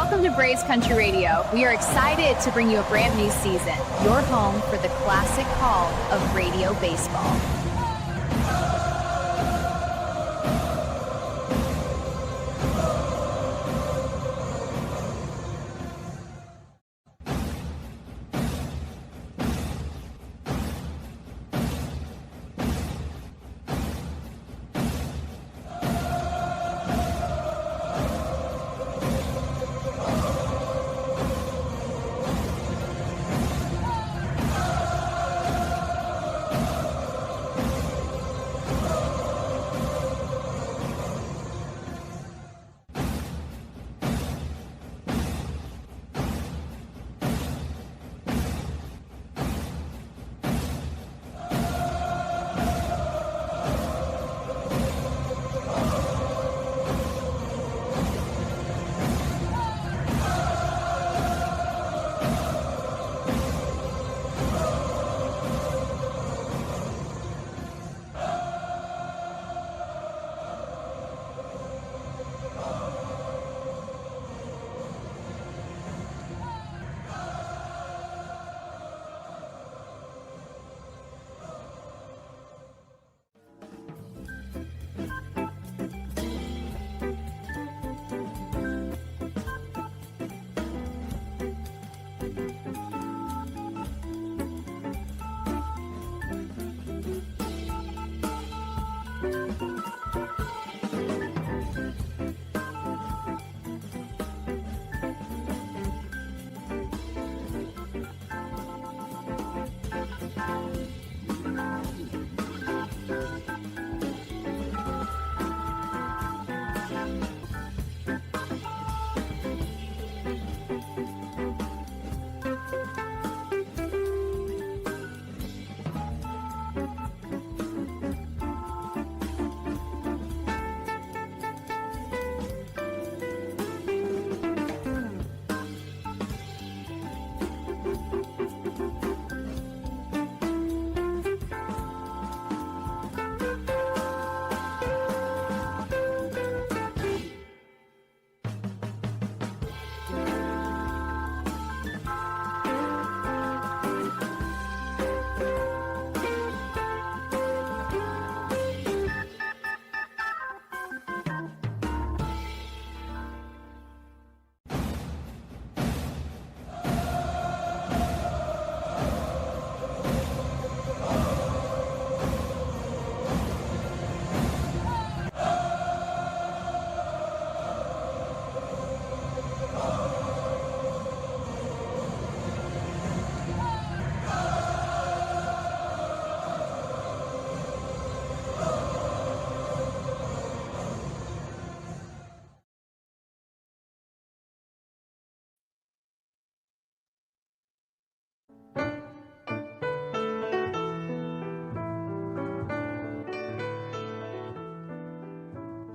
Welcome to Braves Country Radio. We are excited to bring you a brand new season, your home for the classic call of radio baseball.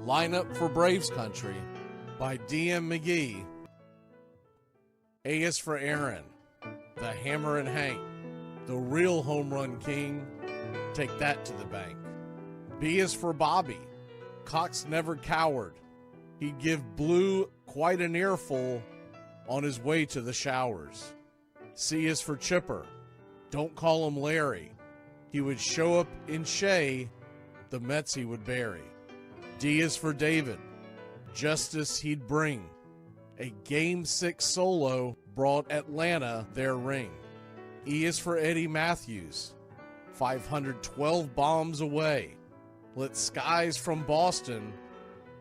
Lineup for Braves Country by D.M. McGee. A is for Aaron, the Hammer and Hank, the real home run king. Take that to the bank. B is for Bobby. Cox never cowered. He'd give Blue quite an earful on his way to the showers. C is for Chipper. Don't call him Larry. He would show up in Shea, the Mets he would bury. D is for David. Justice he'd bring. A Game 6 solo brought Atlanta their ring. E is for Eddie Matthews. 512 bombs away. Lit skies from Boston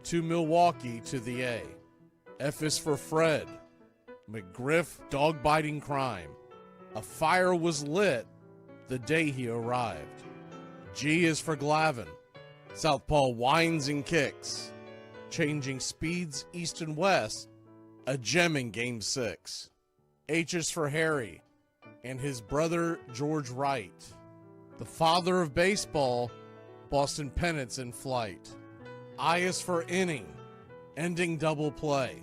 to Milwaukee to the A. F is for Fred. McGriff dog-biting crime. A fire was lit the day he arrived. G is for Glavine. Southpaw winds and kicks, changing speeds east and west, a gem in Game 6. H is for Harry and his brother George Wright, the father of baseball, Boston pennants in flight. I is for inning, ending double play,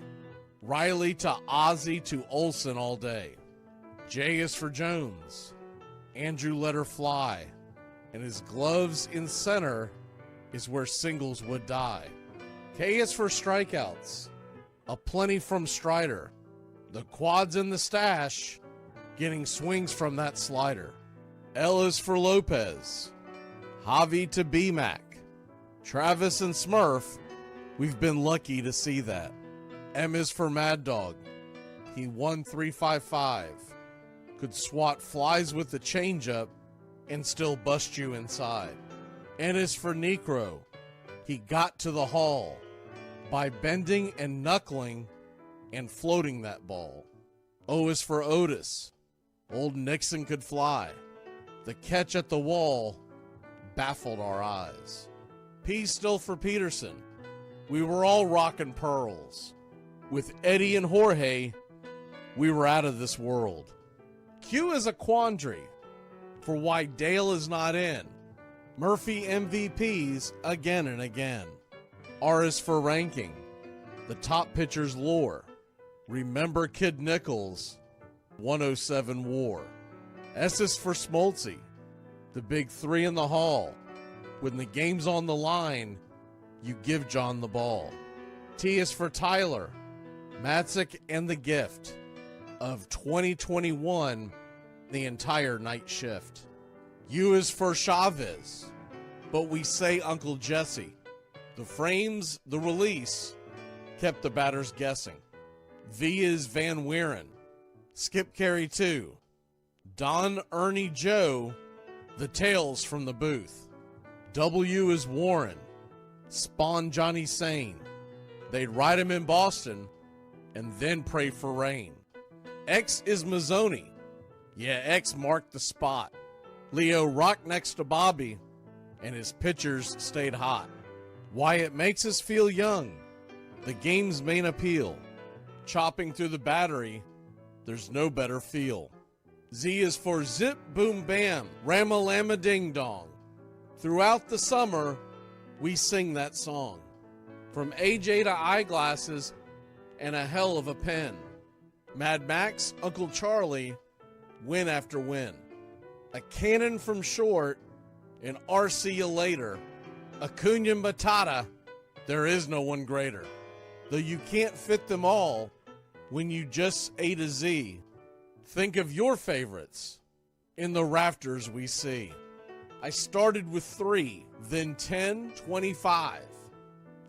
Riley to Ozzie to Olsen all day. J is for Jones, Andrew let her fly, and his gloves in center is where singles would die. K is for strikeouts, a plenty from Strider, The quad's in the stash, getting swings from that slider. L is for Lopez. Javi to B-Mac. Travis and Smurf, we've been lucky to see that. M is for Mad Dog. He won 355. Could swat flies with the changeup and still bust you inside. N is for Necro. He got to the hall by bending and knuckling and floating that ball. O is for Otis. Old Nixon could fly. The catch at the wall baffled our eyes. P still for Peterson. We were all rockin' pearls. With Eddie and Jorge, we were out of this world. Q is a quandary for why Dale is not in. Murphy MVPs again and again. R is for ranking. The top pitcher's lore. Remember Kid Nichols, 107 WAR. S is for Smoltzy. The big three in the hall. When the game's on the line, you give John the ball. T is for Tyler. Matzik and the gift of 2021, the entire night shift. U is for Chavez, but we say Uncle Jesse. The frames, the release, kept the batters guessing. V is Van Weeren. Skip Carey 2. Don Ernie Joe, the tales from the booth. W is Warren. Spawn Johnny Sane. They'd ride him in Boston and then pray for rain. X is Mazzoni. Yeah, X marked the spot. Leo rocked next to Bobby, and his pitchers stayed hot. Why it makes us feel young. The game's main appeal. Chopping through the battery, there's no better feel. Z is for Zip Boom Bam, Ramalama Ding Dong. Throughout the summer, we sing that song. From AJ to eyeglasses and a hell of a pen. Mad Max, Uncle Charlie, win after win. A cannon from short, and RC you later. Acuna Matata, there is no one greater. Though you can't fit them all when you just A to Z. Think of your favorites in the rafters we see. I started with 3, then 10, 25,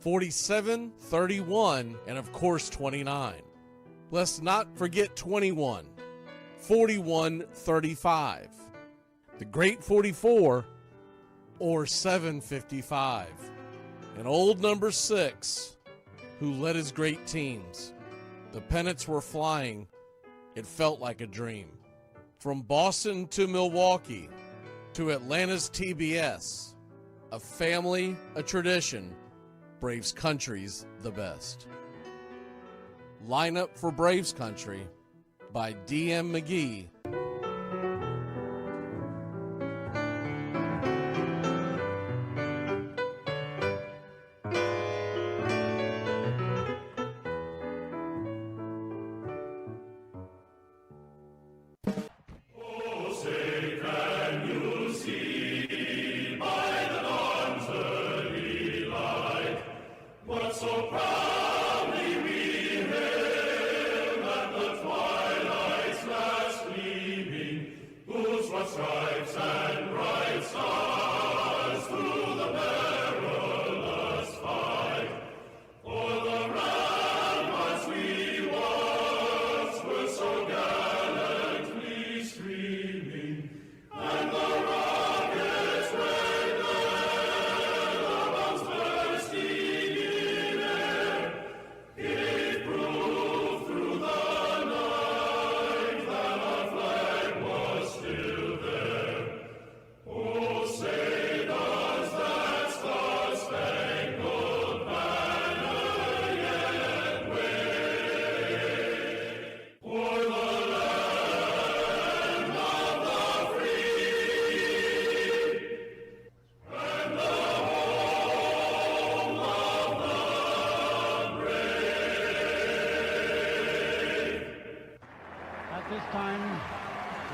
47, 31, and of course 29. Let's not forget 21, 41, 35, the great 44, or 755, and old number 6, who led his great teams. The pennants were flying. It felt like a dream. From Boston to Milwaukee to Atlanta's TBS, a family, a tradition, Braves country's the best. Lineup for Braves Country by D.M. McGee.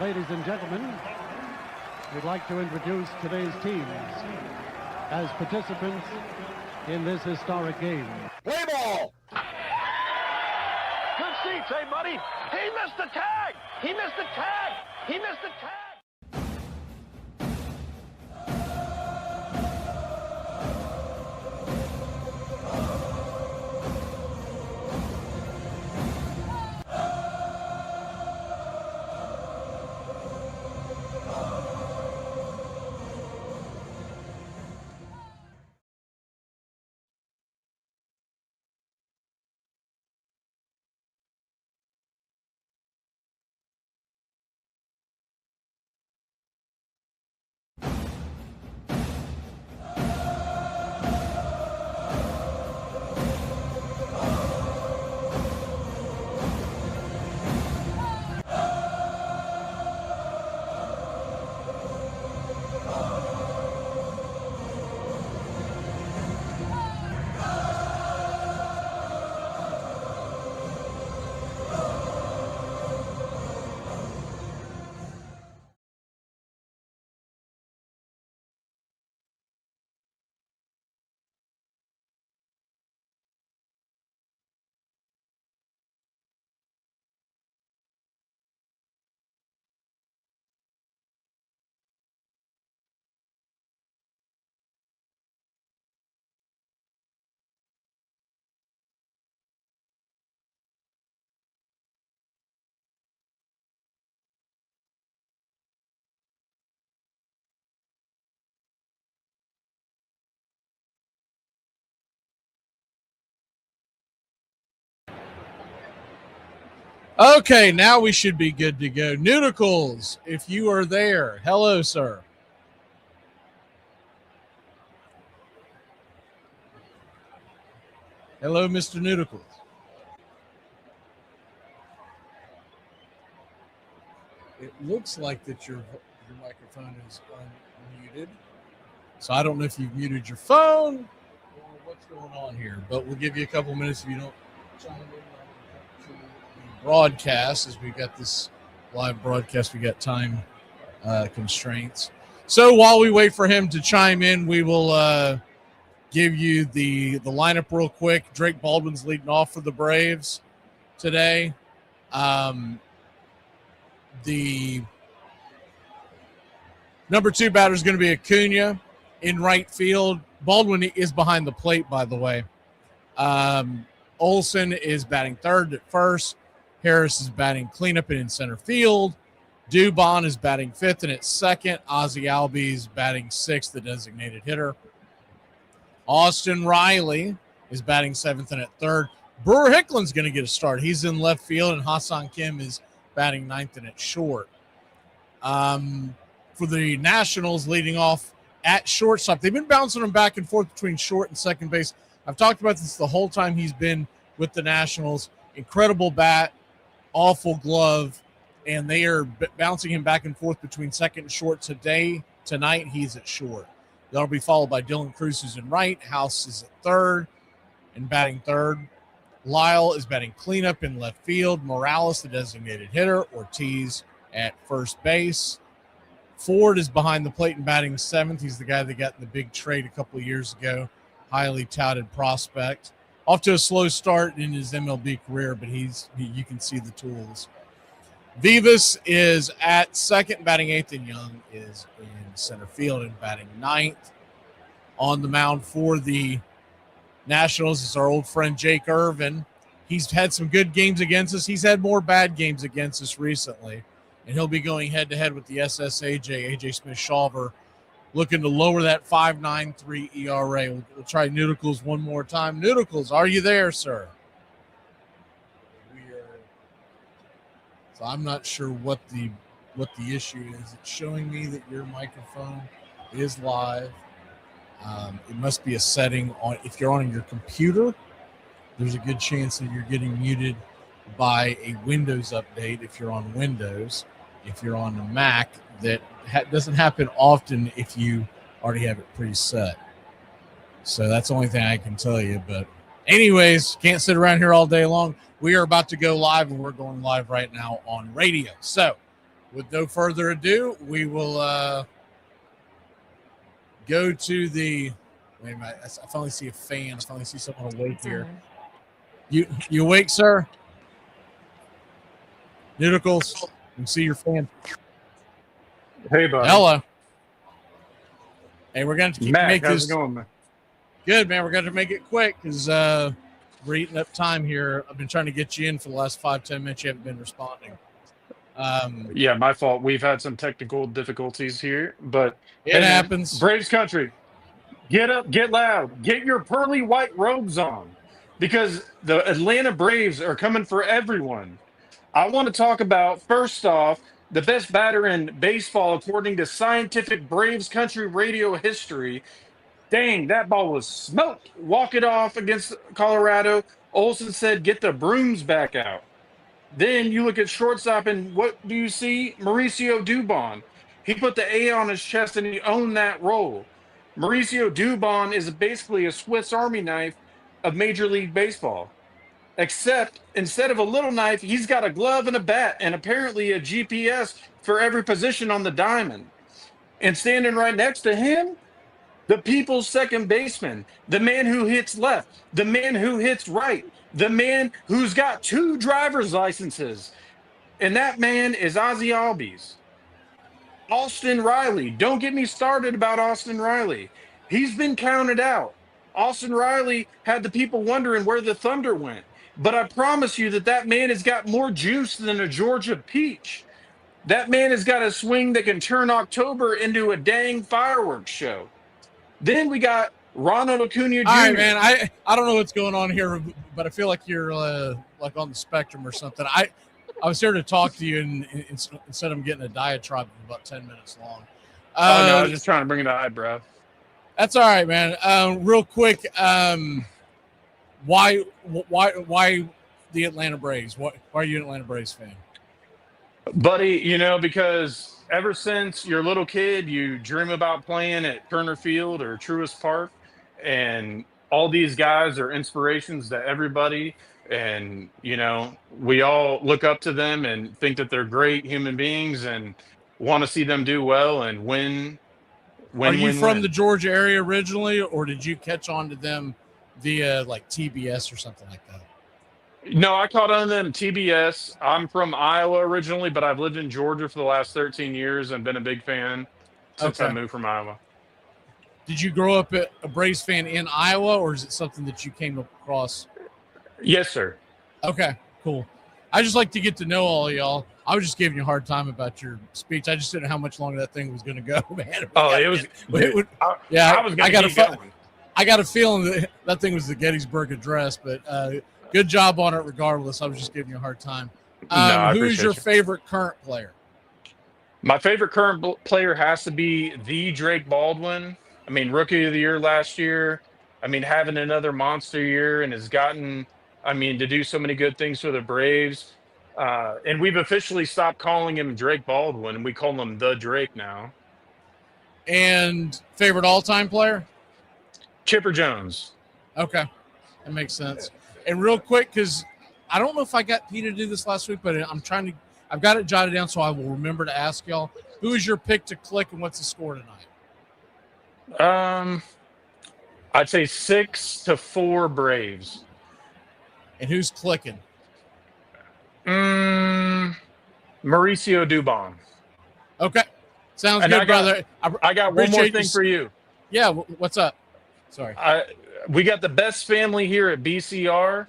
Ladies and gentlemen, we'd like to introduce today's teams as participants in this historic game. Play ball! seats, hey, buddy. He missed the tag. He missed the tag. He missed the tag. Okay, now we should be good to go. Nudicles, if you are there. Hello, sir. Hello, Mr. Nudicles. It looks like that your microphone is unmuted. So I don't know if you've muted your phone or what's going on here, but we'll give you a couple minutes if you don't chime in to the broadcast. As we've got this live broadcast, we got time constraints. So while we wait for him to chime in, we will give you the lineup real quick. Drake Baldwin's leading off for the Braves today. The number 2 batter is going to be Acuna in right field. Baldwin is behind the plate, by the way. Olsen is batting third at first. Harris is batting cleanup and in center field. Dubon is batting fifth and at second. Ozzie Albies batting sixth, the designated hitter. Austin Riley is batting seventh and at third. Brewer Hicklin's going to get a start. He's in left field, and Hassan Kim is batting ninth and at short. For the Nationals, leading off at shortstop, they've been bouncing him back and forth between short and second base. I've talked about this the whole time he's been with the Nationals. Incredible bat, awful glove, and they are bouncing him back and forth between second and short. Tonight, he's at short. That'll be followed by Dylan Cruz, who's in right. House is at third and batting third. Lyle is batting cleanup in left field. Morales, the designated hitter. Ortiz at first base. Ford is behind the plate and batting seventh. He's the guy that got in the big trade a couple of years ago. Highly touted prospect. Off to a slow start in his MLB career, but you can see the tools. Vivas is at second, batting eighth, and Young is in center field and batting ninth. On the mound for the Nationals is our old friend Jake Irvin. He's had some good games against us. He's had more bad games against us recently, and he'll be going head-to-head with the SSAJ, AJ Smith-Shawver, looking to lower that 5.93 ERA. We'll try Nudicles one more time. Nudicles, are you there, sir? So I'm not sure what the issue is. It's showing me that your microphone is live. It must be a setting on. If you're on your computer, there's a good chance that you're getting muted by a Windows update. If you're on Windows, if you're on a Mac, that doesn't happen often if you already have it preset. So that's the only thing I can tell you. But anyways, can't sit around here all day long. We are about to go live, and we're going live right now on radio. So with no further ado, we will go to the – wait a minute. I finally see a fan. I finally see someone awake here. You awake, sir? Nudicles, you can see your fan. Hey, buddy. Hello. Hey, we're going to Mac, make how's this it going, man? good, man. We're going to make it quick because we're eating up time here. I've been trying to get you in for the last 5-10 minutes. You haven't been responding. Yeah, my fault. We've had some technical difficulties here, but It hey, man, happens. Braves country, get up, get loud, get your pearly white robes on, because the Atlanta Braves are coming for everyone. I want to talk about, first off, the best batter in baseball according to scientific Braves country radio history. Dang, that ball was smoked. Walk it off against Colorado. Olsen said, get the brooms back out. Then you look at shortstop, and what do you see? Mauricio Dubon. He put the A on his chest, and he owned that role. Mauricio Dubon is basically a Swiss Army knife of Major League Baseball. Except instead of a little knife, he's got a glove and a bat, and apparently a GPS for every position on the diamond. And standing right next to him, the people's second baseman, the man who hits left, the man who hits right, the man who's got 2 driver's licenses. And that man is Ozzie Albies. Austin Riley. Don't get me started about Austin Riley. He's been counted out. Austin Riley had the people wondering where the Thunder went. But I promise you that man has got more juice than a Georgia peach. That man has got a swing that can turn October into a dang fireworks show. Then we got Ronald Acuna Jr. All right, man. I don't know what's going on here, but I feel like you're like on the spectrum or something. I was here to talk to you, and instead of getting a diatribe of about 10 minutes long. No, I was just trying to bring it to eyebrow. That's all right, man. Real quick, why the Atlanta Braves? Why are you an Atlanta Braves fan? Buddy, because ever since you're a little kid, you dream about playing at Turner Field or Truist Park, and all these guys are inspirations to everybody. And, we all look up to them and think that they're great human beings and want to see them do well and win. Are you from the Georgia area originally, or did you catch on to them via like TBS or something like that? No, I caught on to them TBS. I'm from Iowa originally, but I've lived in Georgia for the last 13 years and been a big fan since I moved from Iowa. Did you grow up a Braves fan in Iowa, or is it something that you came across? Yes, sir. Okay, cool. I just like to get to know all of y'all. I was just giving you a hard time about your speech. I just didn't know how much longer that thing was going to go, man. I got a feeling that thing was the Gettysburg Address, but good job on it regardless. I was just giving you a hard time. Who's your favorite current player? My favorite current player has to be the Drake Baldwin. Rookie of the year last year. Having another monster year, and has gotten, to do so many good things for the Braves. And we've officially stopped calling him Drake Baldwin. We call him the Drake now. And favorite all-time player? Chipper Jones. Okay, that makes sense. And real quick, because I don't know if I got Peter to do this last week, but I've got it jotted down so I will remember to ask y'all. Who is your pick to click, and what's the score tonight? I'd say 6-4 Braves. And who's clicking? Mauricio Dubon. Okay. Sounds good, brother. I got one more thing for you. Yeah, what's up? Sorry. We got the best family here at BCR,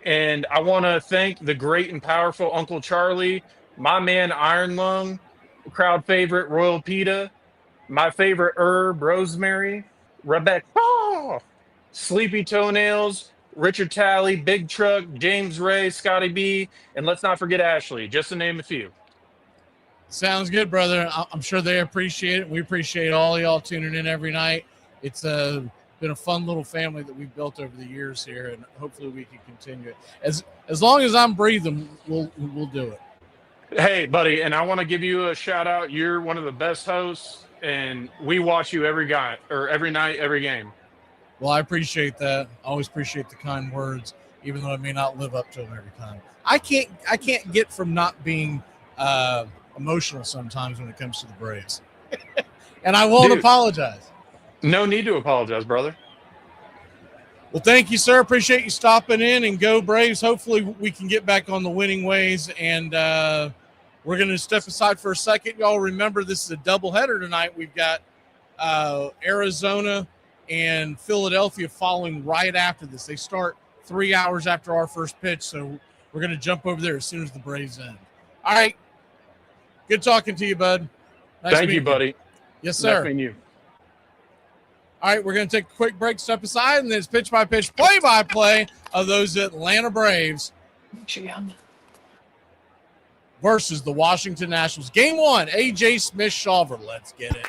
and I want to thank the great and powerful Uncle Charlie, my man Iron Lung, crowd favorite Royal Pita, my favorite herb Rosemary, Rebecca, Sleepy Toenails, Richard Talley, Big Truck, James Ray, Scotty B, and let's not forget Ashley, just to name a few. Sounds good, brother. I'm sure they appreciate it. We appreciate all y'all tuning in every night. It's been a fun little family that we've built over the years here, and hopefully we can continue it. As long as I'm breathing, we'll do it. Hey, buddy, and I want to give you a shout out. You're one of the best hosts, and we watch you every night, every game. Well, I appreciate that. I always appreciate the kind words, even though I may not live up to them every time. I can't get from not being emotional sometimes when it comes to the Braves. And I won't apologize. No need to apologize, brother. Well, thank you, sir. Appreciate you stopping in, and go Braves. Hopefully we can get back on the winning ways, and we're going to step aside for a second. Y'all remember this is a doubleheader tonight. We've got Arizona and Philadelphia following right after this. They start 3 hours after our first pitch, so we're going to jump over there as soon as the Braves end. All right. Good talking to you, bud. Nice Thank you, buddy. Yes, sir. Nice meeting you. All right, we're going to take a quick break, step aside, and then it's pitch-by-pitch, play-by-play of those Atlanta Braves versus the Washington Nationals. Game 1, A.J. Smith-Shawver. Let's get it.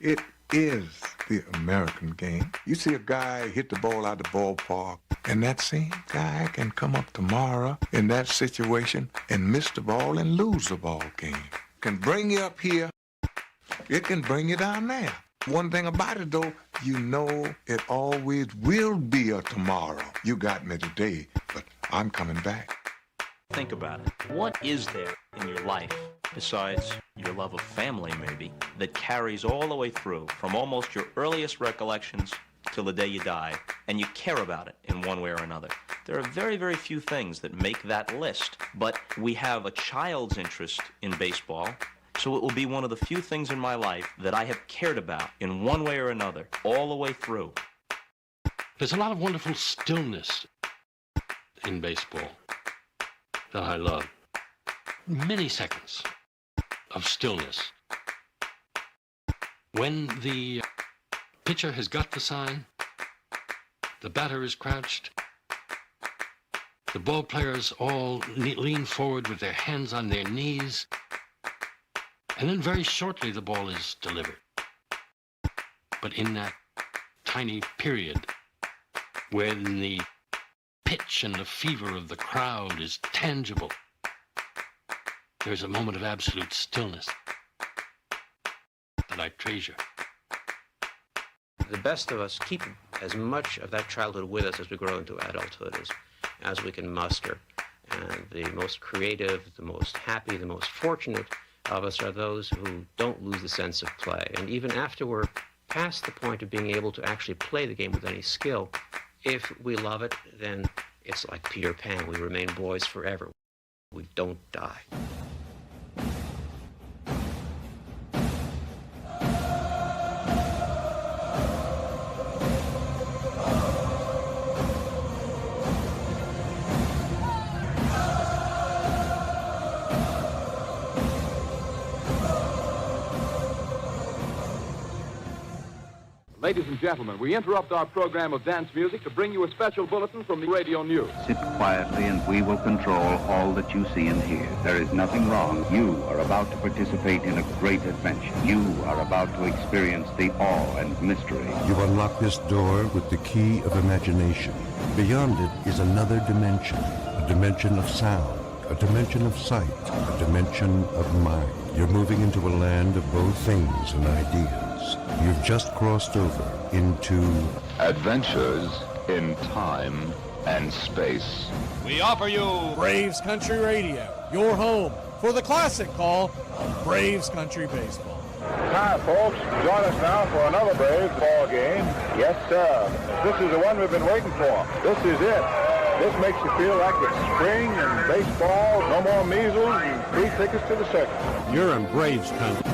It is the American game. You see a guy hit the ball out the ballpark, and that same guy can come up tomorrow in that situation and miss the ball and lose the ball game. Can bring you up here. It can bring you down there. One thing about it, though, you know it always will be a tomorrow. You got me today, but I'm coming back. Think about it. What is there in your life, besides your love of family maybe, that carries all the way through from almost your earliest recollections till the day you die, and you care about it in one way or another? There are very, very few things that make that list, but we have a child's interest in baseball, so it will be one of the few things in my life that I have cared about in one way or another all the way through. There's a lot of wonderful stillness in baseball that I love. Milliseconds of stillness. When the pitcher has got the sign, the batter is crouched, the ball players all lean forward with their hands on their knees, and then very shortly the ball is delivered. But in that tiny period when the pitch and the fever of the crowd is tangible, there's a moment of absolute stillness that I treasure. The best of us keep as much of that childhood with us as we grow into adulthood as we can muster. And the most creative, the most happy, the most fortunate of us are those who don't lose the sense of play. And even after we're past the point of being able to actually play the game with any skill, if we love it, then it's like Peter Pan. We remain boys forever. We don't die. Ladies and gentlemen, we interrupt our program of dance music to bring you a special bulletin from the radio news. Sit quietly and we will control all that you see and hear. There is nothing wrong. You are about to participate in a great adventure. You are about to experience the awe and mystery. You unlock this door with the key of imagination. Beyond it is another dimension, a dimension of sound, a dimension of sight, a dimension of mind. You're moving into a land of both things and ideas. You've just crossed over into Adventures in Time and Space. We offer you Braves Country Radio, your home for the classic call of Braves Country Baseball. Hi, folks. Join us now for another Braves ball game. Yes, sir. This is the one we've been waiting for. This is it. This makes you feel like it's spring and baseball, no more measles, and free tickets to the circus. You're in Braves Country.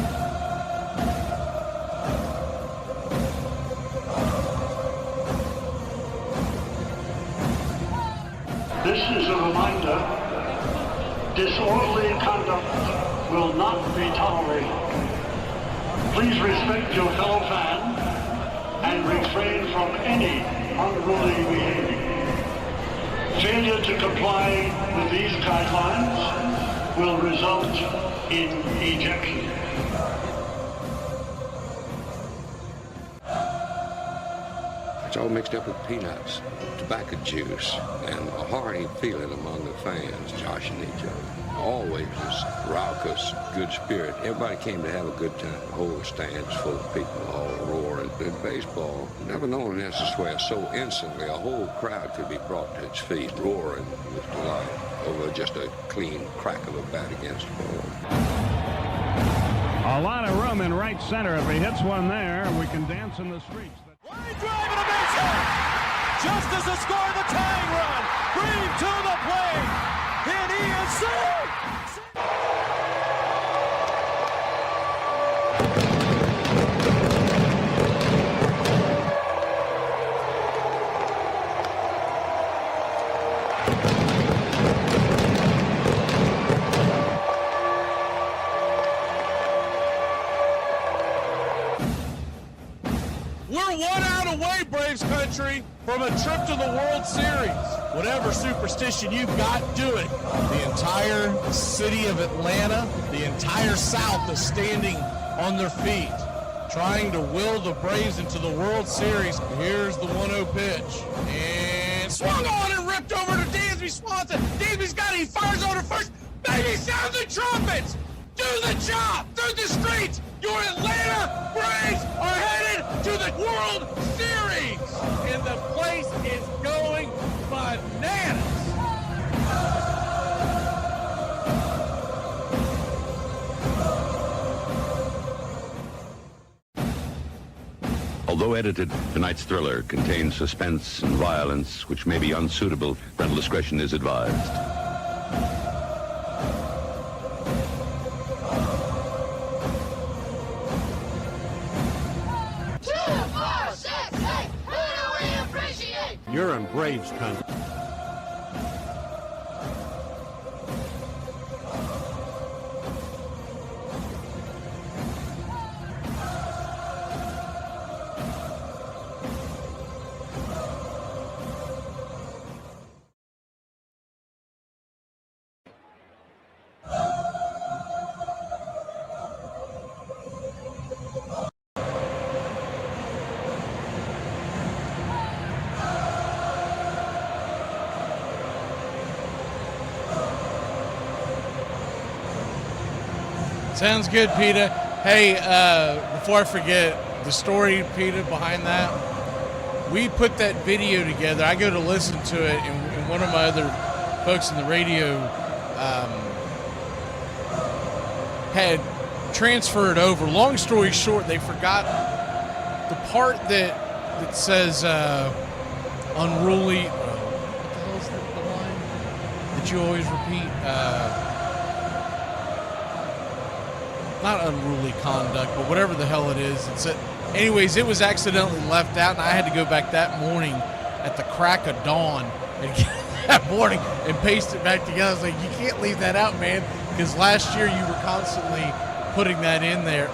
This is a reminder, disorderly conduct will not be tolerated. Please respect your fellow fan and refrain from any unruly behavior. Failure to comply with these guidelines will result in ejection. It's all mixed up with peanuts, tobacco juice, and a hearty feeling among the fans joshing each other. Always this raucous, good spirit. Everybody came to have a good time. The whole stand's full of people all roaring. In baseball, never known an instance where so instantly a whole crowd could be brought to its feet, roaring with delight over just a clean crack of a bat against the ball. A lot of room in right center. If he hits one there, we can dance in the streets. Line Justice has scored the tying run. Green to the plate. And he is saved. We're 1 out away, Braves country, from a trip to the World Series. Whatever superstition you've got, do it. The entire city of Atlanta, the entire South is standing on their feet, trying to will the Braves into the World Series. Here's the 1-0 pitch. And swung on and ripped over to Dansby Swanson. Dansby's got it. He fires over to first. Baby, sound the trumpets. Do the job through the streets. Your Atlanta Braves are headed to the World Series. And the place is going bananas. Although edited, tonight's thriller contains suspense and violence which may be unsuitable. Parental discretion is advised. You're in Braves country. Sounds good, Peter. Hey, before I forget, the story, Peter, behind that, we put that video together. I go to listen to it, and one of my other folks in the radio had transferred over. Long story short, they forgot the part that says unruly. What the hell is the line that you always repeat? Not unruly conduct, but whatever the hell it is. Anyways, it was accidentally left out, and I had to go back that morning at the crack of dawn and that morning and paste it back together. I was like, you can't leave that out, man, because last year you were constantly putting that in there.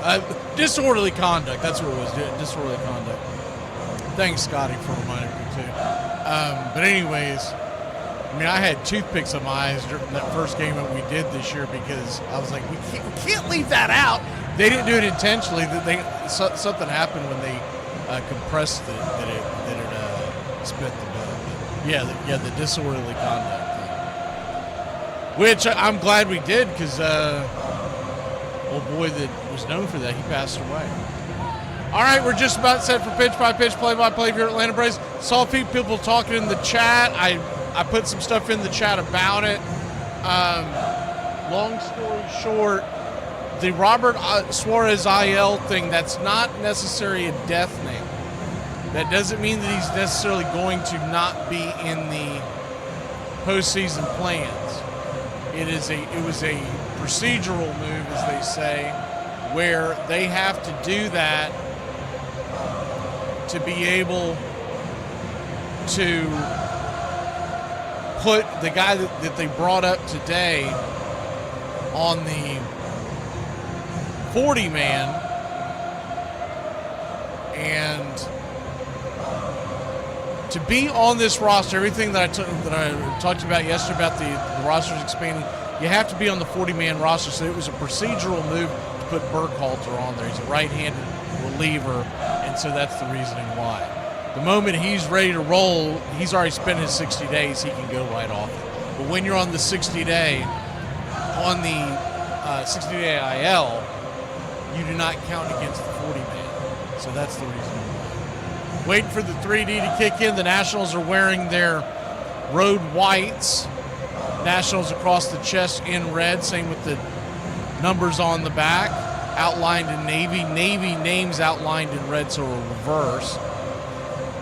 Disorderly conduct, that's what it was, disorderly conduct. Thanks, Scotty, for reminding me, too. But anyways, I mean, I had toothpicks in my eyes during that first game that we did this year because I was like, we can't leave that out. They didn't do it intentionally. Something happened when they compressed it that it spit the blood. Yeah, the disorderly conduct thing. Which I'm glad we did because old boy that was known for that, he passed away. All right, we're just about set for pitch-by-pitch, play-by-play here at Atlanta Braves. Saw a few people talking in the chat. I put some stuff in the chat about it. Long story short, the Robert Suarez IL thing, that's not necessarily a death knell. That doesn't mean that he's necessarily going to not be in the postseason plans. It was a procedural move, as they say, where they have to do that to be able to put the guy that they brought up today on the 40-man, and to be on this roster, everything that I talked about yesterday about the rosters expanding, you have to be on the 40-man roster. So it was a procedural move to put Burkhalter on there. He's a right-handed reliever, and so that's the reasoning why. The moment he's ready to roll, he's already spent his 60 days, he can go right off it. But when you're on the 60-day, on the 60-day IL, you do not count against the 40-man. So that's the reason why. Waiting for the 3D to kick in. The Nationals are wearing their road whites. Nationals across the chest in red, same with the numbers on the back, outlined in navy. Navy names outlined in red, so a reverse.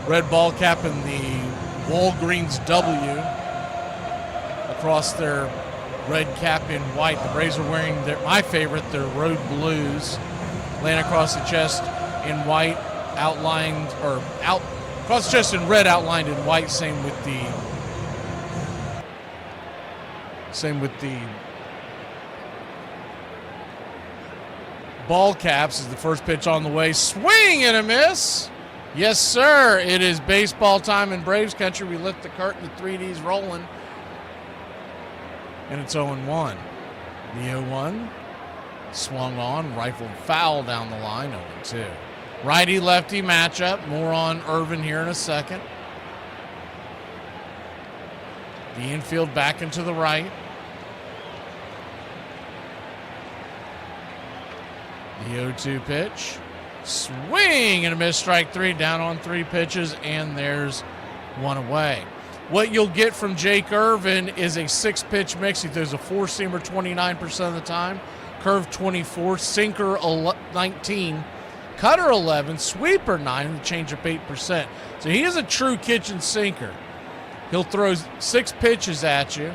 Red ball cap and the Walgreens W across their red cap in white. The Braves are wearing my favorite, their road blues, laying across the chest in white, outlined, or out across the chest in red, outlined in white. Same with the ball caps. Is the first pitch on the way. Swing and a miss. Yes, sir. It is baseball time in Braves country. We lit the curtain. The 3D's rolling. And it's 0-1. The 0-1 swung on, rifled foul down the line, 0-2. Righty-lefty matchup. More on Irvin here in a second. The infield back into the right. The 0-2 pitch. Swing and a miss, strike three, down on 3 pitches, and there's one away. What you'll get from Jake Irvin is a 6-pitch mix. He throws a 4-seamer 29% of the time, curve 24, sinker 19, cutter 11, sweeper 9, and the changeup 8%. So he is a true kitchen sinker. He'll throw 6 pitches at you.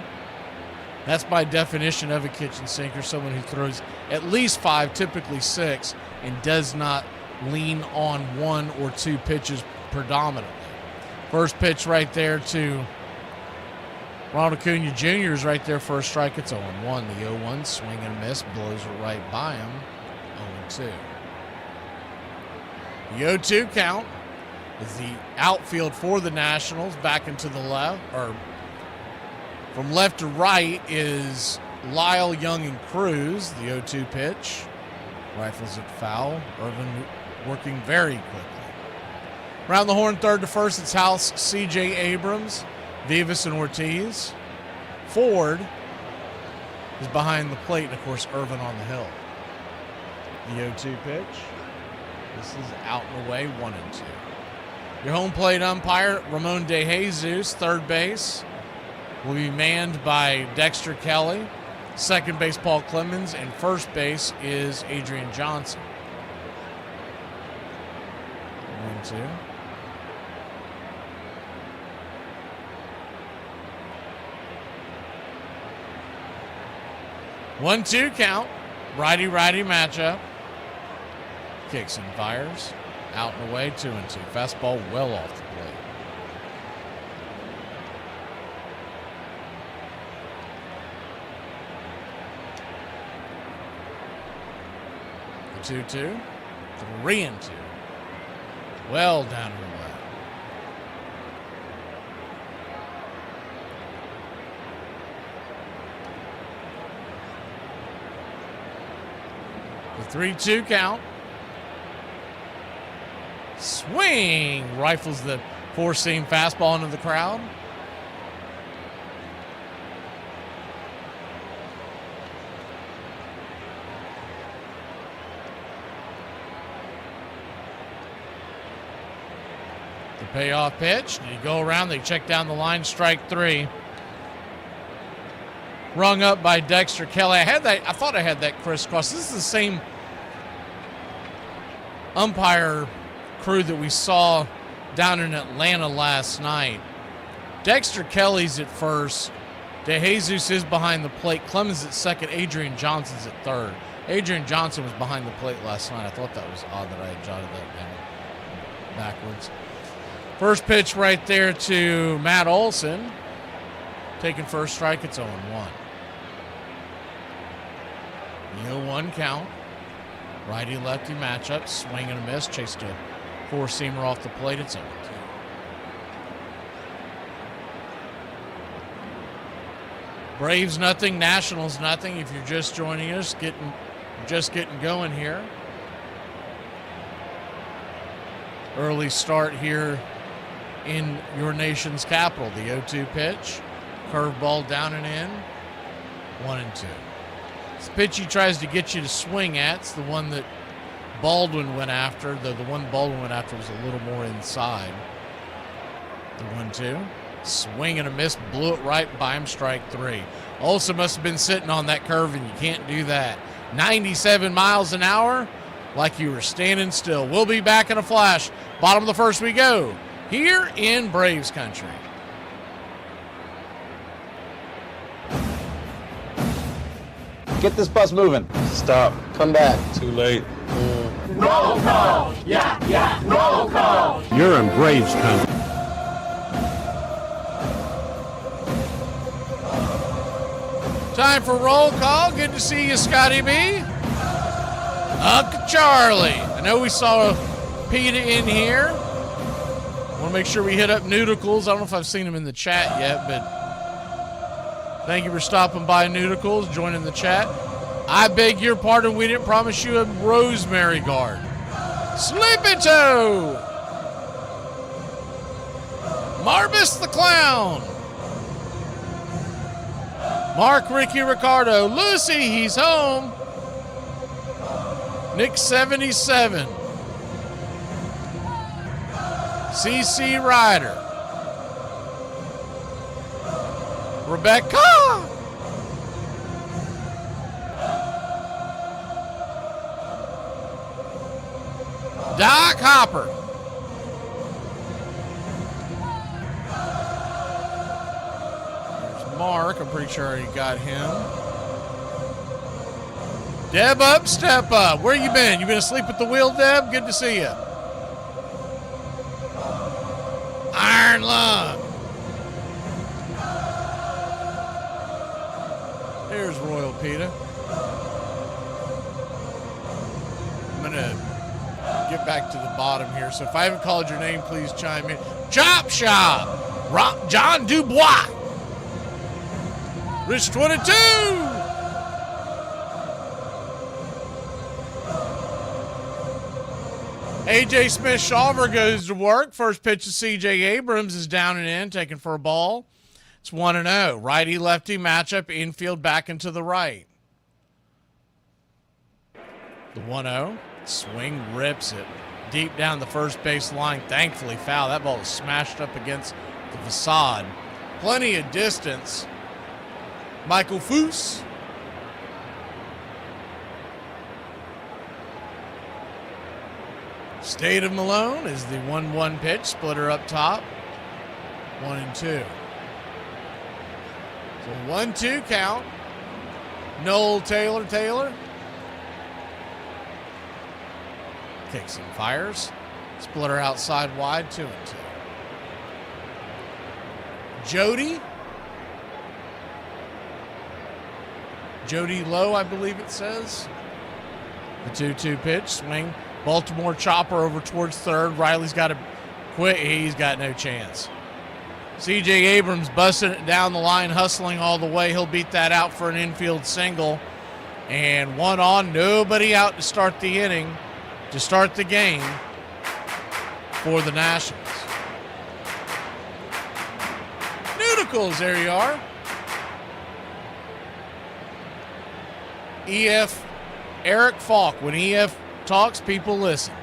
That's by definition of a kitchen sinker, someone who throws at least 5, typically 6, and does not lean on 1 or 2 pitches predominantly. First pitch right there to Ronald Acuna Jr. is right there for a strike. It's 0-1. The 0-1 swing and a miss, blows it right by him. 0-2. The 0-2 count is the outfield for the Nationals. Back into the left, or from left to right is Lyle, Young, and Cruz. The 0-2 pitch. Rifles it foul. Irvin working very quickly. Around the horn, third to first, it's House, C.J. Abrams, Vivas, and Ortiz. Ford is behind the plate, and, of course, Irvin on the hill. The 0-2 pitch. This is out and away, 1-2. Your home plate umpire, Ramon De Jesus. Third base will be manned by Dexter Kelly. Second base, Paul Clemens. And first base is Adrian Johnson. 1-2. 1-2 count. Righty-righty matchup. Kicks and fires. Out and away, 2-2. Fastball well off the plate. The 2-2. 3-2. Well down and away. The 3-2 count. Swing! Rifles the 4-seam fastball into the crowd. The payoff pitch. You go around, they check down the line, strike 3. Rung up by Dexter Kelly. I thought I had that crisscross. This is the same umpire crew that we saw down in Atlanta last night. Dexter Kelly's at first. De Jesus is behind the plate. Clemens at second. Adrian Johnson's at third. Adrian Johnson was behind the plate last night. I thought that was odd that I had jotted that down backwards. First pitch right there to Matt Olson. Taking first strike, it's 0-1. The 0-1 count. Righty-lefty matchup. Swing and a miss. Chased a 4-seamer off the plate. It's 0-2. Braves nothing. Nationals nothing. If you're just joining us, getting going here. Early start here in your nation's capital. The 0-2 pitch. Curveball down and in. 1-2. This pitch he tries to get you to swing at. It's the one that Baldwin went after, though the one Baldwin went after was a little more inside. The 1-2. Swing and a miss. Blew it right by him. Strike 3. Olsen must have been sitting on that curve, and you can't do that. 97 miles an hour, like you were standing still. We'll be back in a flash. Bottom of the first we go, here in Braves country. get this bus moving. Stop. Come back. Too late. Roll call. Yeah. Roll call. You're in Braves country. Time for roll call. Good to see you, Scotty B. Uncle Charlie. I know we saw Peter in here. Want to make sure we hit up Noodles. I don't know if I've seen him in the chat yet, but thank you for stopping by, Noodles, joining the chat. I beg your pardon, we didn't promise you a Rosemary guard. Sleepy Toe. Marvis the Clown. Mark, Ricky, Ricardo. Lucy, he's home. Nick 77. CC Ryder. Rebecca. Doc Hopper. There's Mark. I'm pretty sure I already got him. Deb up, step up. Where you been? You been asleep at the wheel, Deb? Good to see you. Iron Lung. There's Royal Peter. I'm going to get back to the bottom here. So if I haven't called your name, please chime in. Chop Shop. John Dubois. Rich 22. A.J. Smith-Shawver goes to work. First pitch to C.J. Abrams is down and in, taken for a ball. It's 1-0. Righty-lefty matchup, infield back into the right. The 1-0. Swing rips it deep down the first base line. Thankfully foul. That ball was smashed up against the facade. Plenty of distance. Michael Foose. State of Malone is the 1-1 pitch. Splitter up top. 1-2. So 1-2 count. Noel Taylor. Kicks and fires. Splitter outside wide. 2-2. Jody Lowe, I believe it says. The 2-2 pitch. Swing. Baltimore chopper over towards third. Riley's got to quit. He's got no chance. C.J. Abrams busting it down the line, hustling all the way. He'll beat that out for an infield single. And one on, nobody out to start the inning, to start the game for the Nationals. Noodles, there you are. EF Eric Falk. When EF talks, people listen.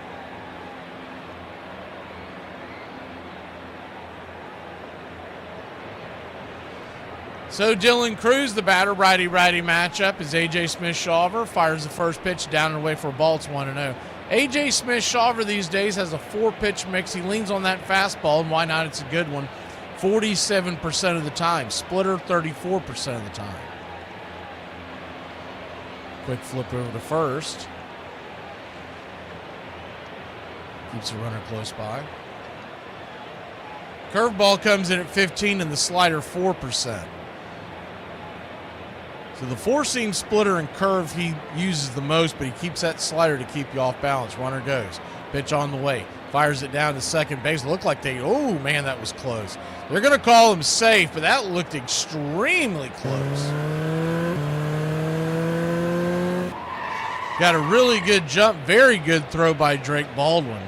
So Dylan Cruz, the batter, righty-righty matchup, is A.J. Smith-Shawver. Fires the first pitch down and away for a ball. It's 1-0. A.J. Smith-Shawver these days has a 4-pitch mix. He leans on that fastball, and why not? It's a good one. 47% of the time. Splitter, 34% of the time. Quick flip over to first. Keeps the runner close by. Curveball comes in at 15 and the slider 4%. So the four-seam splitter and curve he uses the most, but he keeps that slider to keep you off balance. Runner goes. Pitch on the way. Fires it down to second base. Looked like oh man, that was close. They're going to call him safe, but that looked extremely close. Got a really good jump. Very good throw by Drake Baldwin.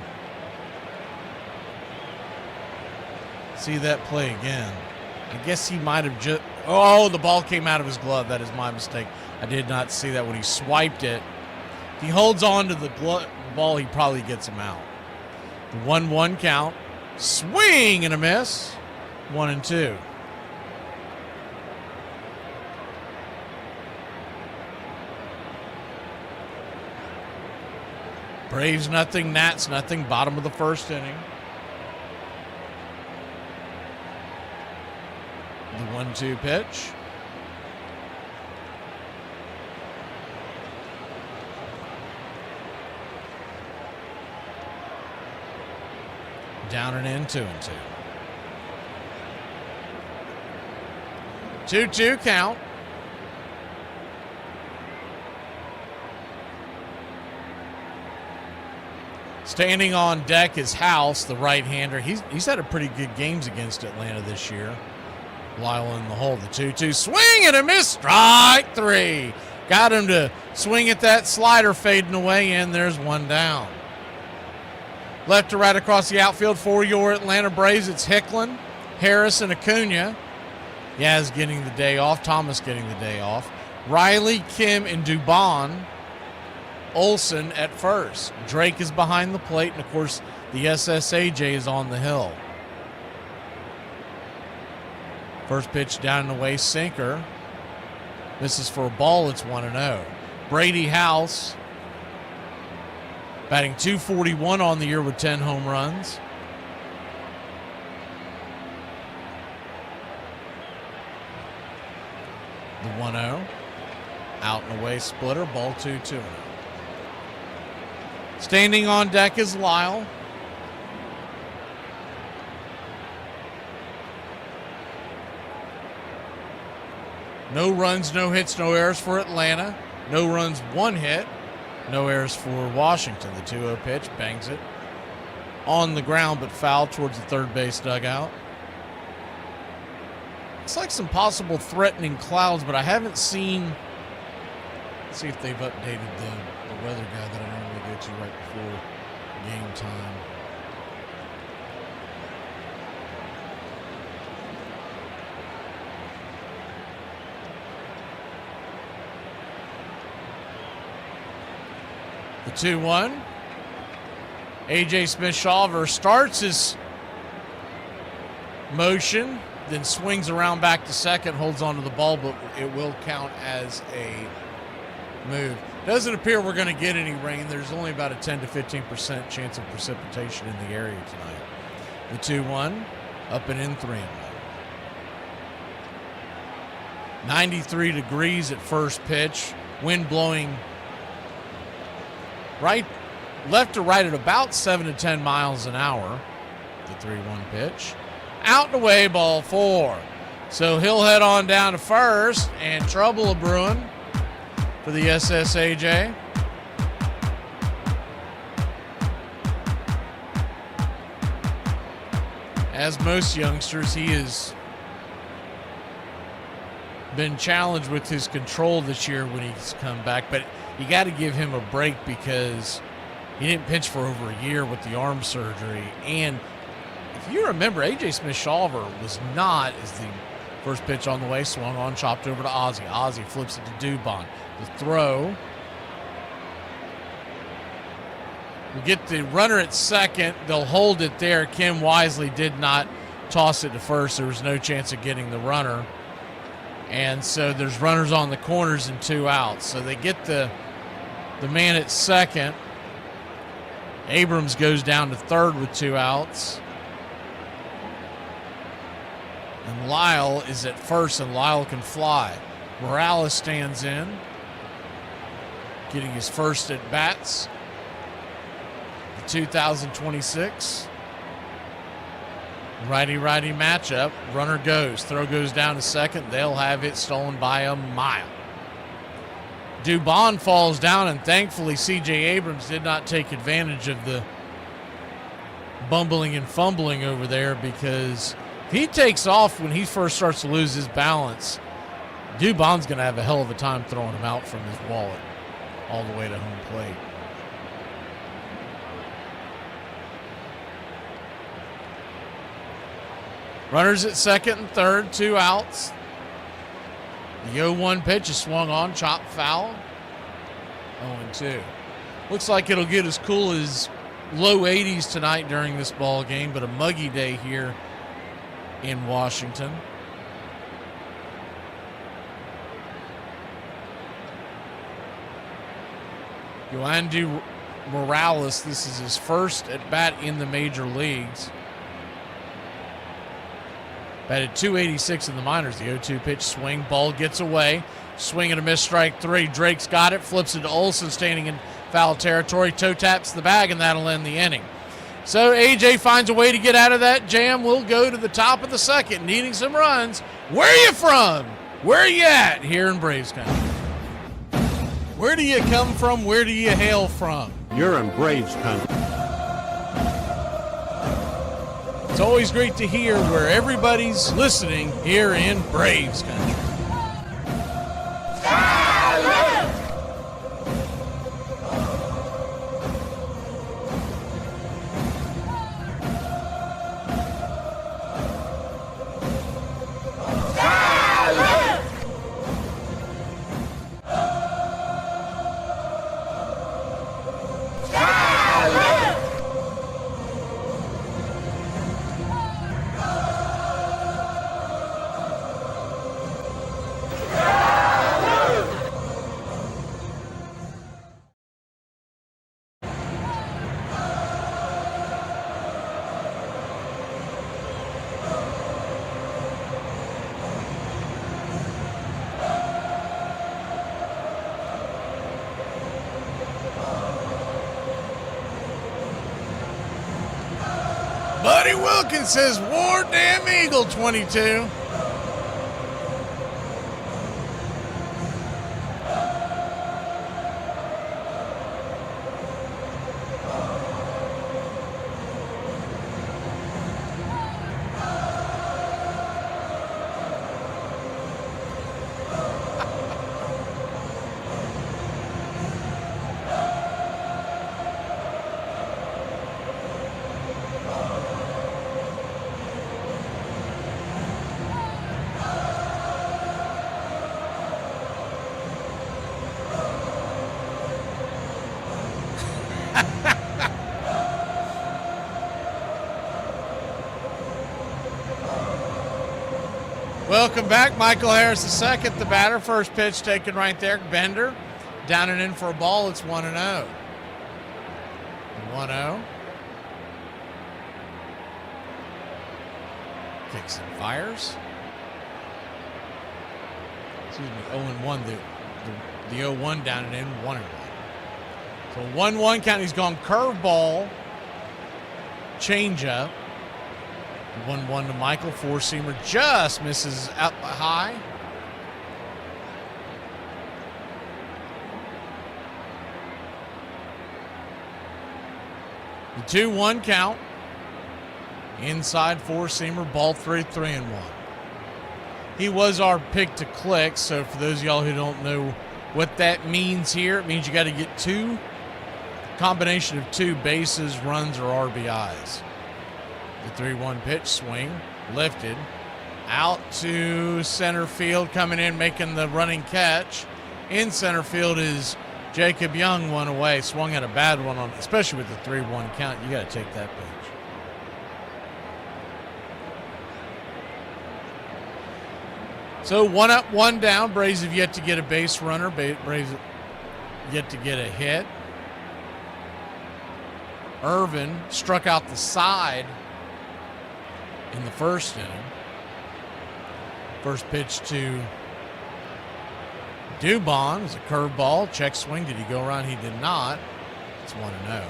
See that play again. I guess he might have just... Oh, the ball came out of his glove. That is my mistake. I did not see that when he swiped it. If he holds on to the ball, he probably gets him out. The 1-1 count. Swing and a miss. 1-2. Braves nothing, Nats nothing. Bottom of the first inning. The 1-2 pitch. Down and in, 2-2. 2-2 count. Standing on deck is House, the right-hander. He's had a pretty good games against Atlanta this year. Lyle in the hole. The 2-2 swing and a miss. Strike 3. Got him to swing at that slider fading away, and there's one down. Left to right across the outfield for your Atlanta Braves. It's Hicklin, Harris, and Acuna. Yaz getting the day off. Thomas getting the day off. Riley, Kim, and Dubon. Olson at first. Drake is behind the plate, and of course the SSAJ is on the hill. First pitch down and away, sinker. Misses for a ball. It's 1-0. Brady House batting .241 on the year with 10 home runs. The 1-0. Out and away splitter. Ball 2-2. Standing on deck is Lyle. No runs, no hits, no errors for Atlanta. No runs, 1 hit. No errors for Washington. The 2-0 pitch, bangs it on the ground, but foul towards the third base dugout. It's like some possible threatening clouds, but I haven't seen. Let's see if they've updated the weather guide that I normally go to right before game time. The 2-1. A.J. Smith-Shawver starts his motion, then swings around back to second, holds onto the ball, but it will count as a move. Doesn't appear we're going to get any rain. There's only about a 10 to 15% chance of precipitation in the area tonight. The 2-1, up and in, 3-1. 93 degrees at first pitch. Wind blowing left to right at about 7 to 10 miles an hour. The 3-1 pitch. Out and away, ball 4. So he'll head on down to first, and trouble a brewing for the SSAJ. As most youngsters, he has been challenged with his control this year when he's come back, but you got to give him a break because he didn't pitch for over a year with the arm surgery. And if you remember, A.J. Smith-Shawver was not, as the first pitch on the way, swung on, chopped over to Ozzie. Ozzie flips it to Dubon. The throw. We get the runner at second. They'll hold it there. Kim wisely did not toss it to first. There was no chance of getting the runner. And so there's runners on the corners and 2 outs. So they get the man at second. Abrams goes down to third with 2 outs. And Lyle is at first, and Lyle can fly. Morales stands in, getting his first at bats. The 2026 righty-righty matchup. Runner goes. Throw goes down to second. They'll have it stolen by a mile. Dubon falls down, and thankfully C.J. Abrams did not take advantage of the bumbling and fumbling over there, because if he takes off when he first starts to lose his balance, Dubon's going to have a hell of a time throwing him out from his wallet all the way to home plate. Runners at second and third, 2 outs. The 0-1 pitch is swung on, chopped foul. 0-2. Looks like it'll get as cool as low 80s tonight during this ball game, but a muggy day here in Washington. Yoandy Morales, this is his first at bat in the major leagues. Batted .286 in the minors. The 0-2 pitch, swing, ball gets away. Swing and a miss, strike 3. Drake's got it, flips it to Olson, standing in foul territory. Toe taps the bag, and that'll end the inning. So AJ finds a way to get out of that jam. We'll go to the top of the second, needing some runs. Where are you from? Where are you at here in Braves country? Where do you come from? Where do you hail from? You're in Braves country. It's always great to hear where everybody's listening here in Braves country. Buddy Wilkins says, War Damn Eagle 22. Welcome back. Michael Harris II, the batter. First pitch taken right there. Bender down and in for a ball. It's 1-0. 1-0. Kicks and fires. Excuse me, 0-1. The 0-1 down and in, 1-1. So 1-1 count. He's gone curveball, changeup. 1-1 to Michael. Four-seamer just misses out high. The 2-1 count. Inside four-seamer, ball 3-1. He was our pick to click, so for those of y'all who don't know what that means here, it means you got to get combination of two bases, runs, or RBIs. The 3-1 pitch, swing, lifted, out to center field, coming in, making the running catch. In center field is Jacob Young, one away. Swung at a bad one, on, especially with the 3-1 count. You got to take that pitch. So 1 up, 1 down. Braves have yet to get a base runner. Braves have yet to get a hit. Irvin struck out the side in the first inning. First pitch to Dubon was a curveball. Check swing. Did he go around? He did not. It's 1-0.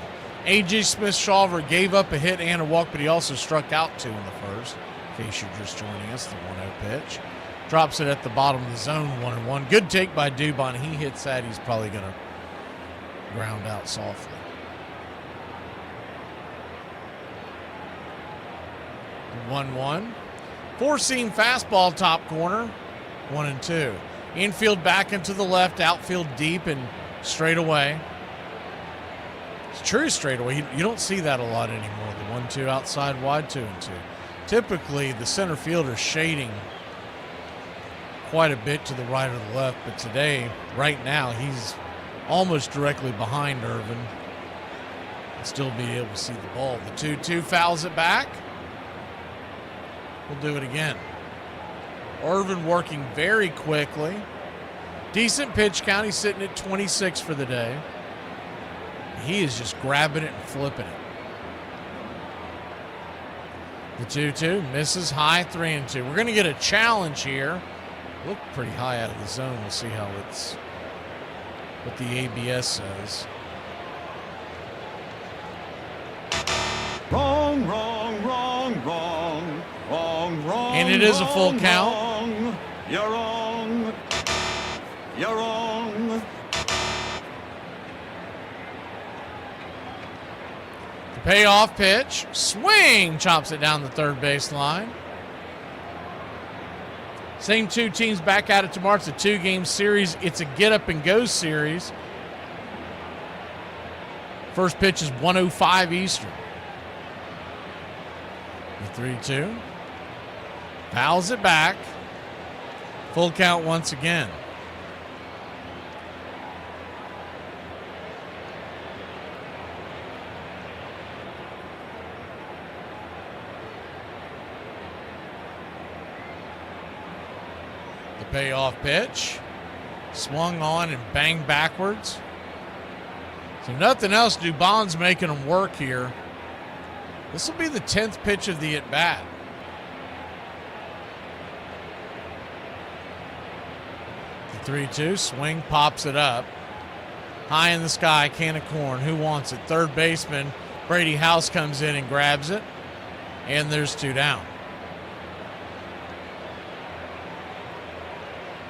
A.J. Smith-Shawver gave up a hit and a walk, but he also struck out 2 in the first. In case you're just joining us, the 1-0 pitch. Drops it at the bottom of the zone, 1-1. Good take by Dubon. He hits that. He's probably going to ground out softly. 1-1. Four-seam fastball top corner, 1-2. Infield back into the left, outfield deep and straight away. It's true straight away. You don't see that a lot anymore. The 1-2 outside wide, 2-2. Typically, the center fielder shading quite a bit to the right or the left, but today, right now, he's almost directly behind Irvin. Still be able to see the ball. The 2-2 fouls it back. We'll do it again. Irvin working very quickly. Decent pitch count. He's sitting at 26 for the day. He is just grabbing it and flipping it. The 2-2 misses high, 3-2. We're going to get a challenge here. Look pretty high out of the zone. We'll see how it's, what the ABS says. And it is a full count. Wrong. You're wrong. You're wrong. The payoff pitch. Swing. Chops it down the third baseline. Same two teams back at it tomorrow. It's a 2-game series. It's a get-up-and-go series. First pitch is 1:05 Eastern. The 3-2. Fouls it back. Full count once again. The payoff pitch. Swung on and banged backwards. So nothing else. Dubon's making them work here. This will be the 10th pitch of the at-bat. The 3-2. Swing, pops it up. High in the sky, can of corn. Who wants it? Third baseman Brady House comes in and grabs it. And there's 2 down.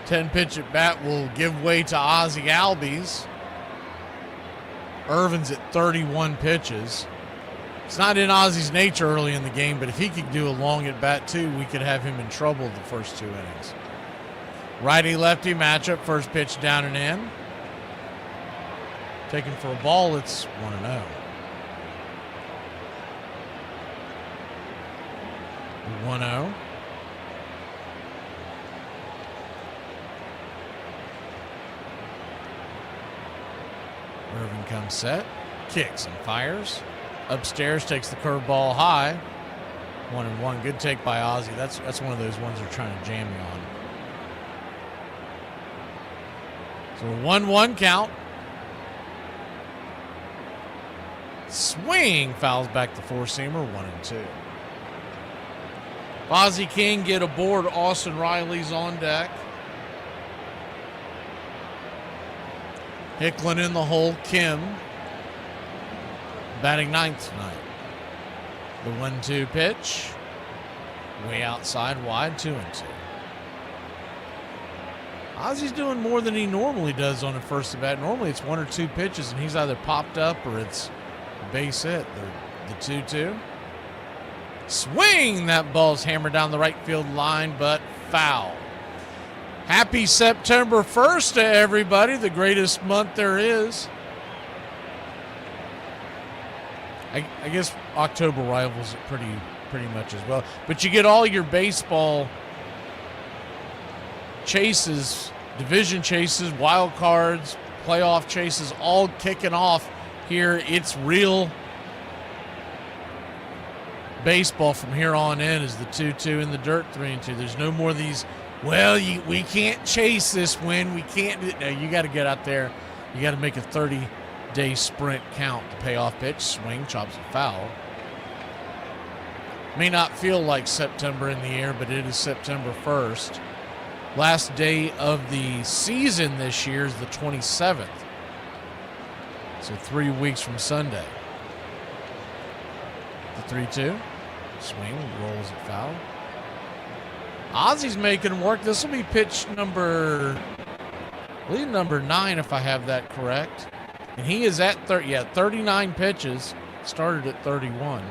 10-pitch at bat will give way to Ozzie Albies. Irvin's at 31 pitches. It's not in Ozzie's nature early in the game, but if he could do a long at bat too, we could have him in trouble the first 2 innings. Righty-lefty matchup, first pitch down and in. Taken for a ball, it's 1-0. 1-0. Irvin comes set, kicks and fires. Upstairs, takes the curveball high. 1-1. Good take by Ozzie. That's one of those ones they're trying to jam you on. So a 1-1 count. Swing, fouls back the four-seamer, 1-2. Ozzie King get aboard. Austin Riley's on deck. Hicklin in the hole. Kim batting ninth tonight. The 1-2 pitch. Way outside, wide, 2-2. Ozzie's doing more than he normally does on a first at bat. Normally it's 1 or 2 pitches and he's either popped up or it's a base hit. The 2-2. Swing! That ball's hammered down the right field line, but foul. Happy September 1st to everybody, the greatest month there is. I guess October rivals it pretty much as well. But you get all your baseball chases, division chases, wild cards, playoff chases, all kicking off here. It's real baseball from here on in as the 2-2 in the dirt, 3-2. There's no more of these, well, we can't chase this win. We can't. No, you got to get out there. You got to make a 30-day sprint count. The payoff pitch, swing, chops a foul. May not feel like September in the air, but it is September 1st. Last day of the season this year is the 27th. So 3 weeks from Sunday. The 3-2. Swing, rolls it foul. Ozzie's making him work. This will be pitch number 9 if I have that correct. And he is at 39 pitches. Started at 31.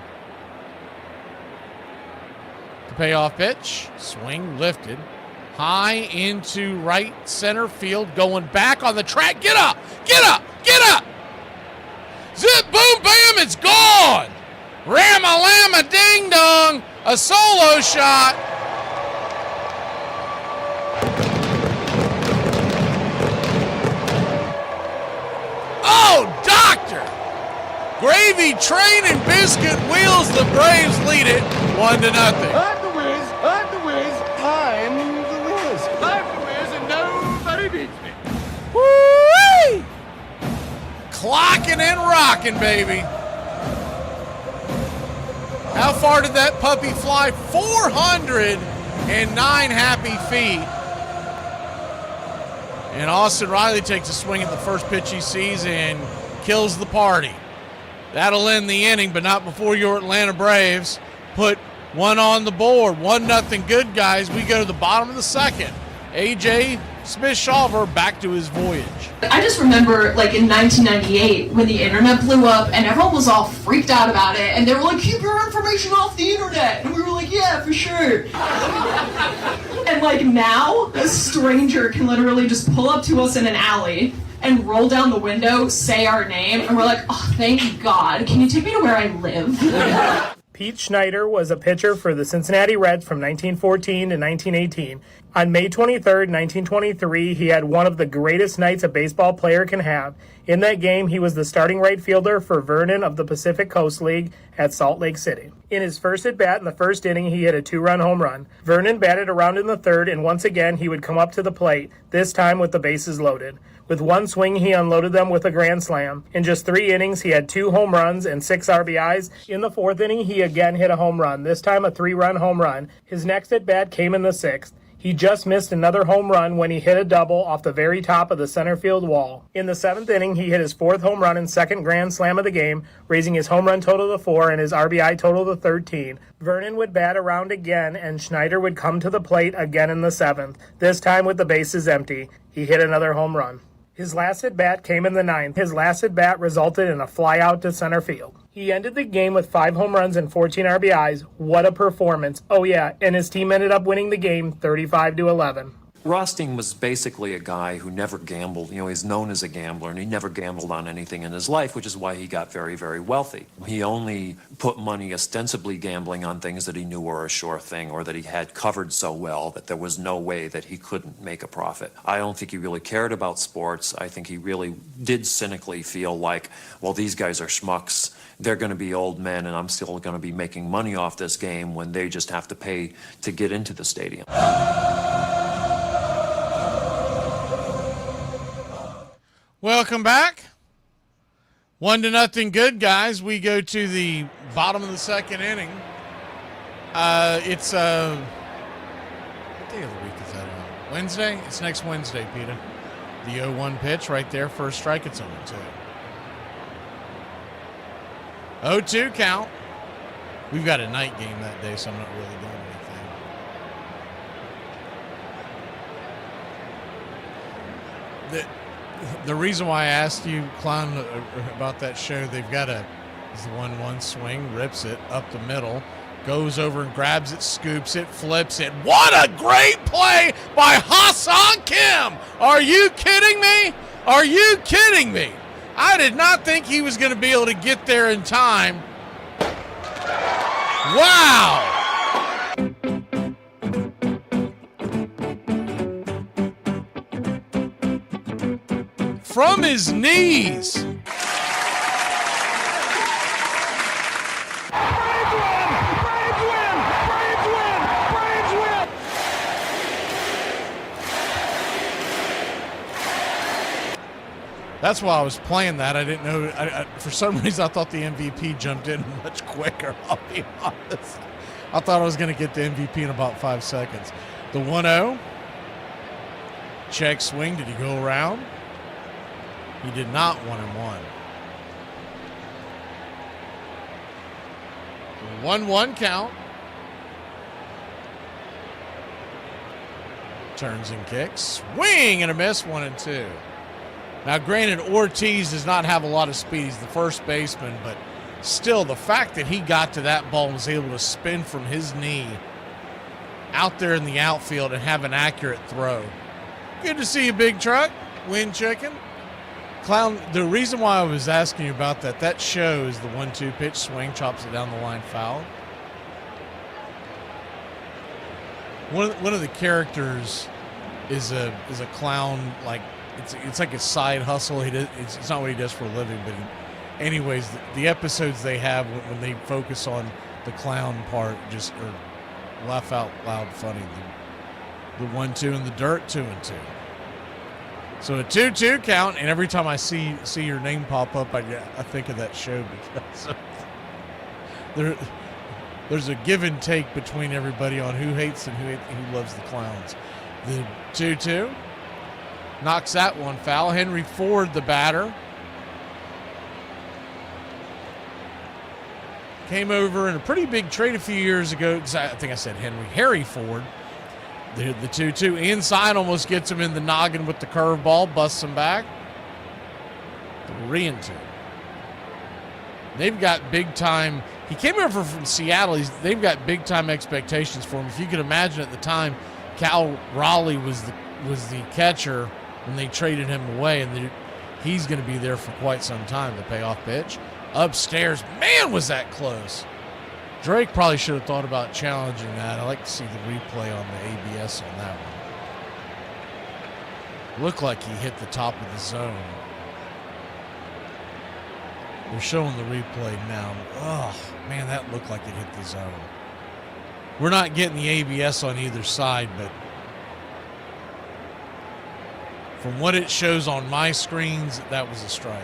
The payoff pitch. Swing, lifted. High into right center field. Going back on the track. Get up! Get up! Get up! Zip, boom, bam, it's gone! Ram-a-llama, ding-dong! A solo shot. Oh, doctor! Gravy train and biscuit wheels. The Braves lead it 1-0. I'm the Wiz. I'm the Wiz. I'm the Wiz. I'm the Wiz, and nobody beats me. Woo-wee! Clocking and rocking, baby. How far did that puppy fly? 409 happy feet. And Austin Riley takes a swing at the first pitch he sees and kills the party. That'll end the inning, but not before your Atlanta Braves put One on the board. 1-0 good, guys. We go to the bottom of the second. A.J. Smith-Shawver back to his voyage. I just remember, like, in 1998 when the internet blew up and everyone was all freaked out about it, and they were like, keep your information off the internet. And we were like, yeah, for sure. And, like, now, a stranger can literally just pull up to us in an alley and roll down the window, say our name, and we're like, oh, thank God. Can you take me to where I live? Pete Schneider was a pitcher for the Cincinnati Reds from 1914 to 1918. On May 23, 1923, he had one of the greatest nights a baseball player can have. In that game, he was the starting right fielder for Vernon of the Pacific Coast League at Salt Lake City. In his first at-bat in the first inning, he hit a 2-run home run. Vernon batted around in the third, and once again, he would come up to the plate, this time with the bases loaded. With one swing, he unloaded them with a grand slam. In just 3 innings, he had 2 home runs and 6 RBIs. In the 4th inning, he again hit a home run, this time a 3-run home run. His next at-bat came in the 6th. He just missed another home run when he hit a double off the very top of the center field wall. In the 7th inning, he hit his 4th home run and 2nd grand slam of the game, raising his home run total to 4 and his RBI total to 13. Vernon would bat around again, and Schneider would come to the plate again in the 7th, this time with the bases empty. He hit another home run. His last at-bat came in the 9th. His last at-bat resulted in a fly-out to center field. He ended the game with 5 home runs and 14 RBIs. What a performance. Oh yeah, and his team ended up winning the game 35-11. Rothstein was basically a guy who never gambled. You know, he's known as a gambler, and he never gambled on anything in his life, which is why he got very, very wealthy. He only put money ostensibly gambling on things that he knew were a sure thing or that he had covered so well that there was no way that he couldn't make a profit. I don't think he really cared about sports. I think he really did cynically feel like, well, these guys are schmucks. They're going to be old men, and I'm still going to be making money off this game when they just have to pay to get into the stadium. Welcome back. 1-0 good, guys. We go to the bottom of the second inning. It's what day of the week is that on? Wednesday? It's next Wednesday, Peter. The 0-1 pitch right there, first strike. It's 0-2. 0-2 count. We've got a night game that day, so I'm not really doing anything. The reason why I asked you, Clown, about that show, they've got a 1-1 swing, rips it up the middle, goes over and grabs it, scoops it, flips it. What a great play by Ha-Seong Kim! Are you kidding me? Are you kidding me? I did not think he was going to be able to get there in time. Wow! From his knees. That's why I was playing that. I didn't know. For some reason, I thought the MVP jumped in much quicker, I'll be honest. I thought I was going to get the MVP in about 5 seconds. The 1-0. Check swing. Did he go around? He did not. 1-1. 1-1 count. Turns and kicks. Swing and a miss. 1-2. Now, granted, Ortiz does not have a lot of speed. He's the first baseman, but still, the fact that he got to that ball and was able to spin from his knee out there in the outfield and have an accurate throw. Good to see you, Big Truck. Win Chicken. Clown, the reason why I was asking you about that shows the 1-2 pitch swing, chops it down the line, foul. One of the characters is a clown, like it's like a side hustle. It's not what he does for a living, but anyways, the episodes they have when they focus on the clown part just are laugh out loud funny. The 1-2 in the dirt, 2-2. So a 2-2 count, and every time I see your name pop up, I think of that show because there's a give and take between everybody on who hates and who loves the clowns. The 2-2 knocks that one foul. Henry Ford, the batter. came over in a pretty big trade a few years ago. I think I said Harry Ford. The 2-2 inside almost gets him in the noggin with the curveball, busts him back. 3-2. They've got big time. He came over from Seattle. They've got big time expectations for him. If you could imagine at the time, Cal Raleigh was the catcher when they traded him away, and he's going to be there for quite some time. The payoff pitch upstairs. Man, was that close. Drake probably should have thought about challenging that. I like to see the replay on the ABS on that one. Looked like he hit the top of the zone. They're showing the replay now. Oh, man, that looked like it hit the zone. We're not getting the ABS on either side, but from what it shows on my screens, that was a strike.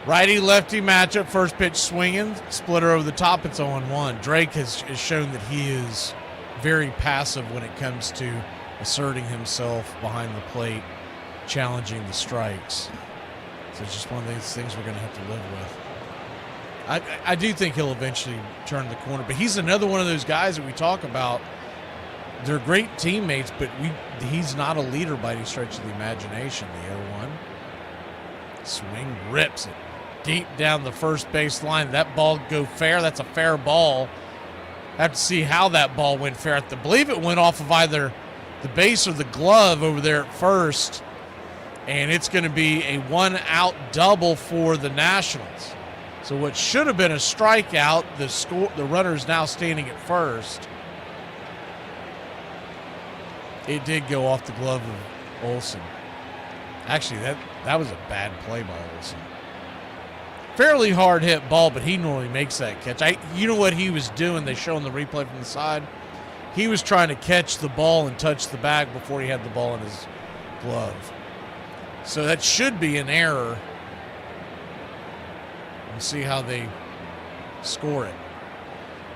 Righty-lefty matchup, first pitch swinging, splitter over the top, it's 0-1. Drake has shown that he is very passive when it comes to asserting himself behind the plate, challenging the strikes. So it's just one of these things we're going to have to live with. I do think he'll eventually turn the corner, but he's another one of those guys that we talk about. They're great teammates, but he's not a leader by any stretch of the imagination. The 0-1. Swing, rips it deep down the first base line. That ball go fair. That's a fair ball. Have to see how that ball went fair. I believe it went off of either the base or the glove over there at first. And it's going to be a 1-out double for the Nationals. So what should have been a strikeout, the runner's now standing at first. It did go off the glove of Olsen. Actually, that was a bad play by Olsen. Fairly hard hit ball, but he normally makes that catch. You know what he was doing? They show in the replay from the side. He was trying to catch the ball and touch the bag before he had the ball in his glove. So that should be an error. We'll see how they score it.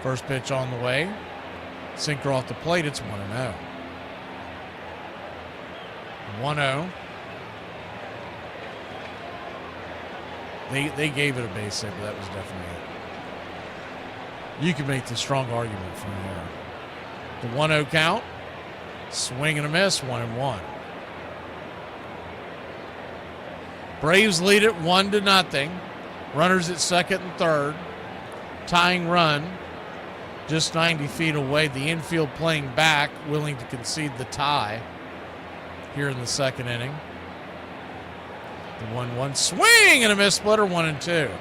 First pitch on the way. Sinker off the plate. It's 1-0. 1-0. They gave it a base hit, but that was definitely it. You can make the strong argument from there. The 1-0 count. Swing and a miss. 1-1. Braves lead it 1-0. Runners at second and third. Tying run. Just 90 feet away. The infield playing back, willing to concede the tie here in the second inning. The 1-1 swing and a miss, splitter, 1-2.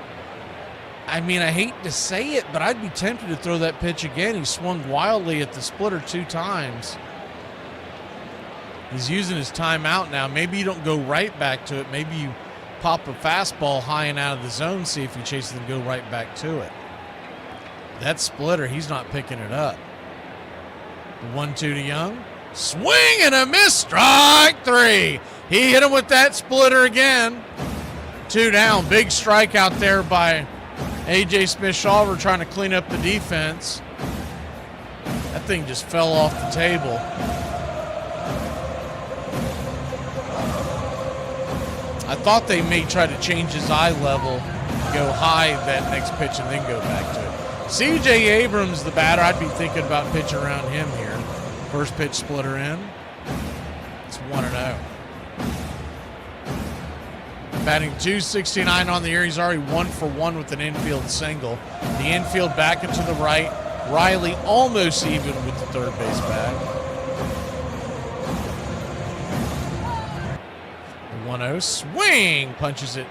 I mean, I hate to say it, but I'd be tempted to throw that pitch again. He swung wildly at the splitter 2 times. He's using his timeout now. Maybe you don't go right back to it. Maybe you pop a fastball high and out of the zone, see if he chases it and go right back to it. That splitter, he's not picking it up. The 1-2 to Young. Swing and a miss, strike 3. He hit him with that splitter again. 2 down. Big strikeout there by A.J. Smith-Shawver trying to clean up the defense. That thing just fell off the table. I thought they may try to change his eye level, go high that next pitch, and then go back to it. C.J. Abrams, the batter, I'd be thinking about pitching around him here. First pitch splitter in. It's 1-0. Batting .269 on the year. He's already 1 for 1 with an infield single. The infield back into the right. Riley almost even with the third base bag. The 1-0 swing. Punches it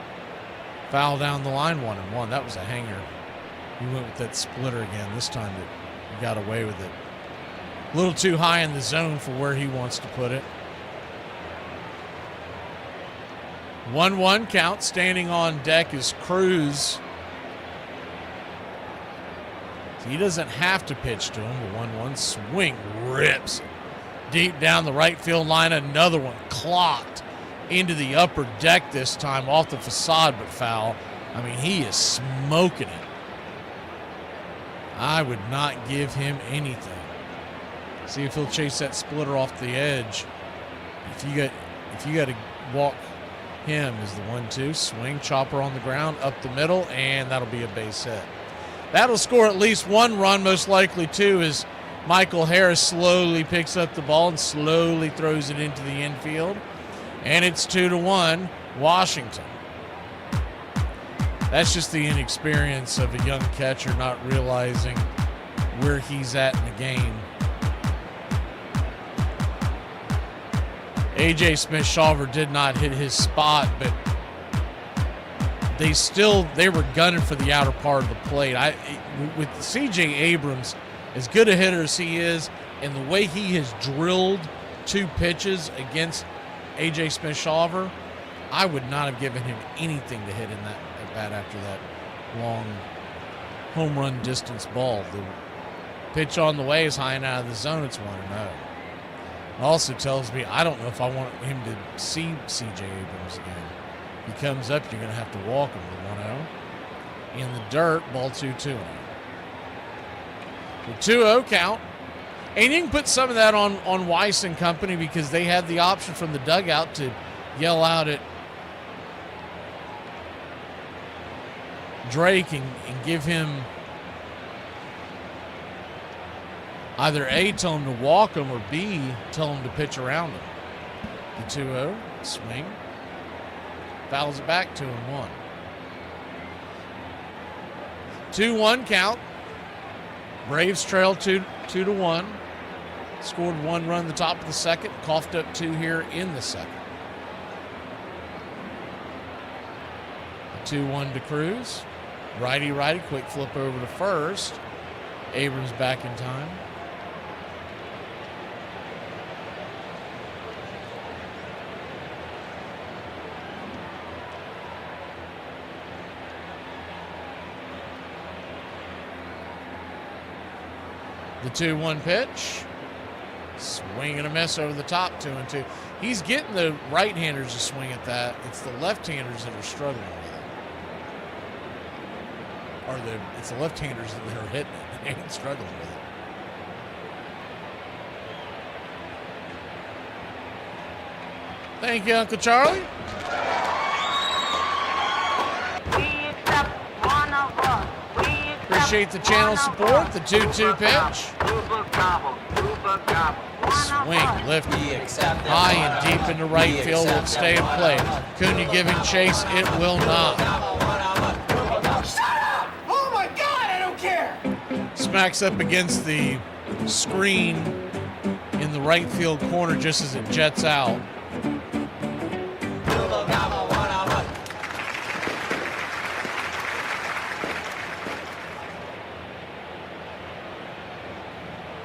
foul down the line, 1-1. That was a hanger. He went with that splitter again. This time he got away with it. A little too high in the zone for where he wants to put it. 1-1 count. Standing on deck is Cruz. He doesn't have to pitch to him. The 1-1 swing rips it deep down the right field line. Another one clocked into the upper deck this time, off the facade, but foul. I mean, he is smoking it. I would not give him anything. See if he'll chase that splitter off the edge. If you got to walk him, is the 1-2 swing, chopper on the ground, up the middle, and that'll be a base hit. That'll score at least one run, most likely two, as Michael Harris slowly picks up the ball and slowly throws it into the infield. And it's 2-1, Washington. That's just the inexperience of a young catcher not realizing where he's at in the game. A.J. Smith-Shawver did not hit his spot, but they were gunning for the outer part of the plate. With C.J. Abrams, as good a hitter as he is, and the way he has drilled two pitches against A.J. Smith-Shawver, I would not have given him anything to hit in that at bat after that long home run distance ball. The pitch on the way is high and out of the zone. It's 1-0. It also tells me I don't know if I want him to see C.J. Abrams again. He comes up, you're going to have to walk him to 1-0. In the dirt, ball 2-2. The 2-0 count. And you can put some of that on Weiss and company because they had the option from the dugout to yell out at Drake and give him either A, tell him to walk him, or B, tell him to pitch around him. The 2-0, swing. Fouls it back, 2-1. 2-1 count. Braves trail 2-1. Scored one run at the top of the second. Coughed up two here in the second. The 2-1 to Cruz. Righty, quick flip over to first. Abrams back in time. The 2-1 pitch. Swing and a miss over the top, 2-2. He's getting the right-handers to swing at that. It's the left-handers that are struggling with it. It's the left-handers that are hitting it. They ain't struggling with it. Thank you, Uncle Charlie. Appreciate the channel support. The 2-2 pitch. Swing, lift, high and deep into right field. Will stay in play. Cunha giving chase. It will not. Shut up! Oh my God, I don't care! Smacks up against the screen in the right field corner just as it jets out.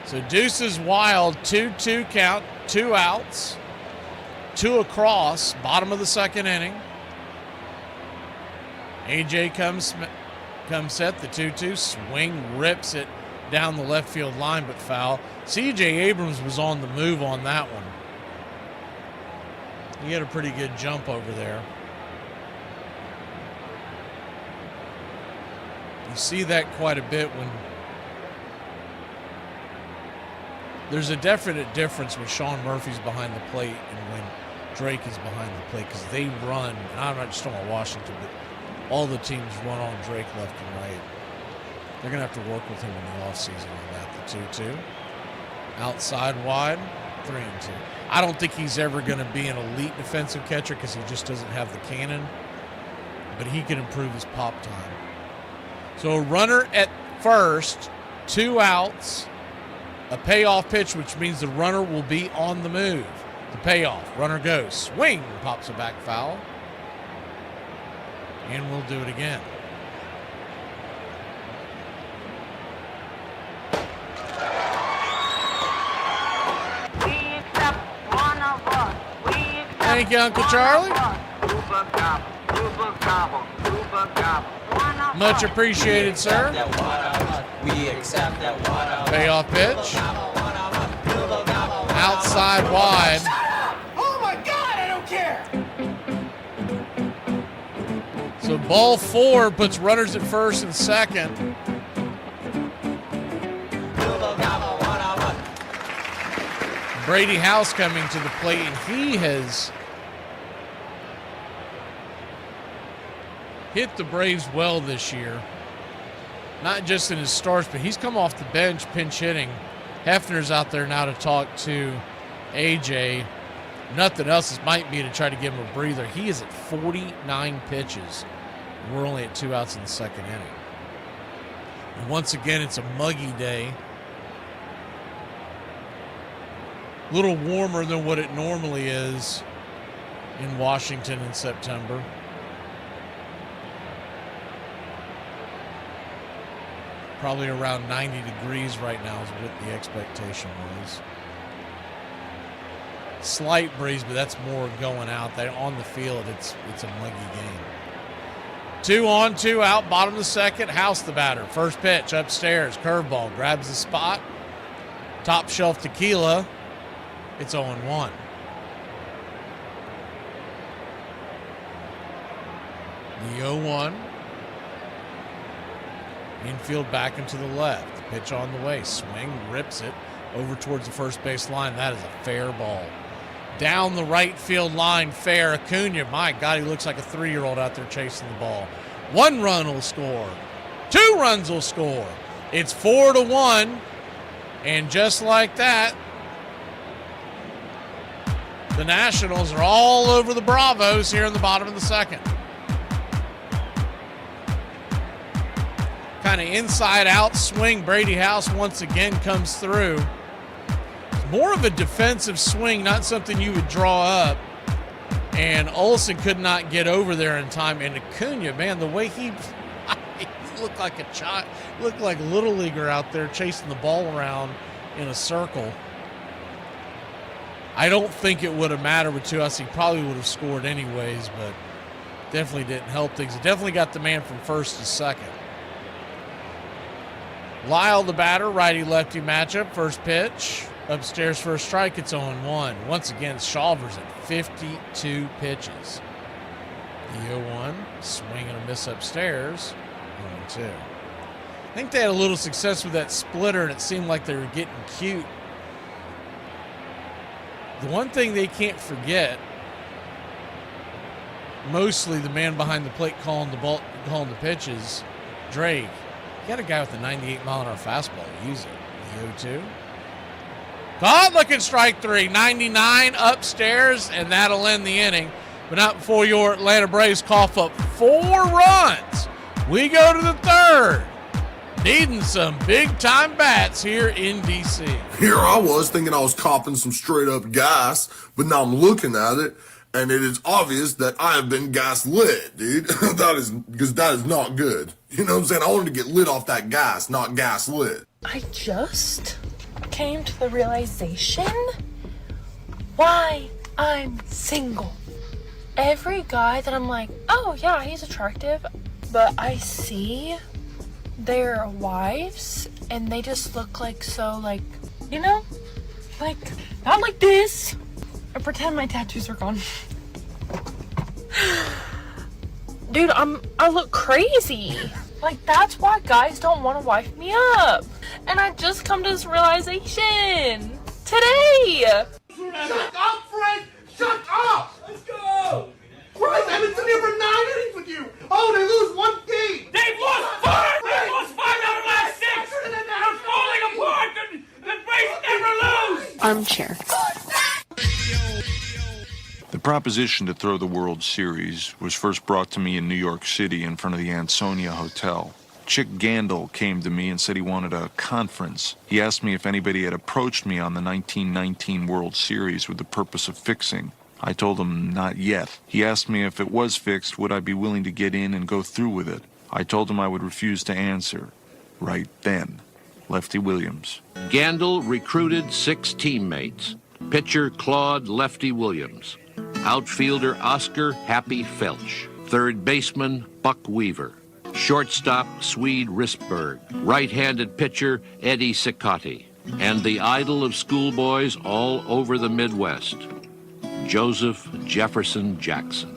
So Deuces Wild, 2-2 count, 2 outs, 2 across, bottom of the second inning. AJ comes set, the 2-2, swing, rips it down the left field line, but foul. CJ Abrams was on the move on that one. He had a pretty good jump over there. You see that quite a bit when there's a definite difference when Sean Murphy's behind the plate and when Drake is behind the plate because they run, and I'm not just talking about Washington, but all the teams run on Drake left and right. They're going to have to work with him in the offseason on that. The 2-2. Outside wide, 3-2. I don't think he's ever going to be an elite defensive catcher because he just doesn't have the cannon, but he can improve his pop time. So a runner at first, 2 outs. A payoff pitch, which means the runner will be on the move. The payoff. Runner goes. Swing. Pops it back foul. And we'll do it again. Thank you, Uncle Charlie. Much appreciated, sir. We accept that Payoff pitch. Outside wide. Oh my God, I don't care! So ball 4 puts runners at first and second. Brady House coming to the plate, and he has hit the Braves well this year. not just in his starts, but he's come off the bench pinch hitting. Hefner's out there now to talk to AJ. Nothing else. This might be to try to give him a breather. He is at 49 pitches. We're only at 2 outs in the second inning. And once again, it's a muggy day. A little warmer than what it normally is in Washington in September. Probably around 90 degrees right now is what the expectation was. Slight breeze, but that's more going out. On the field, it's a muggy game. 2 on, 2 out, bottom of the second. House the batter. First pitch upstairs. Curveball grabs the spot. Top shelf tequila. It's 0-1. The 0-1. Infield back and to the left. Pitch on the way. Swing, rips it over towards the first base line. That is a fair ball. Down the right field line, fair. Acuna, my God, he looks like a 3-year-old out there chasing the ball. 1 run will score. 2 runs will score. It's 4-1. And just like that, the Nationals are all over the Bravos here in the bottom of the second. Kind of inside-out swing. Brady House once again comes through. More of a defensive swing, not something you would draw up. And Olsen could not get over there in time. And Acuna, man, the way he looked like a child, looked like a little leaguer out there chasing the ball around in a circle. I don't think it would have mattered with 2 outs. He probably would have scored anyways, but definitely didn't help things. It definitely got the man from first to second. Lyle, the batter, righty-lefty matchup. First pitch. Upstairs for a strike, it's 0-1. Once again, Shawver's at 52 pitches. The 0-1, swing and a miss upstairs, 0-2. I think they had a little success with that splitter, and it seemed like they were getting cute. The one thing they can't forget, mostly the man behind the plate calling the pitches, Drake. You got a guy with a 98-mile-an-hour fastball. Use it. The 0-2. Caught, looking strike 3. 99 upstairs, and that'll end the inning. But not before your Atlanta Braves cough up 4 runs. We go to the third. Needing some big-time bats here in D.C. Here I was thinking I was coughing some straight-up gas, but now I'm looking at it, and it is obvious that I have been gas-lit, dude. Because that is not good. You know what I'm saying? I wanted to get lit off that gas, not gas-lit. I just came to the realization why I'm single. Every guy that I'm like, oh yeah, he's attractive, but I see their wives and they just look like so, like, you know, like not like this. I pretend my tattoos are gone. Dude, I look crazy. Like, that's why guys don't want to wife me up. And I just come to this realization today. Shut up, Frank! Shut up! Let's go! Christ, I haven't been here for 9 innings with you! Oh, they lose 1 game! They've lost 5! They've lost 5 out of the last 6! They're falling apart! The Braves never lose! Armchair. The proposition to throw the World Series was first brought to me in New York City in front of the Ansonia Hotel. Chick Gandil came to me and said he wanted a conference. He asked me if anybody had approached me on the 1919 World Series with the purpose of fixing. I told him not yet. He asked me if it was fixed, would I be willing to get in and go through with it. I told him I would refuse to answer. Right then. Lefty Williams. Gandil recruited 6 teammates. Pitcher Claude Lefty Williams. Outfielder Oscar Happy Felch. Third baseman Buck Weaver. Shortstop Swede Risberg. Right-handed pitcher Eddie Cicotti. And the idol of schoolboys all over the Midwest, Joseph Jefferson Jackson.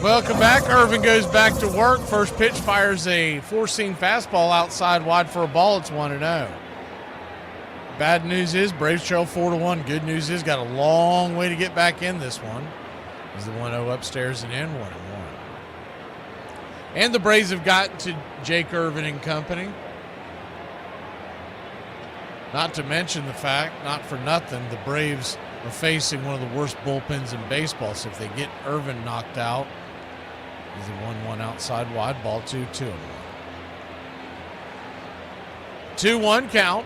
Welcome back. Irvin goes back to work. First pitch fires a 4-seam fastball outside wide for a ball. It's 1-0. Bad news is Braves trail 4-1. Good news is got a long way to get back in this one. He's the 1-0 upstairs and in 1-1. And the Braves have gotten to Jake Irvin and company. Not to mention the fact, not for nothing, the Braves are facing one of the worst bullpens in baseball. So if they get Irvin knocked out, he's a 1-1 outside wide ball, 2-2. 2-1 count.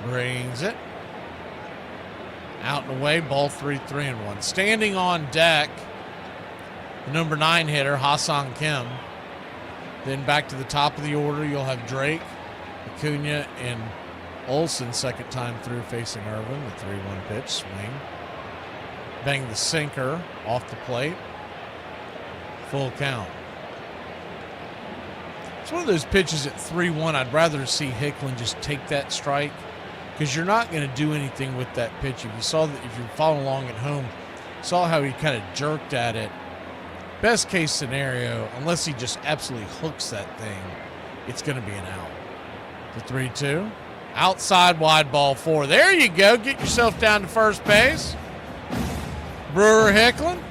Brings it. Out and away, ball 3-3-1. Standing on deck, the number 9 hitter, Ha-Seong Kim. Then back to the top of the order, you'll have Drake, Acuna, and Olsen second time through facing Irvin. The 3-1 pitch, swing. Bang the sinker off the plate. Full count. It's one of those pitches at 3-1. I'd rather see Hicklin just take that strike because you're not going to do anything with that pitch. If you saw that, if you're following along at home, saw how he kind of jerked at it. Best case scenario, unless he just absolutely hooks that thing, it's going to be an out. The 3-2. Outside wide ball 4. There you go. Get yourself down to first base. Brewer Hicklin.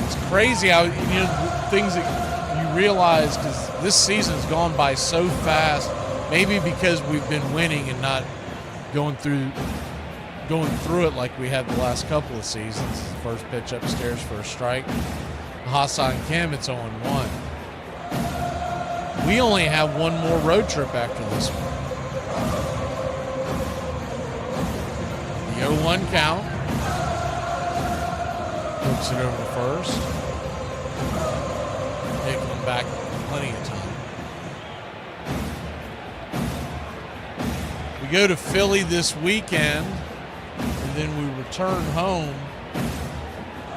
It's crazy how, things that you realize, because this season's gone by so fast, maybe because we've been winning and not going through it like we have the last couple of seasons. First pitch upstairs for a strike. Ha-Seong Kim, it's 0-1. We only have one more road trip after this one. The 0-1 count. Hooks it over to first. Hicklin back plenty of time. We go to Philly this weekend, and then we return home.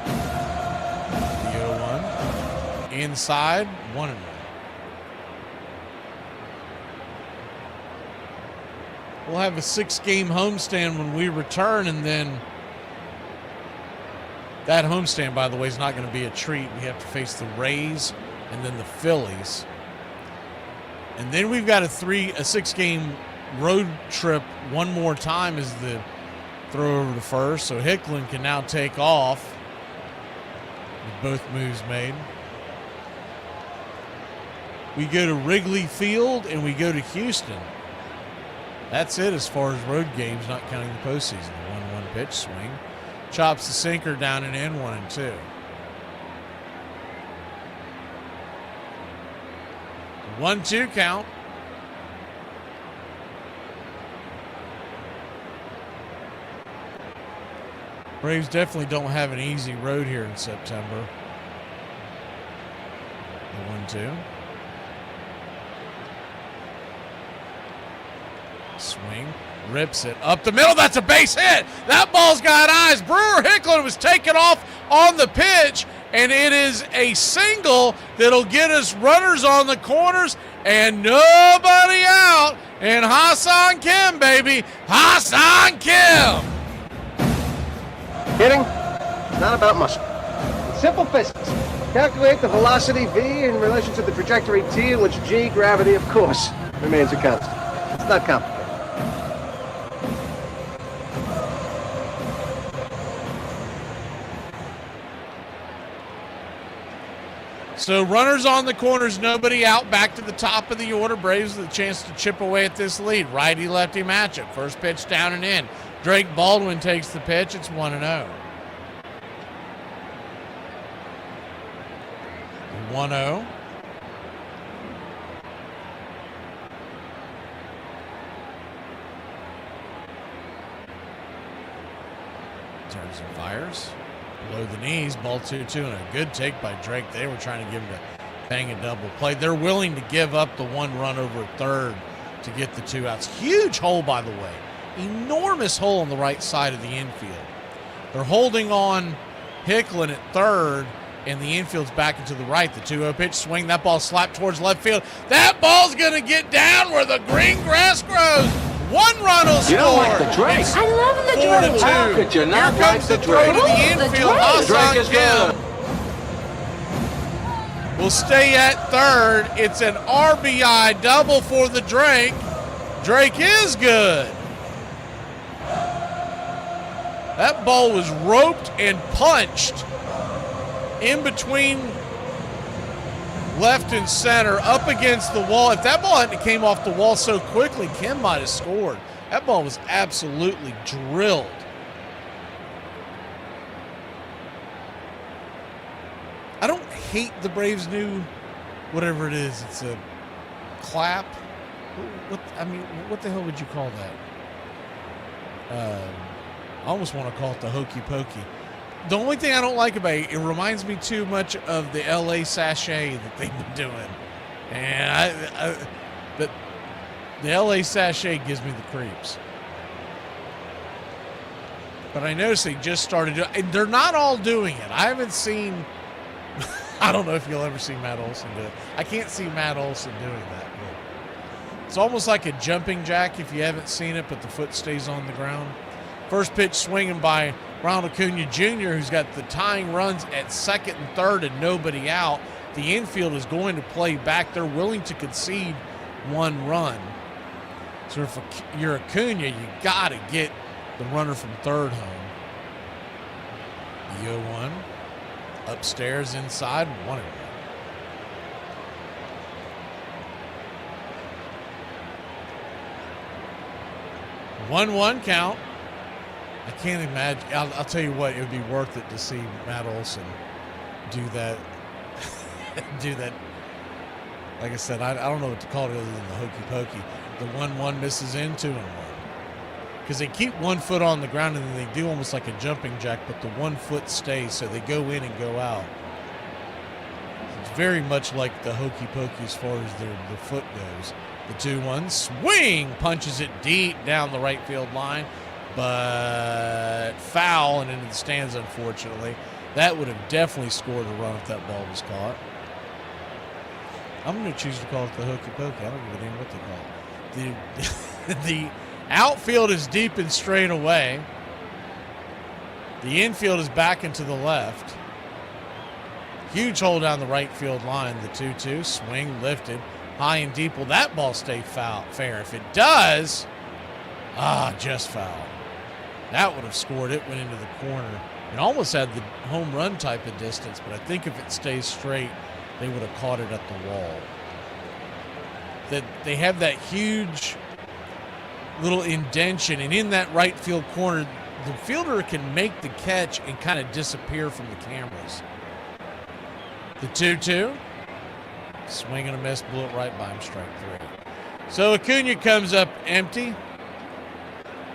The 0-1. Inside, 1-1. We'll have a 6-game homestand when we return, and then that homestand, by the way, is not going to be a treat. We have to face the Rays and then the Phillies. And then we've got a 6-game road trip one more time as the throw over to first. So Hicklin can now take off with both moves made. We go to Wrigley Field and we go to Houston. That's it as far as road games, not counting the postseason. The 1-1 pitch swing. Chops the sinker down and in, 1-2. The 1-2 count. Braves definitely don't have an easy road here in September. The 1-2. Swing. Rips it up the middle. That's a base hit. That ball's got eyes. Brewer Hicklin was taken off on the pitch, and it is a single that'll get us runners on the corners and nobody out. And Ha-Seong Kim, baby. Ha-Seong Kim. Hitting, not about muscle. It's simple physics. Calculate the velocity V in relation to the trajectory T, in which G, gravity, of course, remains a constant. It's not complicated. So runners on the corners, nobody out, back to the top of the order. Braves with a chance to chip away at this lead. Righty-lefty matchup. First pitch down and in. Drake Baldwin takes the pitch. It's 1-0. 1-0. Turns and fires. Below the knees, ball 2-2, and a good take by Drake. They were trying to give him to bang a double play. They're willing to give up the one run over third to get the 2 outs. Huge hole, by the way. Enormous hole on the right side of the infield. They're holding on Hicklin at third, and the infield's back into the right. The 2-0 pitch swing. That ball slapped towards left field. That ball's going to get down where the green grass grows. One run will score. You don't like the Drake. It's I love the 4-2. Drake. How could you not Here comes like the the throw to Drake? the Ooh, the infield. Drake. The Drake Hassan is good. Kim will stay at third. It's an RBI double for the Drake. Drake is good. That ball was roped and punched in between left and center up against the wall. If that ball hadn't came off the wall so quickly, Kim might have scored. That ball was absolutely drilled. I don't hate the Braves' new, whatever it is. It's a clap. What the hell would you call that? I almost want to call it the hokey pokey. The only thing I don't like about it, it reminds me too much of the LA sachet that they've been doing. And the LA sachet gives me the creeps. But I noticed they just started doing it. They're not all doing it. I haven't seen, I don't know if you'll ever see Matt Olson do it. I can't see Matt Olson doing that. But it's almost like a jumping jack if you haven't seen it, but the foot stays on the ground. First pitch swinging by Ronald Acuna Jr., who's got the tying runs at second and third and nobody out. The infield is going to play back. They're willing to concede one run. So if you're Acuna, you got to get the runner from third home. The 0-1. Upstairs, inside, 1-1. 1-1 count. I can't imagine. I'll tell you what, it would be worth it to see Matt Olson do that. Do that. Like I said, I don't know what to call it other than the hokey pokey. The 1-1 misses in 2-1. Because they keep 1 foot on the ground and then they do almost like a jumping jack, but the 1 foot stays, so they go in and go out. It's very much like the hokey pokey as far as the foot goes. The 2-1 swing punches it deep down the right field line. But foul and into the stands, unfortunately. That would have definitely scored a run if that ball was caught. I'm going to choose to call it the hokey pokey. I don't give a damn what they call it. The outfield is deep and straight away. The infield is back and to the left. Huge hole down the right field line. The 2-2 swing lifted high and deep. Will that ball stay fair? If it does, just foul. That would have scored. It went into the corner. It almost had the home run type of distance, but I think if it stays straight, they would have caught it at the wall. That they have that huge little indention, and in that right field corner, the fielder can make the catch and kind of disappear from the cameras. The 2-2. Swing and a miss, blew it right by him, strike 3. So Acuna comes up empty.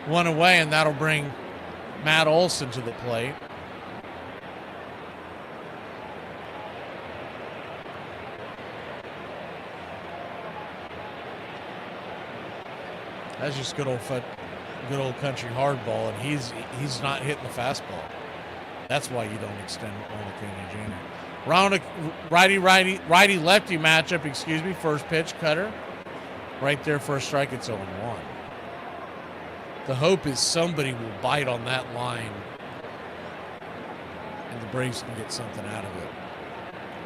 1 away, and that'll bring Matt Olson to the plate. That's just good old country hardball, and he's not hitting the fastball. That's why you don't extend Ronald Acuna Jr. Righty-lefty matchup, first pitch, cutter. Right there for a strike, it's 0-1. The hope is somebody will bite on that line and the Braves can get something out of it.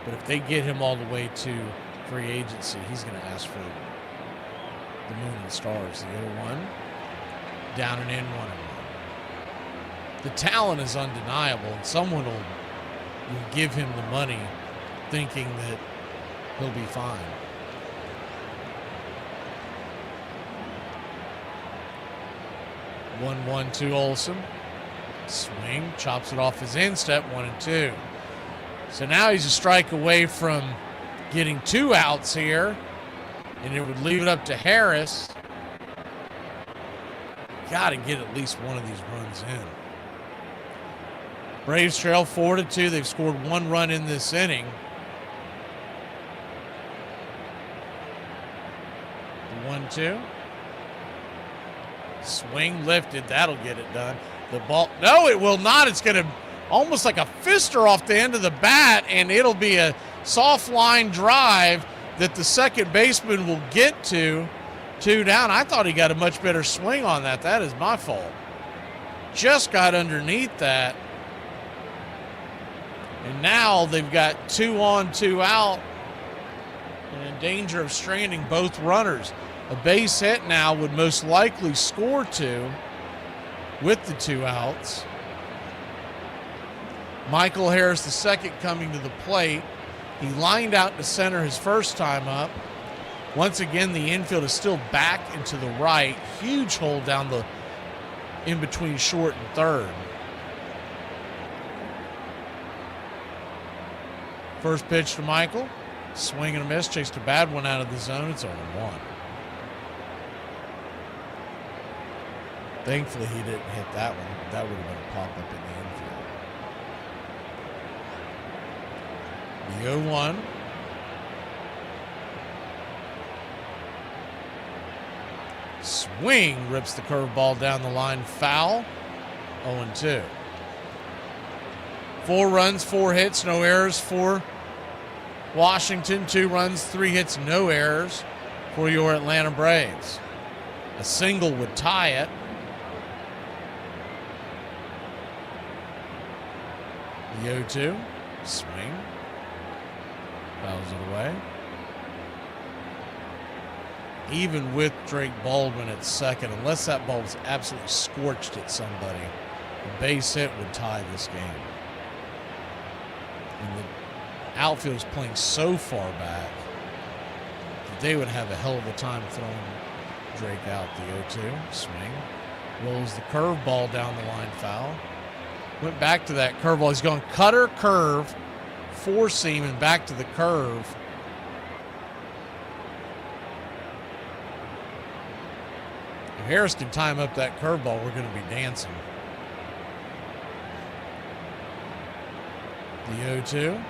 But if they get him all the way to free agency, he's going to ask for the moon and stars. The 0-1, down and in, 1-1. The talent is undeniable, and someone will give him the money thinking that he'll be fine. 1-1 to Olson. Swing, chops it off his instep, 1-2. So now he's a strike away from getting 2 outs here, and it would leave it up to Harris. Got to get at least one of these runs in. Braves trail 4-2. They've scored 1 run in this inning. The 1-2. Swing lifted. That'll get it done. The ball. No, it will not. It's going to almost like a fister off the end of the bat, and it'll be a soft line drive that the second baseman will get to 2 down. I thought he got a much better swing on that. That is my fault. Just got underneath that. And now they've got 2 on, 2 out, and in danger of stranding both runners. A base hit now would most likely score 2 with the 2 outs. Michael Harris II coming to the plate. He lined out to center his first time up. Once again, the infield is still back and to the right. Huge hole down the in between short and third. First pitch to Michael. Swing and a miss. Chased a bad one out of the zone. It's 0-1. Thankfully, he didn't hit that one. That would have been a pop-up in the infield. The 0-1. Swing, rips the curveball down the line, foul. 0-2. 4 runs, 4 hits, no errors for Washington. 2 runs, 3 hits, no errors for your Atlanta Braves. A single would tie it. The 0-2, swing, fouls it away. Even with Drake Baldwin at second, unless that ball was absolutely scorched at somebody, a base hit would tie this game. And the outfield is playing so far back that they would have a hell of a time throwing Drake out. The 0-2, swing, rolls the curveball down the line, foul. Went back to that curveball. He's going cutter, curve, 4-seam, and back to the curve. If Harris can time up that curveball, we're going to be dancing. The 0-2.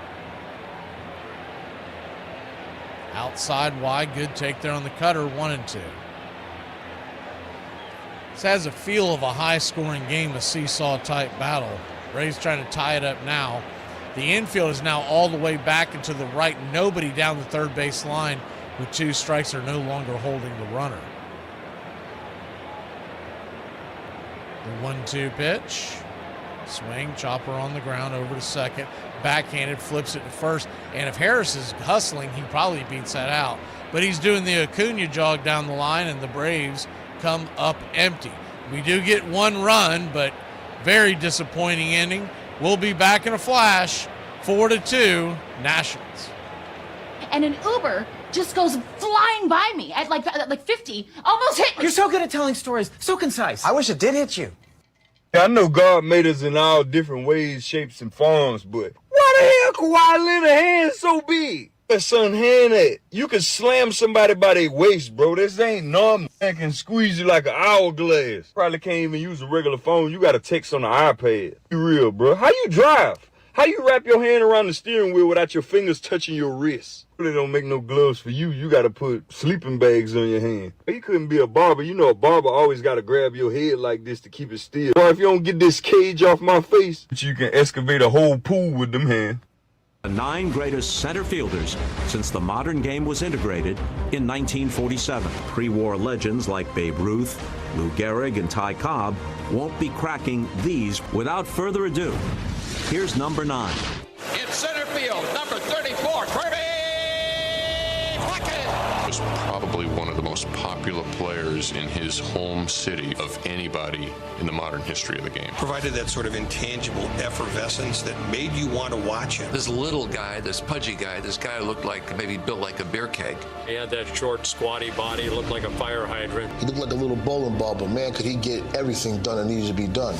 Outside wide, good take there on the cutter, 1-2. This has a feel of a high-scoring game, a seesaw-type battle. Braves trying to tie it up now. The infield is now all the way back and to the right. Nobody down the third base line with 2 strikes are no longer holding the runner. The 1-2 pitch. Swing, chopper on the ground, over to second. Backhanded, flips it to first. And if Harris is hustling, he probably beats that out. But he's doing the Acuna jog down the line, and the Braves come up empty. We do get 1 run, but very disappointing ending. We'll be back in a flash. 4-2, Nationals. And an Uber just goes flying by me at like 50, almost hit me. You're so good at telling stories, so concise. I wish it did hit you. I know God made us in all different ways, shapes, and forms, but why the hell Kawhi Leonard's hand so big? That son hand at. You can slam somebody by their waist, bro. This ain't normal. Man can squeeze you like an hourglass. Probably can't even use a regular phone. You got to text on the iPad. Be real, bro. How you drive? How you wrap your hand around the steering wheel without your fingers touching your wrist? Really don't make no gloves for you. You got to put sleeping bags on your hand. You couldn't be a barber. You know a barber always got to grab your head like this to keep it still. Or if you don't get this cage off my face, you can excavate a whole pool with them hands. The 9 greatest center fielders since the modern game was integrated in 1947. Pre-war legends like Babe Ruth, Lou Gehrig, and Ty Cobb won't be cracking these. Without further ado, here's number 9. In center field, number 34, Kirby Puckett. Was probably one of the most popular players in his home city of anybody in the modern history of the game. Provided that sort of intangible effervescence that made you want to watch him. This little guy, this pudgy guy, this guy looked like maybe built like a beer keg. He had that short, squatty body, looked like a fire hydrant. He looked like a little bowling ball, but man, could he get everything done that needed to be done.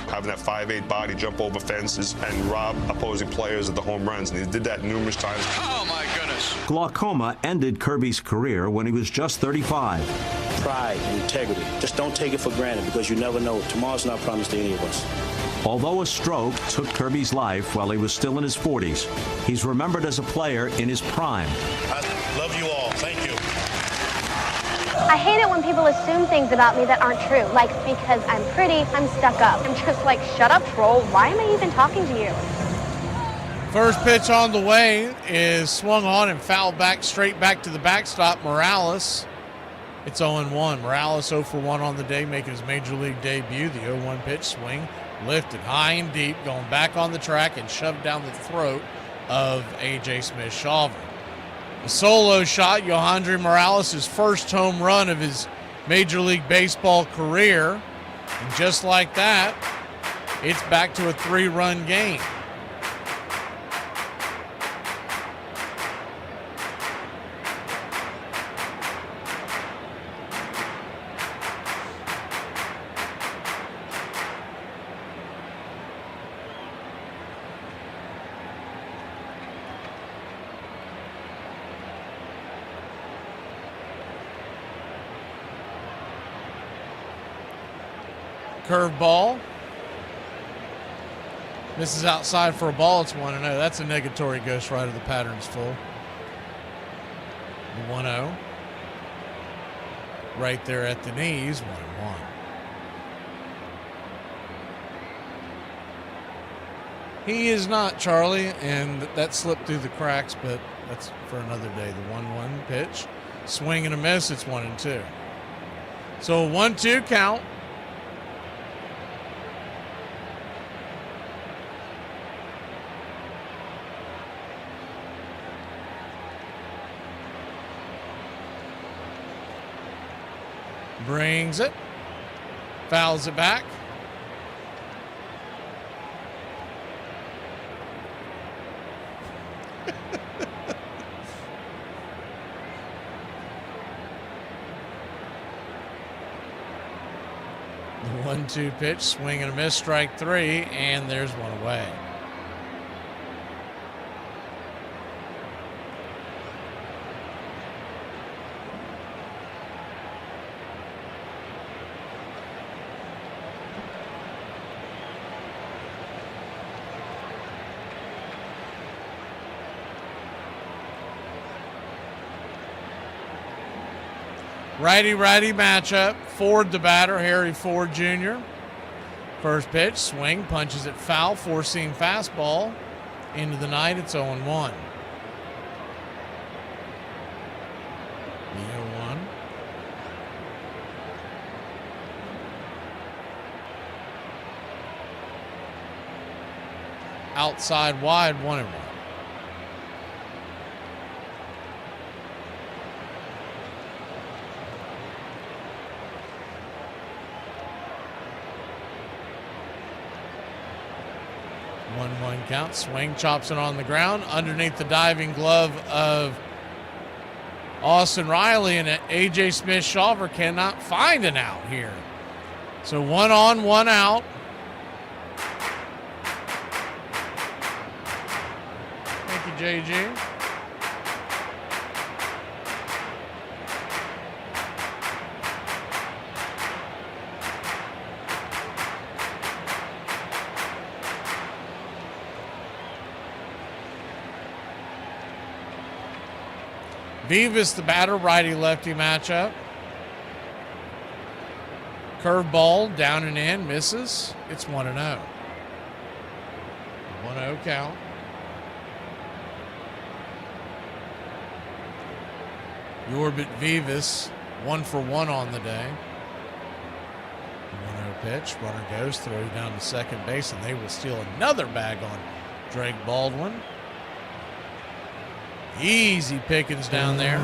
Having that 5'8" body jump over fences and rob opposing players of the home runs. And he did that numerous times. Oh, my goodness. Glaucoma ended Kirby's career when he was just 35. Pride and integrity. Just don't take it for granted because you never know. Tomorrow's not promised to any of us. Although a stroke took Kirby's life while he was still in his 40s, he's remembered as a player in his prime. I love you all. Thank you. I hate it when people assume things about me that aren't true. Like, because I'm pretty, I'm stuck up. I'm just like, shut up, troll. Why am I even talking to you? First pitch on the way is swung on and fouled back, straight back to the backstop. Morales. It's 0-1. Morales 0 for 1 on the day, making his major league debut. The 0-1 pitch swing, lifted high and deep, going back on the track and shoved down the throat of A.J. Smith-Shawver. A solo shot, Yohandry Morales' first home run of his Major League Baseball career. And just like that, it's back to a 3-run game. Curve ball. Misses outside for a ball. It's 1-0. That's a negatory Ghost Rider. The pattern's full. The 1-0. Right there at the knees. 1-1. He is not, Charlie, and that slipped through the cracks, but that's for another day. The 1-1 pitch. Swing and a miss. It's 1-2. So a 1-2 count. Brings it. Fouls it back. The 1-2 pitch, swing and a miss, strike 3, and there's one away. Righty-righty matchup. Ford the batter, Harry Ford Jr. First pitch, swing, punches it foul, four-seam fastball. Into the night, it's 0-1. The 0-1. Outside wide, 1-1. Count, swing, chops it on the ground underneath the diving glove of Austin Riley, and A.J. Smith-Shawver cannot find an out here. So 1 on, 1 out. Thank you, J.G. Vivas the batter, righty-lefty matchup. Curveball down and in, misses. It's 1-0. 1-0 count. Yorbit Vivas, 1 for 1 on the day. 1-0 pitch. Runner goes, throws down to second base, and they will steal another bag on Drake Baldwin. Easy pickings down there.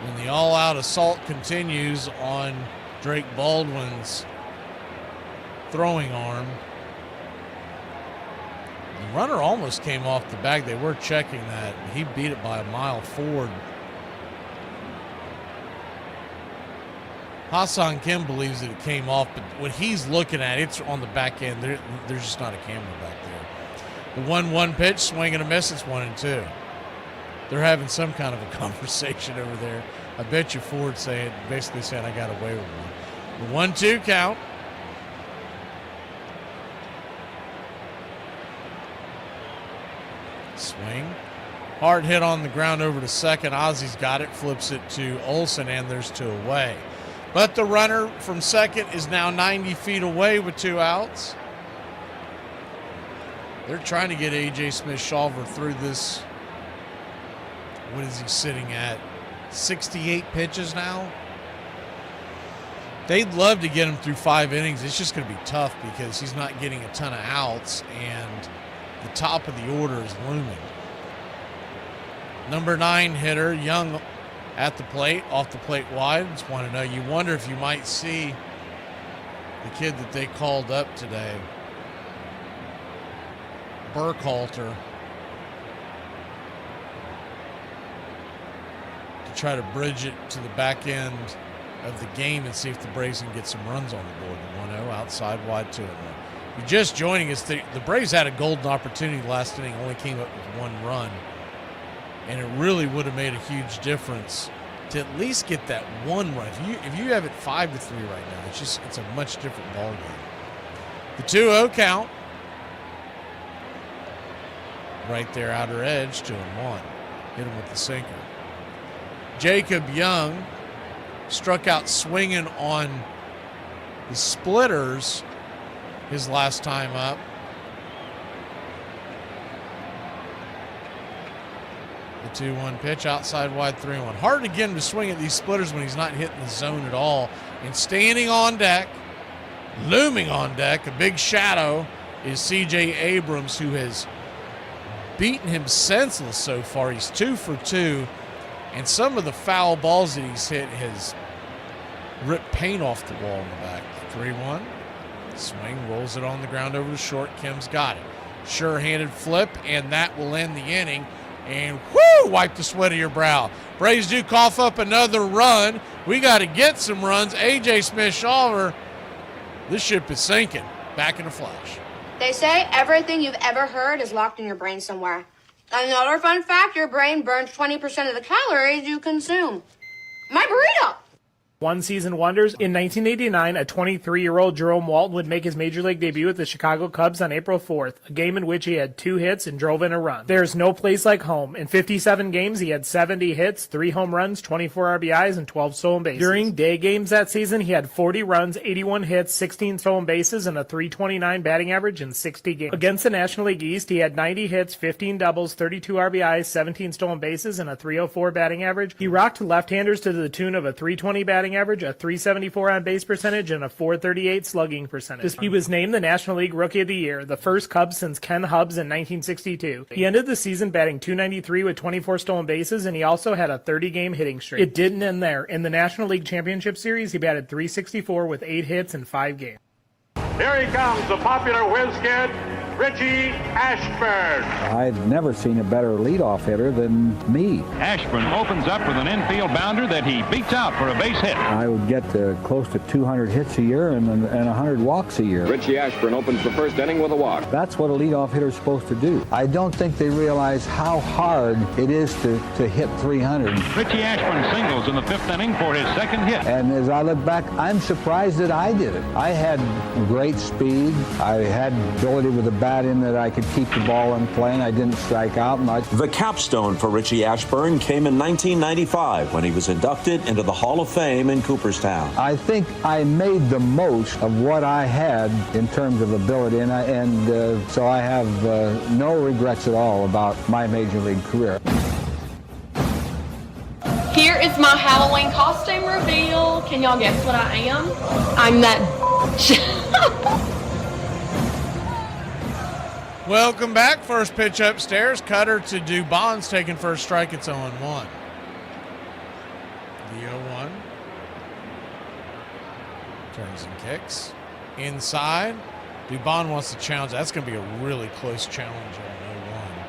And the all-out assault continues on Drake Baldwin's throwing arm. The runner almost came off the bag. They were checking that. He beat it by a mile forward. Hassan Kim believes that it came off, but when he's looking at it, it's on the back end. There's just not a camera back there. The 1-1 pitch, swing and a miss, it's 1-2. They're having some kind of a conversation over there. I bet you Ford basically saying, I got away with it. The 1-2 count. Swing. Hard hit on the ground over to second. Ozzy's got it, flips it to Olsen, and there's 2 away. But the runner from second is now 90 feet away with 2 outs. They're trying to get A.J. Smith-Shawver through this. What is he sitting at? 68 pitches now? They'd love to get him through 5 innings. It's just going to be tough because he's not getting a ton of outs, and the top of the order is looming. Number 9 hitter, Young, at the plate, off the plate wide. Just want to know, you wonder if you might see the kid that they called up today, Burkhalter, to try to bridge it to the back end of the game and see if the Braves can get some runs on the board. 1-0, outside wide, 2-1. If you're just joining us, the Braves had a golden opportunity last inning, only came up with 1 run. And it really would have made a huge difference to at least get that 1 run. If you have it 5-3 right now, it's a much different ball game. The 2-0 count. Right there, outer edge, 2-1. Hit him with the sinker. Jacob Young struck out swinging on the splitters his last time up. The 2-1 pitch, outside wide, 3-1. Hard to get him to swing at these splitters when he's not hitting the zone at all. And standing on deck, looming on deck, a big shadow, is C.J. Abrams, who has beaten him senseless so far. He's 2 for 2, and some of the foul balls that he's hit has ripped paint off the wall in the back. 3-1. Swing, rolls it on the ground over to short. Kim's got it. Sure-handed flip, and that will end the inning. And whoo, wipe the sweat of your brow. Braves do cough up another run. We got to get some runs. A.J. Smith-Shawver, this ship is sinking. Back in a flash. They say everything you've ever heard is locked in your brain somewhere. Another fun fact, your brain burns 20% of the calories you consume. My burrito! One-season wonders. In 1989, a 23-year-old Jerome Walton would make his Major League debut with the Chicago Cubs on April 4th, a game in which he had 2 hits and drove in a run. There's no place like home. In 57 games, he had 70 hits, 3 home runs, 24 RBIs, and 12 stolen bases. During day games that season, he had 40 runs, 81 hits, 16 stolen bases, and a .329 batting average in 60 games. Against the National League East, he had 90 hits, 15 doubles, 32 RBIs, 17 stolen bases, and a .304 batting average. He rocked left-handers to the tune of a .320 batting average, a .374 on base percentage, and a .438 slugging percentage. He was named the National League Rookie of the Year, the first Cub since Ken Hubbs in 1962. He ended the season batting .293 with 24 stolen bases, and he also had a 30-game hitting streak. It didn't end there. In the National League Championship Series, he batted .364 with 8 hits in 5 games. Here he comes, the popular whiz kid, Richie Ashburn. I've never seen a better leadoff hitter than me. Ashburn opens up with an infield bounder that he beats out for a base hit. I would get close to 200 hits a year and 100 walks a year. Richie Ashburn opens the first inning with a walk. That's what a leadoff hitter is supposed to do. I don't think they realize how hard it is to hit 300. Richie Ashburn singles in the 5th inning for his 2nd hit. And as I look back, I'm surprised that I did it. I had great speed. I had ability with the bat in that I could keep the ball in play, and I didn't strike out much. The capstone for Richie Ashburn came in 1995 when he was inducted into the Hall of Fame in Cooperstown. I think I made the most of what I had in terms of ability, and so I have no regrets at all about my Major League career. Here is my Halloween costume reveal. Can y'all guess what I am? I'm that Welcome back. First pitch upstairs. Cutter to Dubon's taking first strike. It's 0-1. The 0-1. Turns and kicks. Inside. Dubon wants to challenge. That's going to be a really close challenge on 0-1.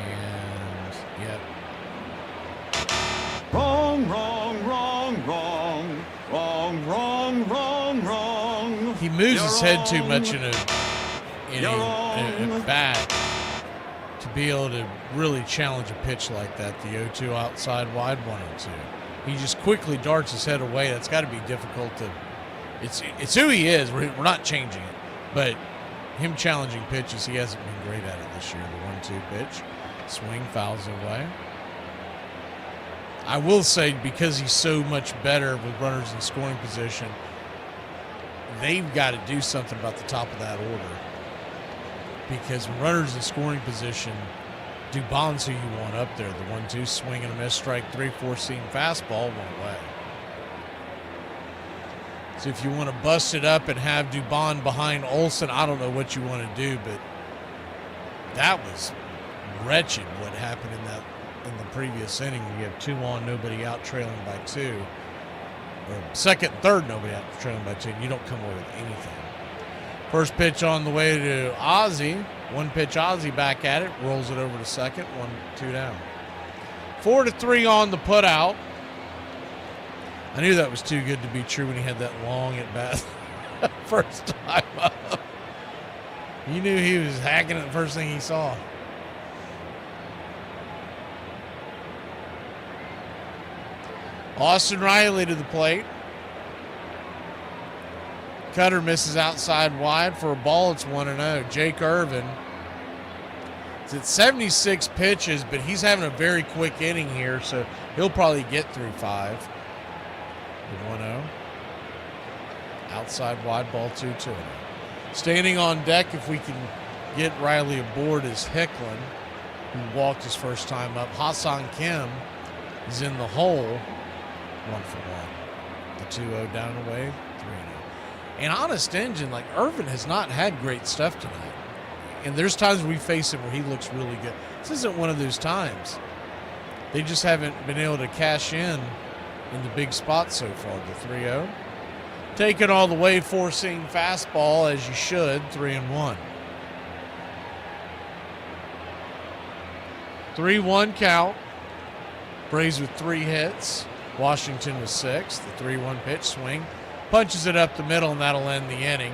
And, yep. Wrong, wrong, wrong, wrong. Wrong, wrong, wrong, wrong. He moves his head too much in a bat to be able to really challenge a pitch like that. The 0-2 outside wide, 1-2. He just quickly darts his head away. That's got to be difficult to. It's who he is. We're not changing it, but him challenging pitches, he hasn't been great at it this year. The 1-2 pitch, swing, fouls away. I will say, because he's so much better with runners in scoring position, they've got to do something about the top of that order. Because when runners in scoring position, Dubon's who you want up there. The 1-2 swing and a miss, strike 3, 4-seam fastball, one away. So if you want to bust it up and have Dubon behind Olsen, I don't know what you want to do, but that was wretched what happened in the previous inning. You have 2 on, nobody out, trailing by 2. Or second, third, nobody out, trailing by 2. And you don't come away with anything. First pitch on the way to Ozzie. 1 pitch, Ozzie back at it, rolls it over to second. 1-2 down. 4-3 on the put out. I knew that was too good to be true when he had that long at bat first time up. You knew he was hacking it the first thing he saw. Austin Riley to the plate. Cutter misses outside wide for a ball. It's 1-0. Jake Irvin. It's at 76 pitches, but he's having a very quick inning here, so he'll probably get through 5. 1-0. Outside wide ball 2-2. Standing on deck, if we can get Riley aboard, is Hicklin, who walked his first time up. Hassan Kim is in the hole. 1-1. The 2-0 down away. 3-0. And honest engine, like Irvin has not had great stuff tonight. And there's times we face him where he looks really good. This isn't one of those times. They just haven't been able to cash in the big spot so far. The 3-0. Taken all the way, 4-seam fastball, as you should. 3-1. 3-1 count. Braves with 3 hits. Washington with 6. The 3-1 pitch swing. Punches it up the middle, and that'll end the inning.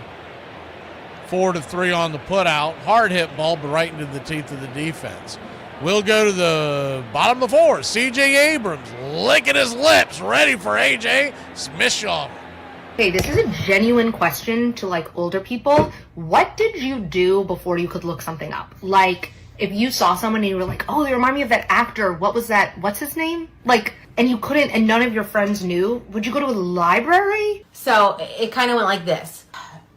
4-3 on the put out. Hard hit ball, but right into the teeth of the defense. We'll go to the bottom of the 4th. C.J. Abrams licking his lips, ready for A.J. Smith-Shawver. Okay, this is a genuine question to like older people. What did you do before you could look something up? Like, if you saw someone and you were like, oh, they remind me of that actor. What was that? What's his name? Like, and you couldn't, and none of your friends knew. Would you go to a library? So it kind of went like this.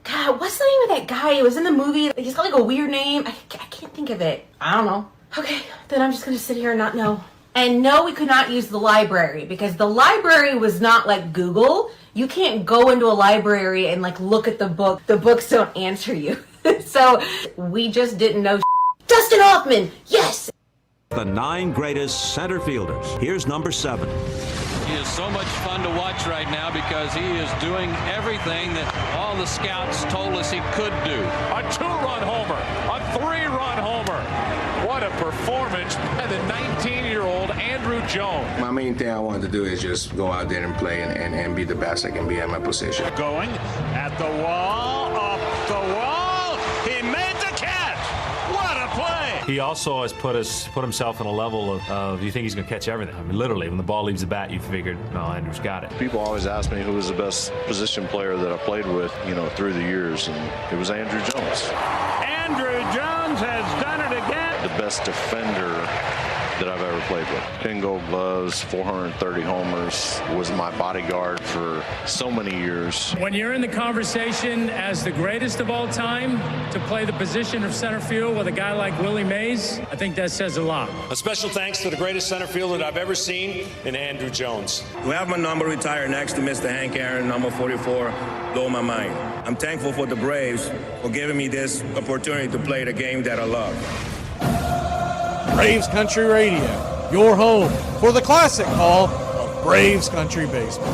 God, what's the name of that guy? He was in the movie. He's got like a weird name. I can't think of it. I don't know. Okay, then I'm just going to sit here and not know. And no, we could not use the library because the library was not like Google. You can't go into a library and like look at the book. The books don't answer you. So we just didn't know. Dustin Hoffman, yes! The 9 greatest center fielders. Here's number 7. He is so much fun to watch right now because he is doing everything that all the scouts told us he could do. A 2-run homer, a 3-run homer. What a performance by the 19-year-old Andrew Jones. My main thing I wanted to do is just go out there and play and be the best I can be at my position. Going at the wall, up the wall. He made the catch. What a play. He also has put himself in a level of you think he's going to catch everything. I mean, literally, when the ball leaves the bat, you figured, no, Andrew's got it. People always ask me who was the best position player that I played with, through the years, and it was Andrew Jones. Andrew Jones has done it again. The best defender that I've ever played with. 10 gold gloves, 430 homers, was my bodyguard for so many years. When you're in the conversation as the greatest of all time to play the position of center field with a guy like Willie Mays, I think that says a lot. A special thanks to the greatest center fielder that I've ever seen in Andrew Jones. To have my number retired next to Mr. Hank Aaron, number 44, blew my mind. I'm thankful for the Braves for giving me this opportunity to play the game that I love. Braves Country Radio, your home for the classic call of Braves Country Baseball.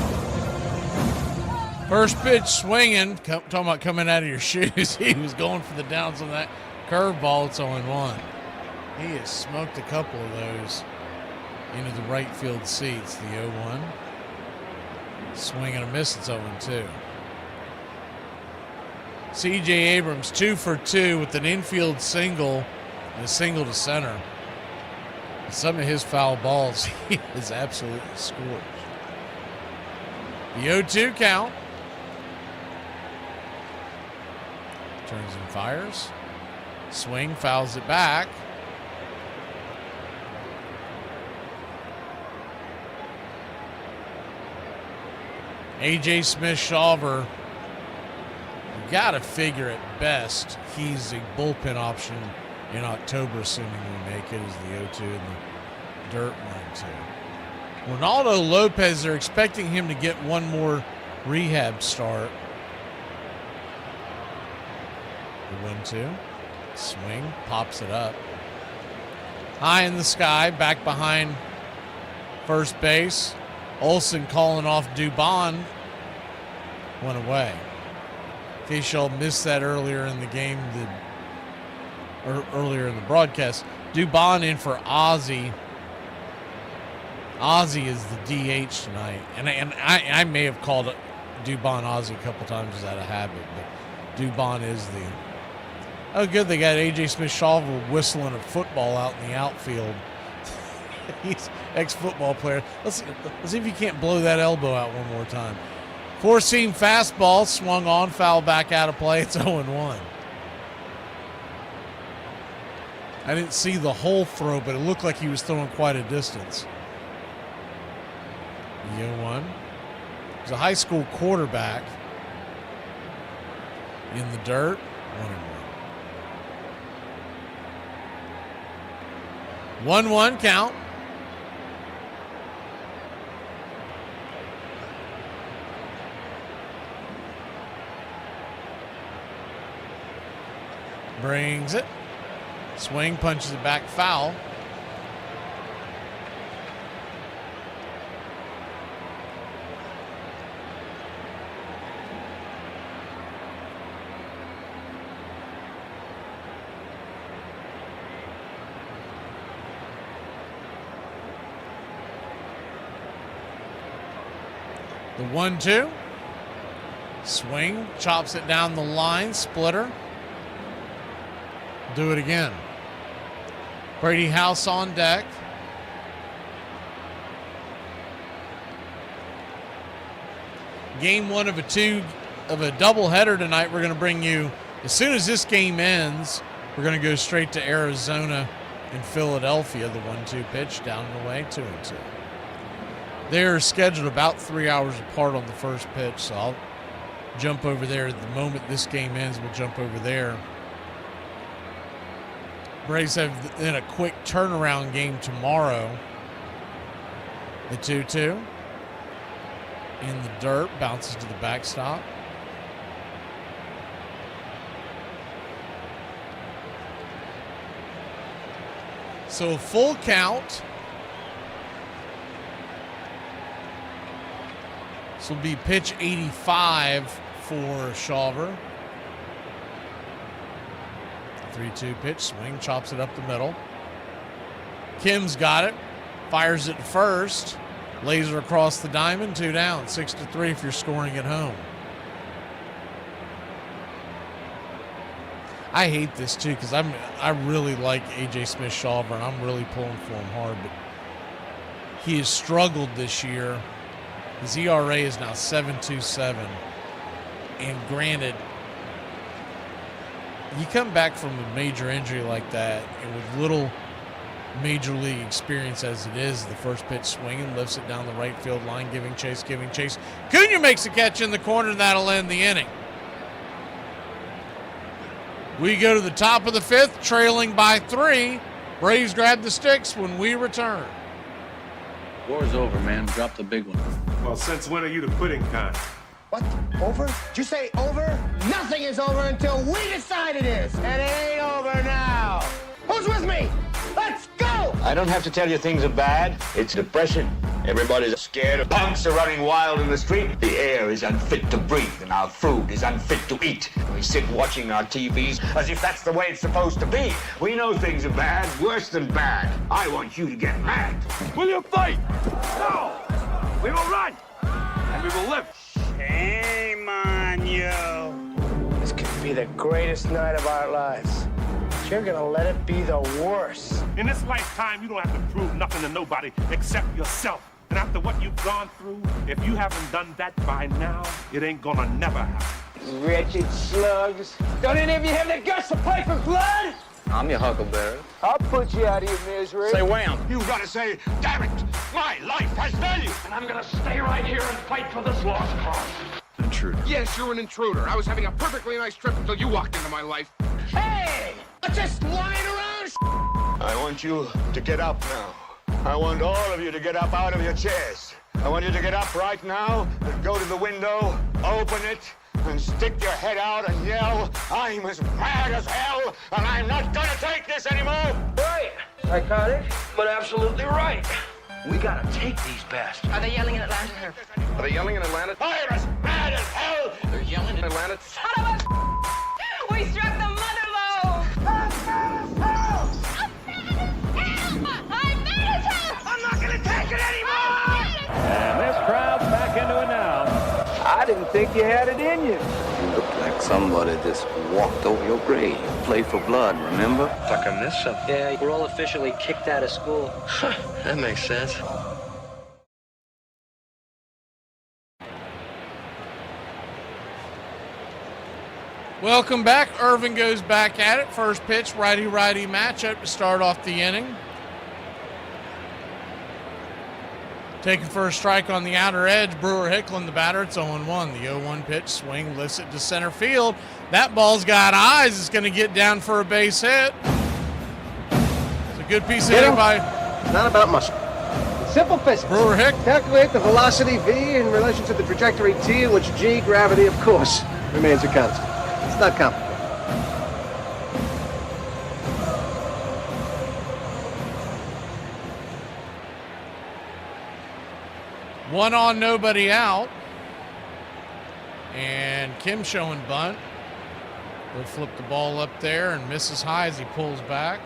First pitch swinging, talking about coming out of your shoes. He was going for the downs on that curveball. It's 0-1. He has smoked a couple of those into the right field seats. The 0-1. Swing and a miss, it's 0-2. C.J. Abrams 2 for 2 with an infield single and a single to center. Some of his foul balls, he has absolutely scored. The 0-2 count. Turns and fires. Swing, fouls it back. A.J. Smith-Shawver, you got to figure at best he's a bullpen option in October, assuming we make it, as the 0-2 and the dirt 1-2. Ronaldo Lopez, they're expecting him to get one more rehab start. The 1-2. Swing, pops it up. High in the sky, back behind first base. Olsen calling off Dubon. Went away. In case y'all missed that earlier in the game, earlier in the broadcast, Dubon in for Ozzie. Ozzie is the DH tonight. And I may have called Dubon Ozzie a couple times just out of habit, but Dubon is the... Oh, good, they got A.J. Smith-Shawver whistling a football out in the outfield. He's ex-football player. Let's see if he can't blow that elbow out one more time. Four-seam fastball, swung on, foul back out of play. It's 0-1. I didn't see the whole throw, but it looked like he was throwing quite a distance. 0-1. He's a high school quarterback. In the dirt, 1-1. 1-1 count. Brings it. Swing, punches it back, foul. The 1-2. Swing, chops it down the line, splitter. Do it again. Brady House on deck. Game one of a doubleheader tonight. We're going to bring you, as soon as this game ends, we're going to go straight to Arizona and Philadelphia. The 1-2 pitch down and away, 2-2. They're scheduled about 3 hours apart on the first pitch, so I'll jump over there. The moment this game ends, we'll jump over there. Braves have in a quick turnaround game tomorrow. The 2-2. In the dirt, bounces to the backstop. So a full count. This will be pitch 85 for Shawver. 3-2 pitch, swing, chops it up the middle. Kim's got it, fires it to first, laser across the diamond, 2 down, 6-3 if you're scoring at home. I hate this too because I really like A.J. Smith-Shawver and I'm really pulling for him hard, but he has struggled this year. His ERA is now 7.27, and granted, you come back from a major injury like that, and with little major league experience as it is, the first pitch swinging, lifts it down the right field line, giving chase. Cunha makes a catch in the corner, and that'll end the inning. We go to the top of the fifth, trailing by 3. Braves grab the sticks when we return. War's over, man. Drop the big one. Well, since when are you the quitting kind? What? Over? Did you say over? Nothing is over until we decide it is. And it ain't over now. Who's with me? Let's go! I don't have to tell you things are bad. It's depression. Everybody's scared. Punks are running wild in the street. The air is unfit to breathe, and our food is unfit to eat. We sit watching our TVs as if that's the way it's supposed to be. We know things are bad, worse than bad. I want you to get mad. Will you fight? No! We will run, and we will live. Shame on you. This could be the greatest night of our lives. You're gonna let it be the worst. In this lifetime, you don't have to prove nothing to nobody except yourself. And after what you've gone through, if you haven't done that by now, it ain't gonna never happen. Wretched slugs. Don't any of you have the guts to play for blood? I'm your huckleberry. I'll put you out of your misery. Say wham. You gotta say, damn it, my life has value. And I'm gonna stay right here and fight for this lost cause. Intruder. Yes, you're an intruder. I was having a perfectly nice trip until you walked into my life. Hey! I'm just lying around. I want you to get up now. I want all of you to get up out of your chairs. I want you to get up right now and go to the window, open it, and stick your head out and yell, I'm as mad as hell, and I'm not gonna take this anymore! Right. Psychotic, but absolutely right. We gotta take these bastards. Are they yelling in Atlanta here? Are they yelling in Atlanta? I'm as mad as hell! They're yelling in Atlanta. Son of a... We struck the mother load! I'm mad as hell! I'm mad as hell! I'm not gonna take it anymore! And this crowd's back into it now. I didn't think you had it in you. You look like somebody just walked over your grave. Play for blood, remember? Fuck, I missed something. Yeah, we're all officially kicked out of school. That makes sense. Welcome back. Irvin goes back at it. First pitch, righty-righty matchup to start off the inning. Taking first strike on the outer edge, Brewer Hicklin, the batter. It's 0-1. The 0-1 pitch, swing, lifts it to center field. That ball's got eyes. It's going to get down for a base hit. It's a good piece of hitting by... Not about muscle. Simple physics. Brewer Hick. Calculate the velocity V in relation to the trajectory T, in which G, gravity, of course, remains a constant. It's not complicated. One on, nobody out. And Kim showing bunt. He'll flip the ball up there and misses high as he pulls back.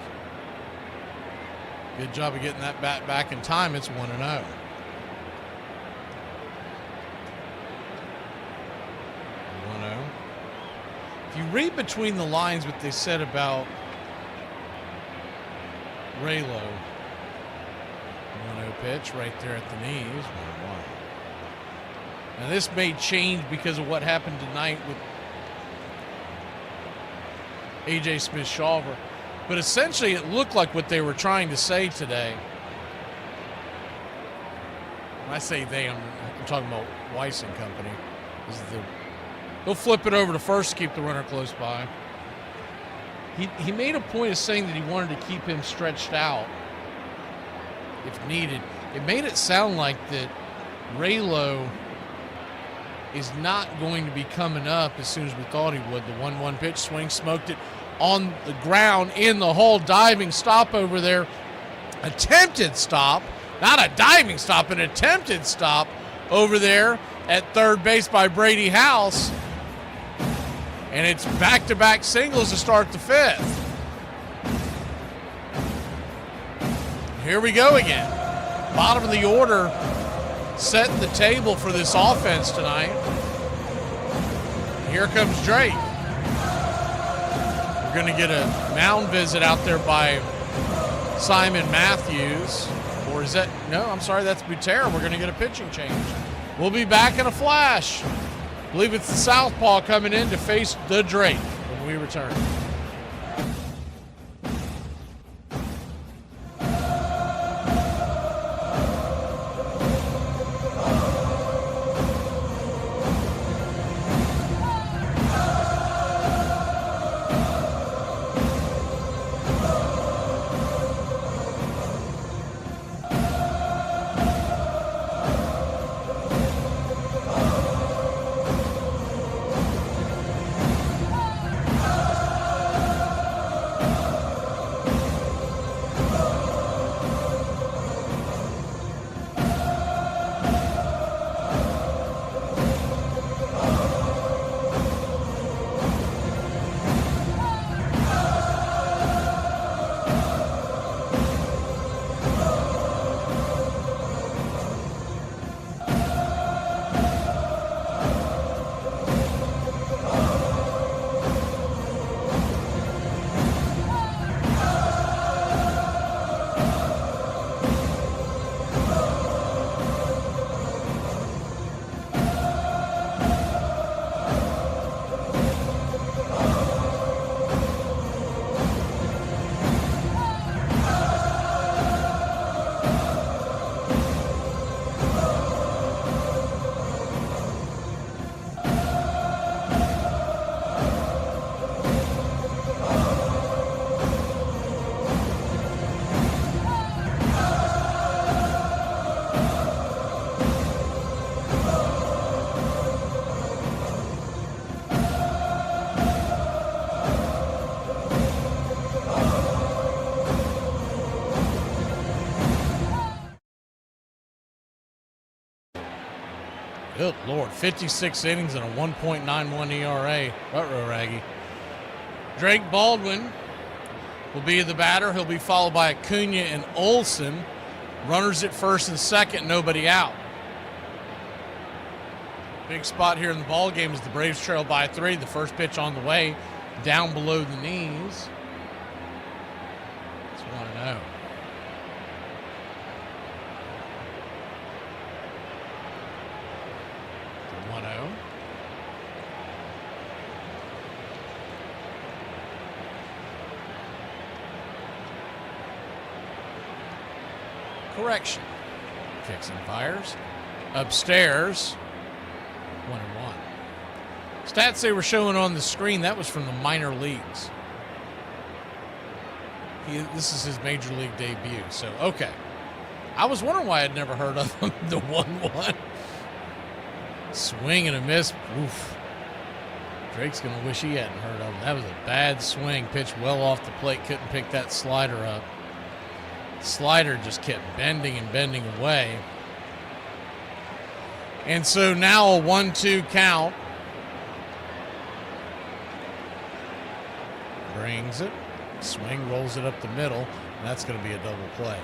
Good job of getting that bat back in time. It's 1-0. 1-0. If you read between the lines what they said about Raylo, 1-0 pitch right there at the knees, 1-1. Now this may change because of what happened tonight with A.J. Smith-Shawver, but essentially it looked like what they were trying to say today. When I say they, I'm talking about Weiss and company. They'll flip it over to first to keep the runner close by. He made a point of saying that he wanted to keep him stretched out if needed. It made it sound like that Raylo is not going to be coming up as soon as we thought he would. The 1-1 pitch, swing, smoked it on the ground in the hole. Diving stop over there. Attempted stop. Not a diving stop, an attempted stop over there at third base by Brady House. And it's back-to-back singles to start the fifth. Here we go again. Bottom of the order, setting the table for this offense tonight. Here comes Drake. We're going to get a mound visit out there by Simon Matthews. Or is that, no, I'm sorry, that's Butera. We're going to get a pitching change. We'll be back in a flash. I believe it's the southpaw coming in to face the Drake when we return. Good Lord, 56 innings and a 1.91 ERA. Ruh-roh, Raggy. Drake Baldwin will be the batter. He'll be followed by Acuna and Olsen. Runners at first and second, nobody out. Big spot here in the ball game as the Braves trail by 3. The first pitch on the way, down below the knees. It's 1-0. Correction. Kicks and fires. Upstairs. 1-1. Stats they were showing on the screen, that was from the minor leagues. This is his major league debut. So, okay. I was wondering why I'd never heard of him. The 1-1. Swing and a miss. Oof. Drake's going to wish he hadn't heard of him. That was a bad swing. Pitched well off the plate. Couldn't pick that slider up. Slider just kept bending and bending away. And so now a 1-2 count. Brings it. Swing, rolls it up the middle. And that's going to be a double play.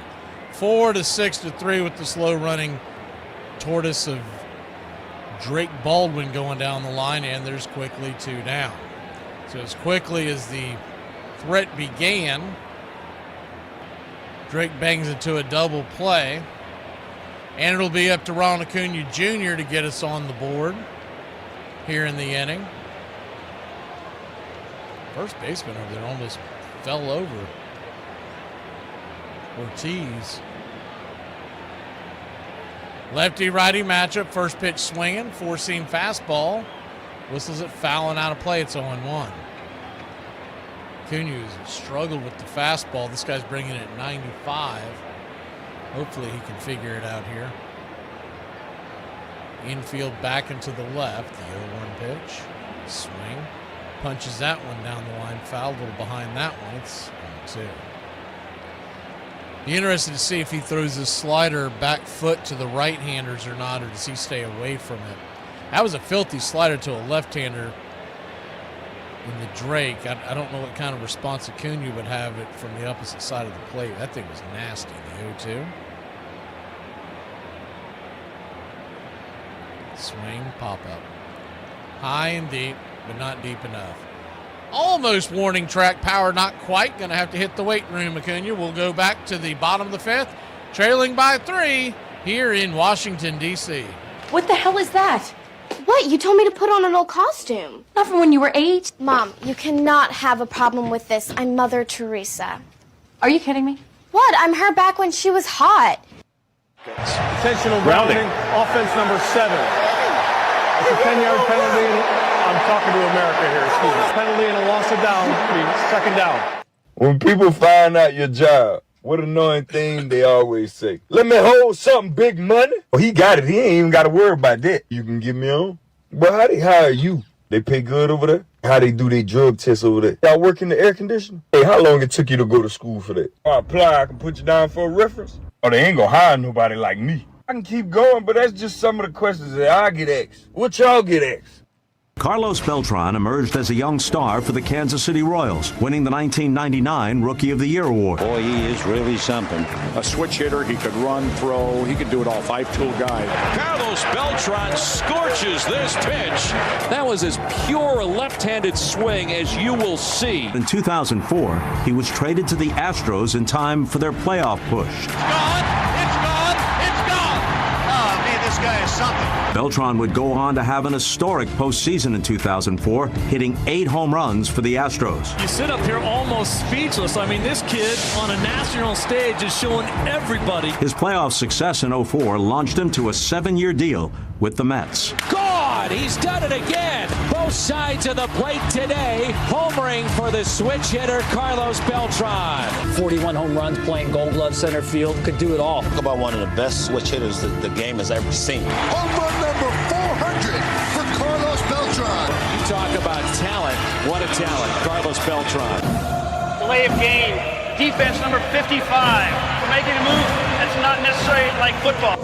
4-6-3 with the slow running tortoise of Drake Baldwin going down the line. And there's quickly 2 down. So as quickly as the threat began, Drake bangs into a double play. And it'll be up to Ron Acuna Jr. to get us on the board here in the inning. First baseman over there almost fell over Ortiz. Lefty-righty matchup. First pitch swinging. 4-seam fastball. Whistles it fouling out of play. It's 0-1. Acuna struggled with the fastball. This guy's bringing it at 95. Hopefully he can figure it out here. Infield back into the left. The 0-1 pitch. Swing. Punches that one down the line. Foul. A little behind that one. It's 1-2. Be interested to see if he throws his slider back foot to the right-handers or not, or does he stay away from it? That was a filthy slider to a left-hander in the Drake. I don't know what kind of response Acuna would have it from the opposite side of the plate. That thing was nasty, the 0-2. Swing, pop up. High and deep, but not deep enough. Almost warning track power, not quite. Going to have to hit the weight room, Acuna. We'll go back to the bottom of the 5th, trailing by 3 here in Washington, D.C. What the hell is that? What? You told me to put on an old costume. Not from when you were 8. Mom, you cannot have a problem with this. I'm Mother Teresa. Are you kidding me? What? I'm her back when she was hot. Intentional grounding, offense number 7. It's a 10-yard penalty. I'm talking to America here, excuse me. Penalty and a loss of down, second down. When people find out your job, what annoying thing they always say. Let me hold something, big money. Oh, he got it. He ain't even got to worry about that. You can get me on. But how they hire you? They pay good over there? How they do their drug tests over there? Y'all work in the air conditioning? Hey, how long it took you to go to school for that? I apply, I can put you down for a reference. Oh, they ain't gonna hire nobody like me. I can keep going, but that's just some of the questions that I get asked. What y'all get asked? Carlos Beltran emerged as a young star for the Kansas City Royals, winning the 1999 Rookie of the Year award. Boy, he is really something. A switch hitter, he could run, throw, he could do it all. 5-tool guy. Carlos Beltran scorches this pitch. That was as pure a left-handed swing as you will see. In 2004, he was traded to the Astros in time for their playoff push. It's gone! Oh, man, this guy is something. Beltran would go on to have an historic postseason in 2004, hitting 8 home runs for the Astros. You sit up here almost speechless. I mean, this kid on a national stage is showing everybody. His playoff success in 04 launched him to a 7-year deal with the Mets. God, he's done it again. Both sides of the plate today, homering for the switch hitter Carlos Beltran. 41 home runs, playing Gold Glove center field, could do it all. Talk about one of the best switch hitters that the game has ever seen. Home run number 400 for Carlos Beltran. You talk about talent. What a talent, Carlos Beltran. Delay of game. Defense number 55. We're making a move that's not necessarily like football.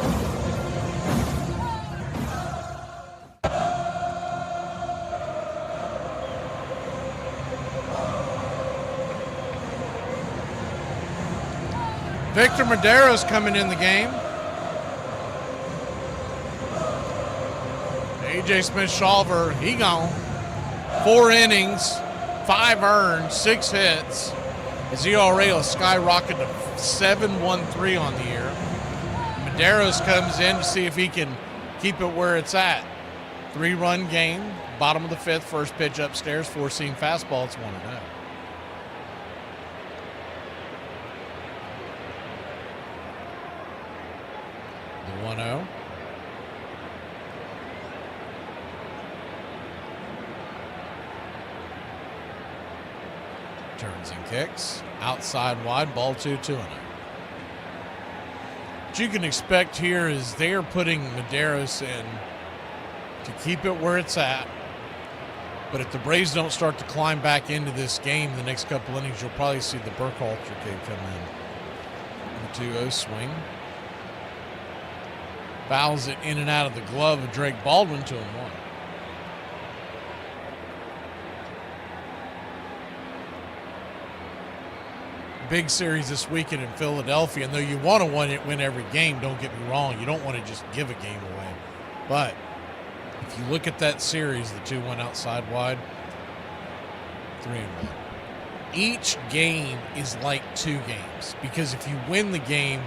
Victor Madero's coming in the game. A.J. Smith-Shawver, he gone. 4 innings, 5 earned, 6 hits. His ERA will skyrocket to 7.13 on the year. Madero's comes in to see if he can keep it where it's at. 3-run game, bottom of the 5th, first pitch upstairs, 4-seam fastball, it's 1-0. The 1-0. Turns and kicks. Outside wide, ball 2-0. What you can expect here is they're putting Maderos in to keep it where it's at. But if the Braves don't start to climb back into this game the next couple innings, you'll probably see the Burkhalter kid come in. The 2-0 swing. Fouls it in and out of the glove of Drake Baldwin, 2-1. Big series this weekend in Philadelphia, and though you want to win every game, don't get me wrong, you don't want to just give a game away. But if you look at that series, the 2-1 outside wide, 3-1. Each game is like 2 games, because if you win the game,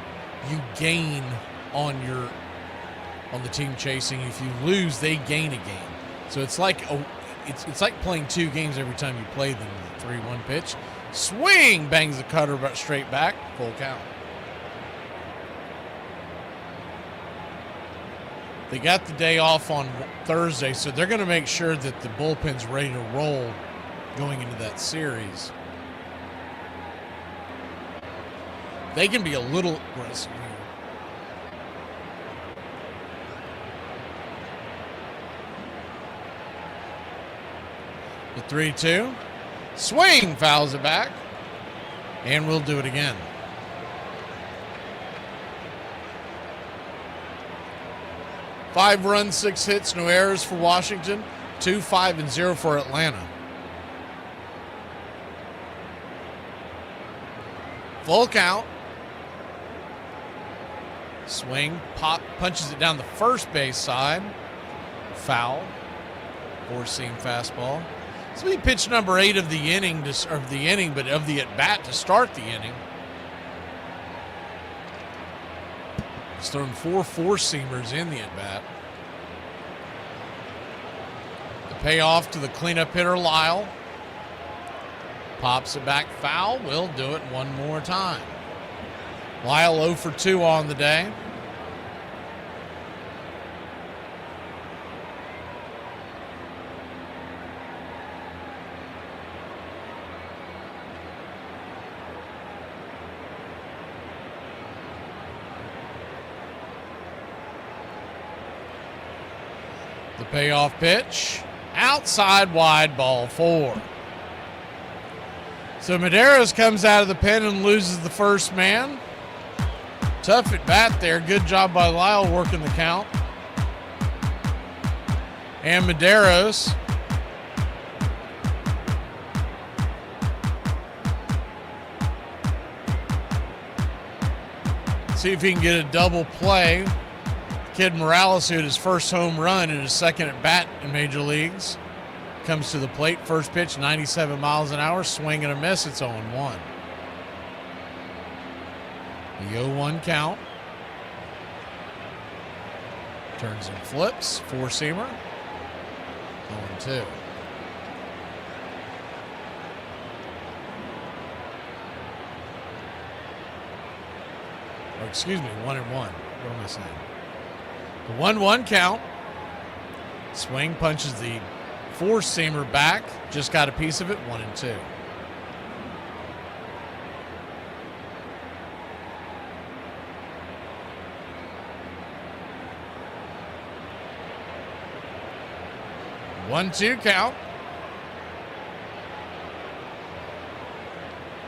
you gain on the team chasing. If you lose, they gain a game. So it's like it's like playing 2 games every time you play them. The 3-1 pitch. Swing, bangs the cutter straight back, full count. They got the day off on Thursday, so they're going to make sure that the bullpen's ready to roll going into that series. They can be a little aggressive here. The 3-2. Swing, fouls it back, and we'll do it again. Five runs, 6 hits, no errors for Washington. 2-5-0 for Atlanta. Full count. Swing, pop, punches it down the first base side. Foul. 4-seam fastball. This will be pitch number 8 of the inning, but of the at-bat to start the inning. He's thrown 4 4-seamers in the at-bat. The payoff to the cleanup hitter, Lyle. Pops it back foul. We'll do it one more time. Lyle 0 for 2 on the day. The payoff pitch, outside wide, ball 4. So Maderos comes out of the pen and loses the first man. Tough at bat there. Good job by Lyle working the count. And Maderos see if he can get a double play. Kid Morales, who had his first home run in his second at bat in major leagues, comes to the plate. First pitch, 97 miles an hour, swing and a miss. It's 0-1. The 0-1 count. Turns and flips. 4-seamer. 0-2. Or excuse me, 1-1. What am I saying? The 1-1 count. Swing, punches the 4-seamer back. Just got a piece of it. 1-2. One-two count.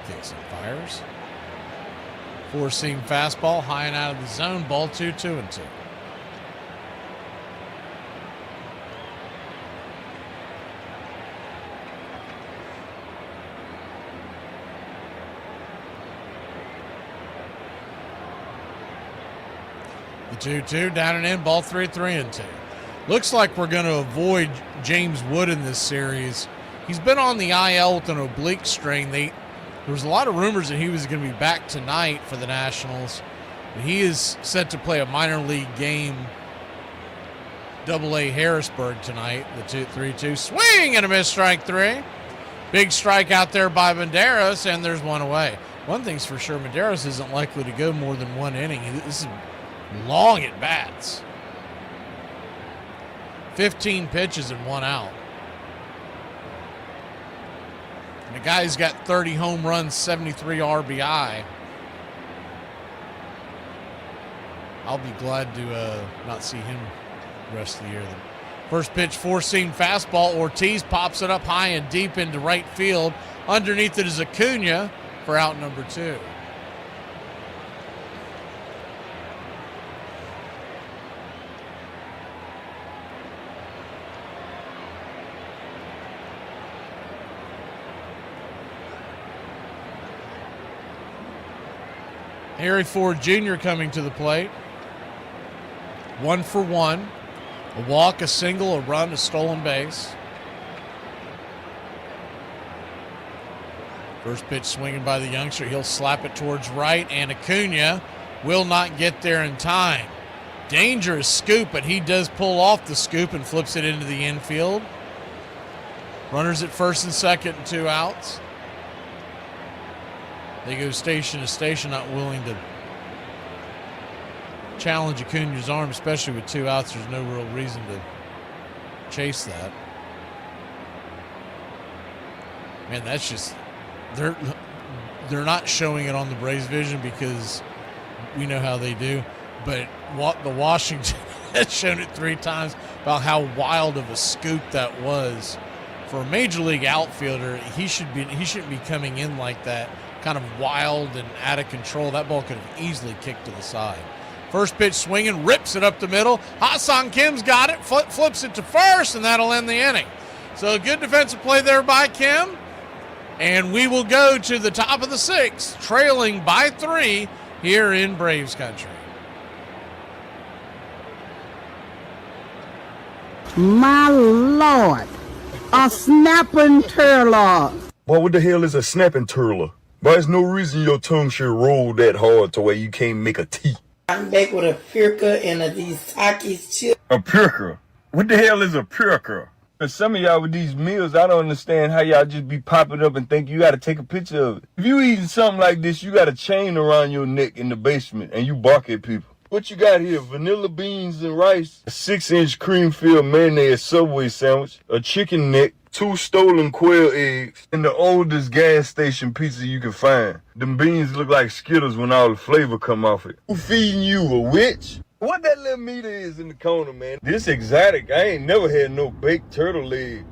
Kicks and fires. 4-seam fastball, high and out of the zone. Ball 2, 2-2. 2-2, down and in, ball 3, 3-2. Looks like we're going to avoid James Wood in this series. He's been on the IL with an oblique strain. There was a lot of rumors that he was going to be back tonight for the Nationals. But he is set to play a minor league game, AA Harrisburg tonight. The 2-3-2 swing and a miss, strike 3. Big strike out there by Medeiros, and there's one away. One thing's for sure, Medeiros isn't likely to go more than one inning. This is long at bats. 15 pitches and 1 out. And the guy's got 30 home runs, 73 RBI. I'll be glad to not see him the rest of the year. The first pitch, four-seam fastball. Ortiz pops it up high and deep into right field. Underneath it is Acuna for out number 2. Harry Ford Jr. coming to the plate. 1 for 1. A walk, a single, a run, a stolen base. First pitch swinging by the youngster. He'll slap it towards right, and Acuna will not get there in time. Dangerous scoop, but he does pull off the scoop and flips it into the infield. Runners at first and second and 2 outs. They go station to station, not willing to challenge Acuna's arm, especially with 2 outs. There's no real reason to chase that. Man, that's just, they're not showing it on the Braves vision because we know how they do. But the Washington has shown it 3 times about how wild of a scoop that was. For a major league outfielder, he shouldn't be coming in like that, kind of wild and out of control. That ball could have easily kicked to the side. First pitch swinging, rips it up the middle. Ha-Seong Kim's got it, flips it to first, and that'll end the inning. So a good defensive play there by Kim. And we will go to the top of the 6th, trailing by 3 here in Braves country. My Lord, a snapping turtle. Boy, what the hell is a snapping turtle? Boy, there's no reason your tongue should roll that hard to where you can't make a T. I'm back with a pirka and these Takis chips. A pirka? What the hell is a pirka? For some of y'all with these meals, I don't understand how y'all just be popping up and think you got to take a picture of it. If you eating something like this, you got a chain around your neck in the basement and you bark at people. What you got here? Vanilla beans and rice, a 6-inch cream-filled mayonnaise Subway sandwich, a chicken neck, 2 stolen quail eggs, and the oldest gas station pizza you can find. Them beans look like Skittles when all the flavor come off it. Who feeding you, a witch? What that little meat is in the corner, man? This exotic. I ain't never had no baked turtle leg.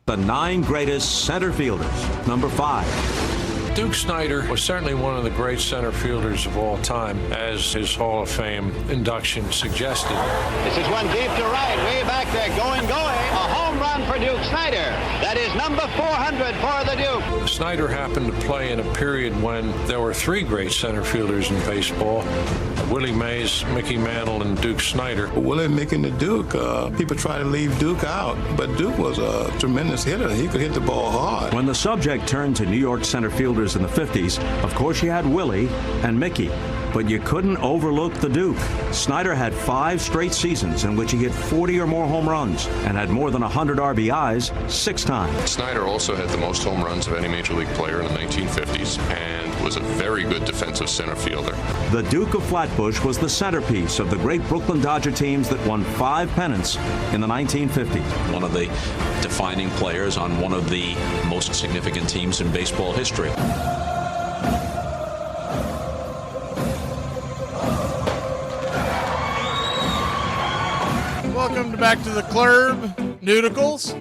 The 9 greatest center fielders. Number 5. Duke Snider was certainly one of the great center fielders of all time, as his Hall of Fame induction suggested. This is one deep to right, way back there, going. A home run for Duke Snider. That is number 400 for the Duke. Snider happened to play in a period when there were 3 great center fielders in baseball: Willie Mays, Mickey Mantle, and Duke Snider. Willie, Mickey, and the Duke, people try to leave Duke out, but Duke was a tremendous hitter. He could hit the ball hard. When the subject turned to New York center fielders in the 50s, of course you had Willie and Mickey, but you couldn't overlook the Duke. Snider had 5 straight seasons in which he hit 40 or more home runs and had more than 100 RBIs 6 times. Snider also had the most home runs of any major league player in the 1950s and was a very good defensive center fielder. The Duke of Flatbush was the centerpiece of the great Brooklyn Dodger teams that won 5 pennants in the 1950s. One of the defining players on one of the most significant teams in baseball history. Welcome back to the club, Nudicles.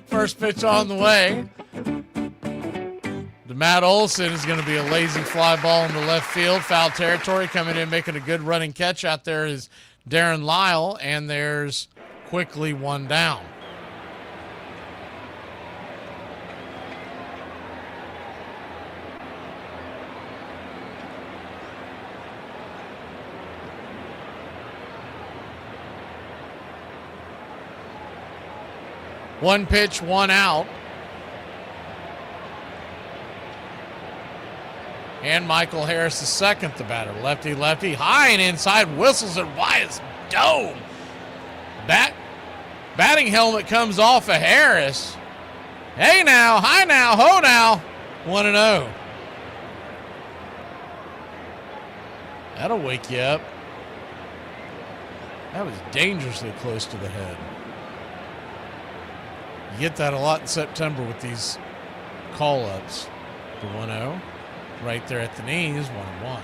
First pitch on the way. Matt Olson is going to be a lazy fly ball into left field, foul territory. Coming in, making a good running catch out there is Darren Lyle, and there's quickly 1 down. 1 pitch, 1 out. And Michael Harris is second, the batter. Lefty, lefty, high and inside, whistles it by his dome. Batting helmet comes off of Harris. Hey now, hi now, ho now. 1-0. That'll wake you up. That was dangerously close to the head. You get that a lot in September with these call-ups. The 1-0. Right there at the knees, 1-1.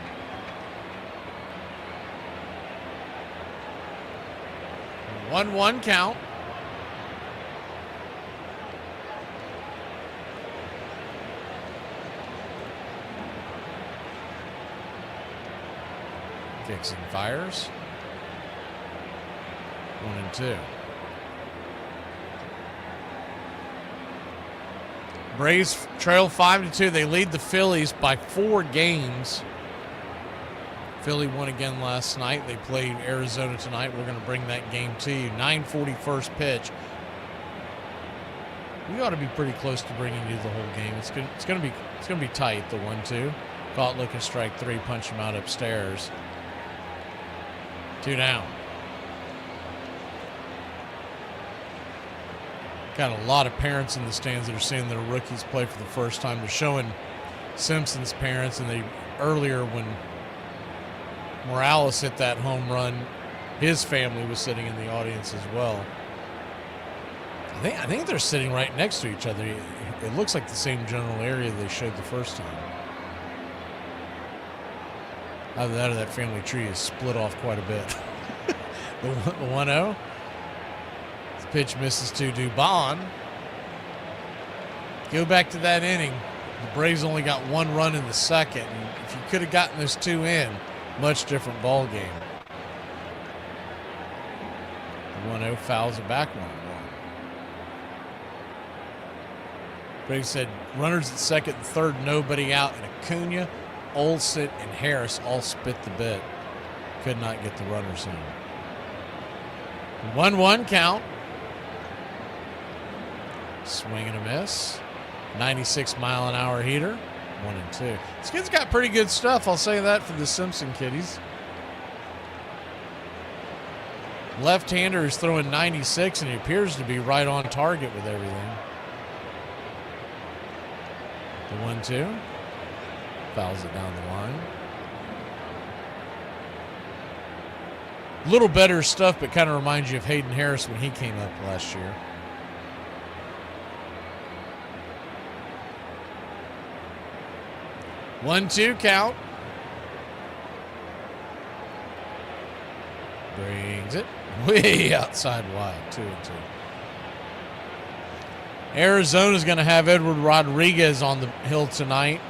One count. Kicks and fires. 1-2. Braves trail 5-2. They lead the Phillies by 4 games. Philly won again last night. They played Arizona tonight. We're going to bring that game to you. 9:40 first pitch. We ought to be pretty close to bringing you the whole game. It's going to be tight. The 1-2. Caught looking strike 3. Punch him out upstairs. 2 down. Got a lot of parents in the stands that are seeing their rookies play for the first time. They're showing Simpson's parents, and earlier when Morales hit that home run, his family was sitting in the audience as well. I think they're sitting right next to each other. It looks like the same general area they showed the first time. Either that or that family tree is split off quite a bit. The 1-0. Pitch misses to Dubon. Go back to that inning. The Braves only got 1 run in the second. And if you could have gotten those 2 in, much different ball game. The 1-0 fouls it back 1-1. Braves said runners at second and third, nobody out, and Acuna, Olsen, and Harris all spit the bit. Could not get the runners in. 1-1 count. Swing and a miss. 96-mile-an-hour heater. 1-2. This kid's got pretty good stuff. I'll say that for the Simpson kiddies. Left-hander is throwing 96, and he appears to be right on target with everything. The 1-2. Fouls it down the line. A little better stuff, but kind of reminds you of Hayden Harris when he came up last year. 1-2 count. Brings it way outside wide. 2-2. Arizona's going to have Edward Rodriguez on the hill tonight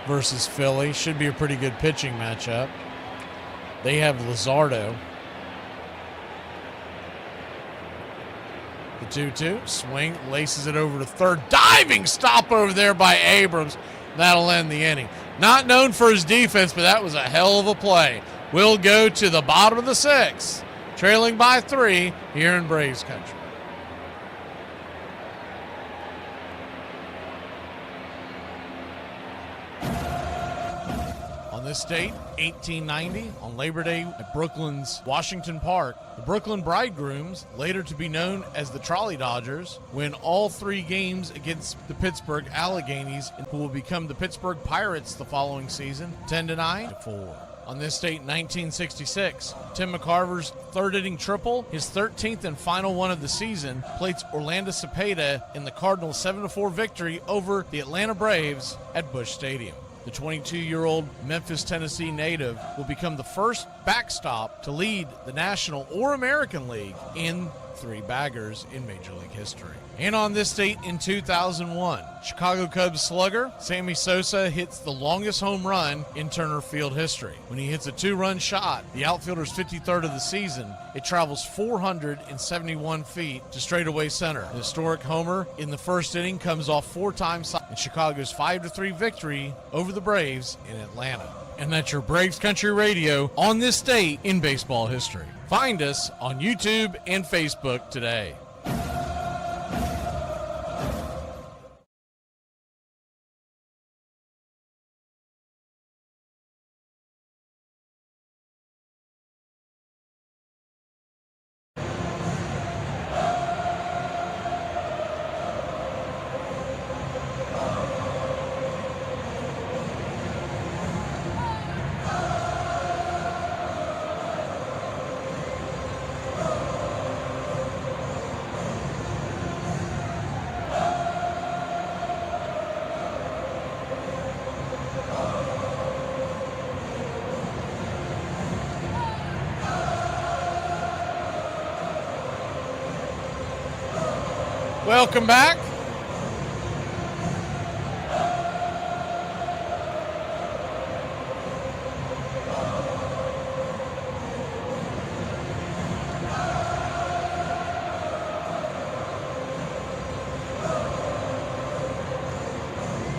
versus Philly. Should be a pretty good pitching matchup. They have Luzardo. The 2-2. Swing. Laces it over to third. Diving stop over there by Abrams. That'll end the inning. Not known for his defense, but that was a hell of a play. We'll go to the bottom of the 6th, trailing by 3 here in Braves country. On this date, 1890, on Labor Day at Brooklyn's Washington Park, the Brooklyn Bridegrooms, later to be known as the Trolley Dodgers, win all 3 games against the Pittsburgh Alleghenies, who will become the Pittsburgh Pirates the following season, 10-9-4. On this date, 1966, Tim McCarver's 3rd inning triple, his 13th and final one of the season, plates Orlando Cepeda in the Cardinals' 7-4 victory over the Atlanta Braves at Busch Stadium. The 22-year-old Memphis, Tennessee native will become the first backstop to lead the National or American League in 3 baggers in Major League history. And on this date in 2001, Chicago Cubs slugger Sammy Sosa hits the longest home run in Turner Field history. When he hits a 2-run shot, the outfielder's 53rd of the season, it travels 471 feet to straightaway center. The historic homer in the first inning comes off 4 times in Chicago's 5-3 victory over the Braves in Atlanta. And that's your Braves Country Radio on this date in baseball history. Find us on YouTube and Facebook today. Welcome back.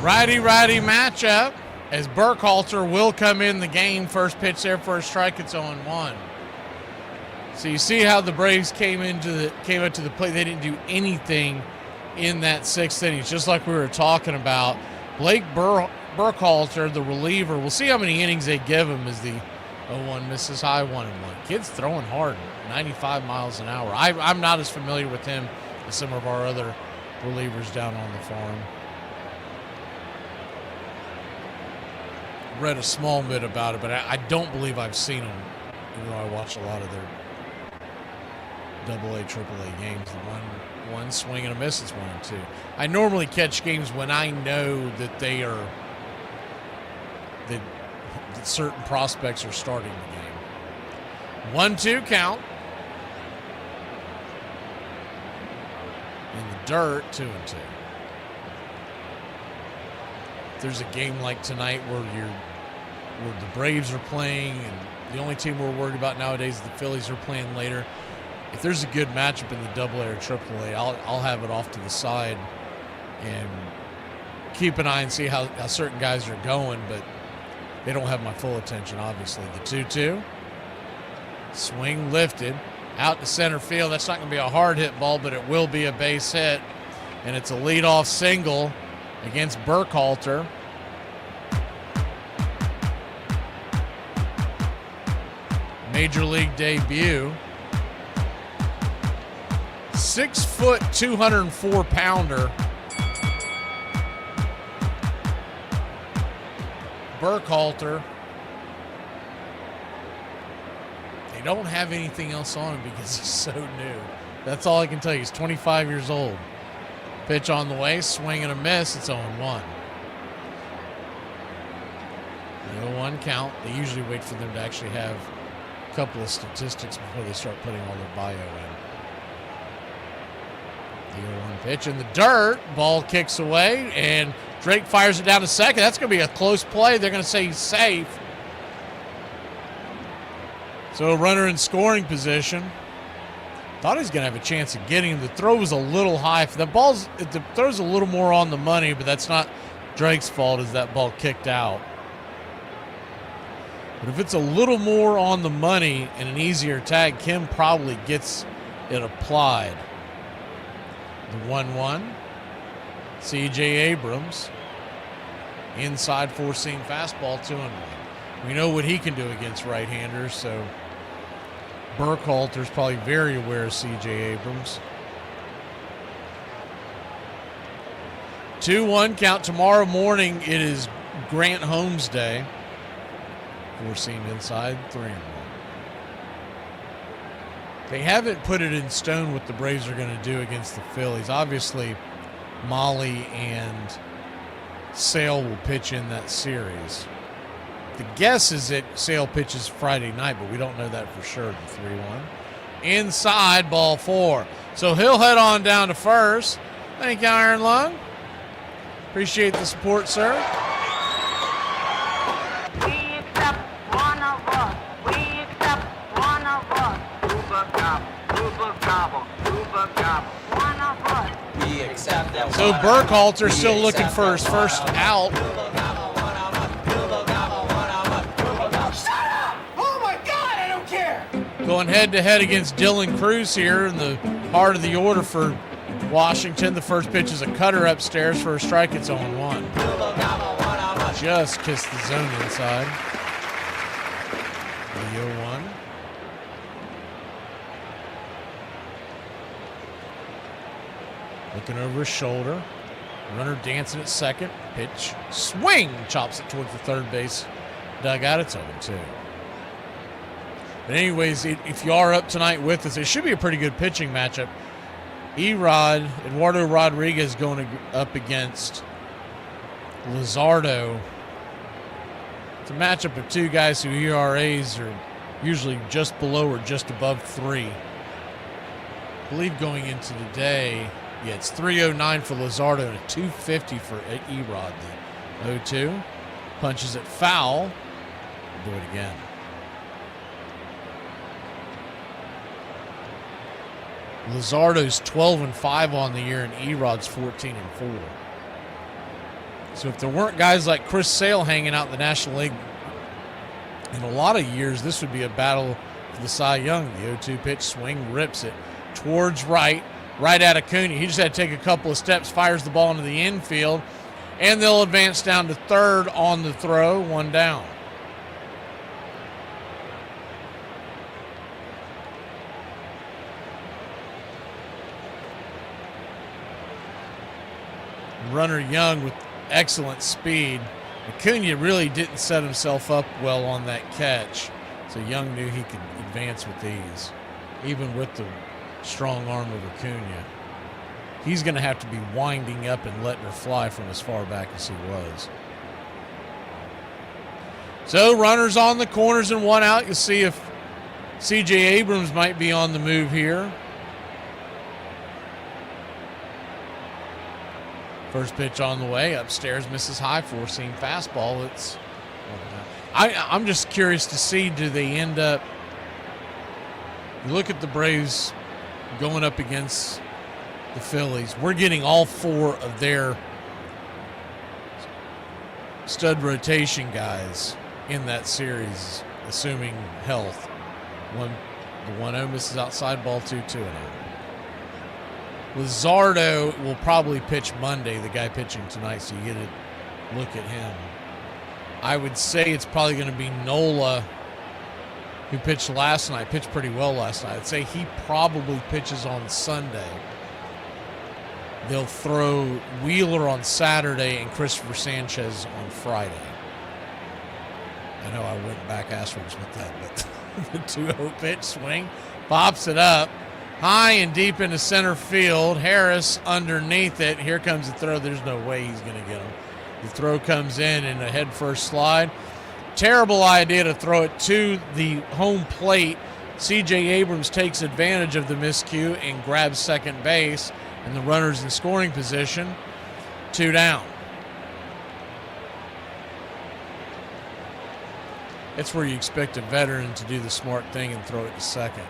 Righty-righty matchup as Burkhalter will come in the game. First pitch there for a strike. It's 0-1. So you see how the Braves came up to the plate. They didn't do anything in that 6th inning, just like we were talking about. Blake Burkhalter, the reliever, we'll see how many innings they give him as the 0-1 misses high, 1-1. Kid's throwing hard, 95 miles an hour. I'm not as familiar with him as some of our other relievers down on the farm. Read a small bit about it, but I don't believe I've seen him. You know, I watch a lot of their AA, AAA games. The one swing and a miss, it's 1-2. I normally catch games when I know that that certain prospects are starting the game. 1-2 count. In the dirt, 2-2. If there's a game like tonight where the Braves are playing and the only team we're worried about nowadays is the Phillies are playing later. If there's a good matchup in the AA or AAA, I'll have it off to the side and keep an eye and see how certain guys are going, but they don't have my full attention, obviously. The 2-2. Swing lifted. Out to center field. That's not going to be a hard hit ball, but it will be a base hit. And it's a leadoff single against Burkhalter. Major league debut. 6 foot, 204 pounder. Burkhalter. They don't have anything else on him because he's so new. That's all I can tell you. He's 25 years old. Pitch on the way, swing and a miss. It's 0-1. The 0-1 count. They usually wait for them to actually have a couple of statistics before they start putting all their bio in. The 0-1 pitch in the dirt. Ball kicks away, and Drake fires it down to second. That's going to be a close play. They're going to say he's safe. So a runner in scoring position. Thought he was going to have a chance of getting him. The throw was a little high. The throw's a little more on the money, but that's not Drake's fault as that ball kicked out. But if it's a little more on the money and an easier tag, Kim probably gets it applied. The 1-1. C.J. Abrams. Inside four-seam fastball, 2-1. We know what he can do against right-handers, so Burkhalter's probably very aware of C.J. Abrams. 2-1 count. Tomorrow morning it is Grant Holmes Day. Four-seam inside, 3-1. They haven't put it in stone what the Braves are going to do against the Phillies. Obviously, Molly and Sale will pitch in that series. The guess is that Sale pitches Friday night, but we don't know that for sure. The 3-1. Inside, ball 4. So he'll head on down to first. Thank you, Iron Lung. Appreciate the support, sir. We accept one of us. We accept one of us. Uber gobble, Uber gobble, Uber gobble. One of us. We accept that. So Burkhalter still looking for his first out. Going head-to-head against Dylan Cruz here in the heart of the order for Washington. The first pitch is a cutter upstairs for a strike. It's 0-1. Just kissed the zone inside. The 0-1. Looking over his shoulder. Runner dancing at second. Pitch. Swing. Chops it towards the third base dugout. It's 0-2. But anyways, if you are up tonight with us, it should be a pretty good pitching matchup. Erod, Eduardo Rodriguez going up against Luzardo. It's a matchup of two guys who ERAs are usually just below or just above 3. I believe going into today, Yeah, it's 309 for Luzardo and a 250 for Erod. The 0-2. Punches it foul. Do it again. Luzardo's 12-5 on the year, and Erod's 14-4. So if there weren't guys like Chris Sale hanging out in the National League in a lot of years, this would be a battle for the Cy Young. The 0-2 pitch, swing, rips it towards right at Acuna. He just had to take a couple of steps, fires the ball into the infield, and they'll advance down to third on the throw, one down. Runner Young with excellent speed. Acuna really didn't set himself up well on that catch, so Young knew he could advance with these, even with the strong arm of Acuna. He's going to have to be winding up and letting her fly from as far back as he was. So runners on the corners and one out. You'll see if C.J. Abrams might be on the move here. First pitch on the way, upstairs, misses high, four-seam fastball. I'm just curious to see, do they end up, you look at the Braves going up against the Phillies. We're getting all four of their stud rotation guys in that series, assuming health. The 1-0 misses outside, ball 2-2 and out. Luzardo will probably pitch Monday, the guy pitching tonight, so you get a look at him. I would say it's probably going to be Nola, who pitched last night, pitched pretty well last night. I'd say he probably pitches on Sunday. They'll throw Wheeler on Saturday and Christopher Sanchez on Friday. I know I went back asswards with that, but the 2-0 pitch swing, pops it up. High and deep into center field. Harris underneath it. Here comes the throw. There's no way he's going to get him. The throw comes in a head-first slide. Terrible idea to throw it to the home plate. C.J. Abrams takes advantage of the miscue and grabs second base, and the runner's in scoring position. 2 down. That's where you expect a veteran to do the smart thing and throw it to second.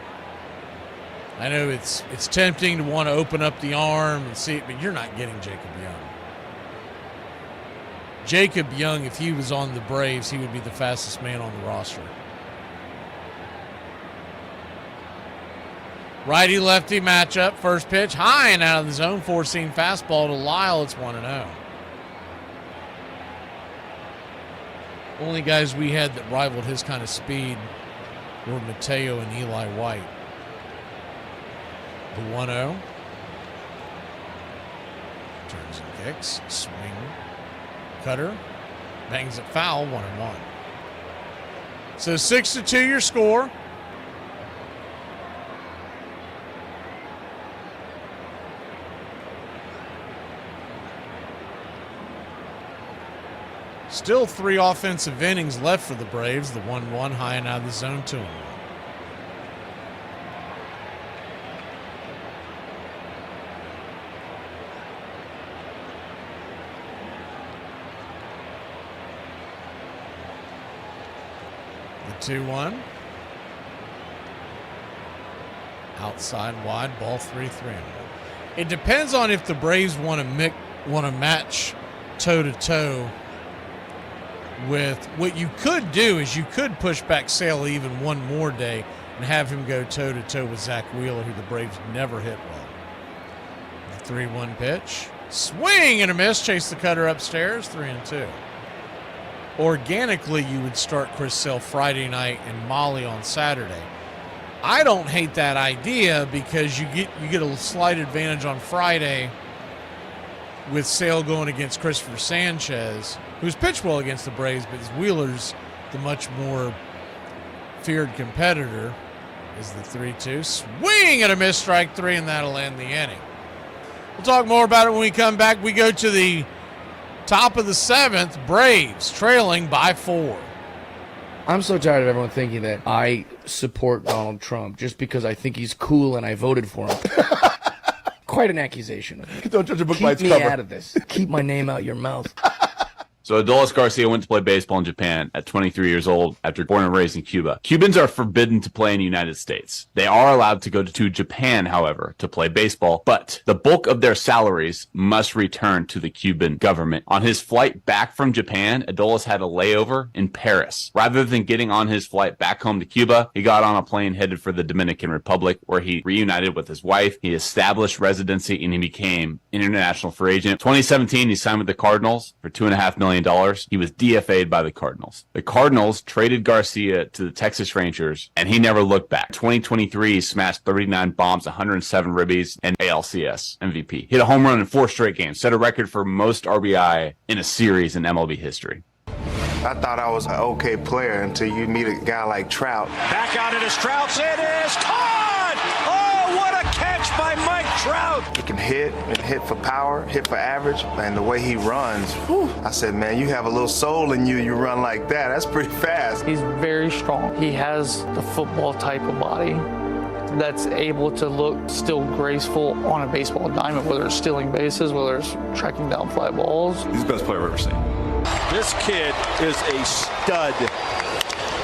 I know it's tempting to want to open up the arm and see it, but you're not getting Jacob Young. Jacob Young, if he was on the Braves, he would be the fastest man on the roster. Righty-lefty matchup, first pitch, high and out of the zone, four-seam fastball to Lyle. It's 1-0. Only guys we had that rivaled his kind of speed were Mateo and Eli White. The 1-0. Turns and kicks. Swing. Cutter. Bangs it foul. 1-1. So 6-2 your score. Still 3 offensive innings left for the Braves. The 1-1 high and out of the zone, 2-1. The 2-1. Outside wide, ball 3-3. It depends on if the Braves want to match toe-to-toe with what you could do is you could push back Sale even one more day and have him go toe-to-toe with Zach Wheeler, who the Braves never hit well. The 3-1 pitch. Swing and a miss. Chase the cutter upstairs. 3-2. Organically, you would start Chris Sale Friday night and Molly on Saturday. I don't hate that idea because you get a slight advantage on Friday with Sale going against Christopher Sanchez, who's pitched well against the Braves, but Wheeler's the much more feared competitor. Is the 3-2. Swing and a miss, strike 3, and that'll end the inning. We'll talk more about it when we come back. We go to the top of the 7th, Braves trailing by 4. I'm so tired of everyone thinking that I support Donald Trump just because I think he's cool and I voted for him. quite an accusation. Don't judge a book by its Keep me cover. out of this. Keep my name out your mouth. So Adolis Garcia went to play baseball in Japan at 23 years old after born and raised in Cuba. Cubans are forbidden to play in the United States. They are allowed to go to Japan, however, to play baseball, but the bulk of their salaries must return to the Cuban government. On his flight back from Japan, Adolis had a layover in Paris. Rather than getting on his flight back home to Cuba, he got on a plane headed for the Dominican Republic, where he reunited with his wife. He established residency and he became an international free agent. 2017, he signed with the Cardinals for $2.5 million. He was DFA'd by the Cardinals. The Cardinals traded Garcia to the Texas Rangers, and he never looked back. 2023, he smashed 39 bombs, 107 ribbies, and ALCS MVP. Hit a home run in 4 straight games, set a record for most RBI in a series in MLB history. I thought I was an okay player until you meet a guy like Trout. Back out it is Trout. It is caught! Oh, what a catch by Mike Trout! He can hit and hit for power, hit for average, and the way he runs, whew, I said, man, you have a little soul in you. You run like that. That's pretty fast. He's very strong. He has the football type of body that's able to look still graceful on a baseball diamond, whether it's stealing bases, whether it's tracking down fly balls. He's the best player I've ever seen. This kid is a stud.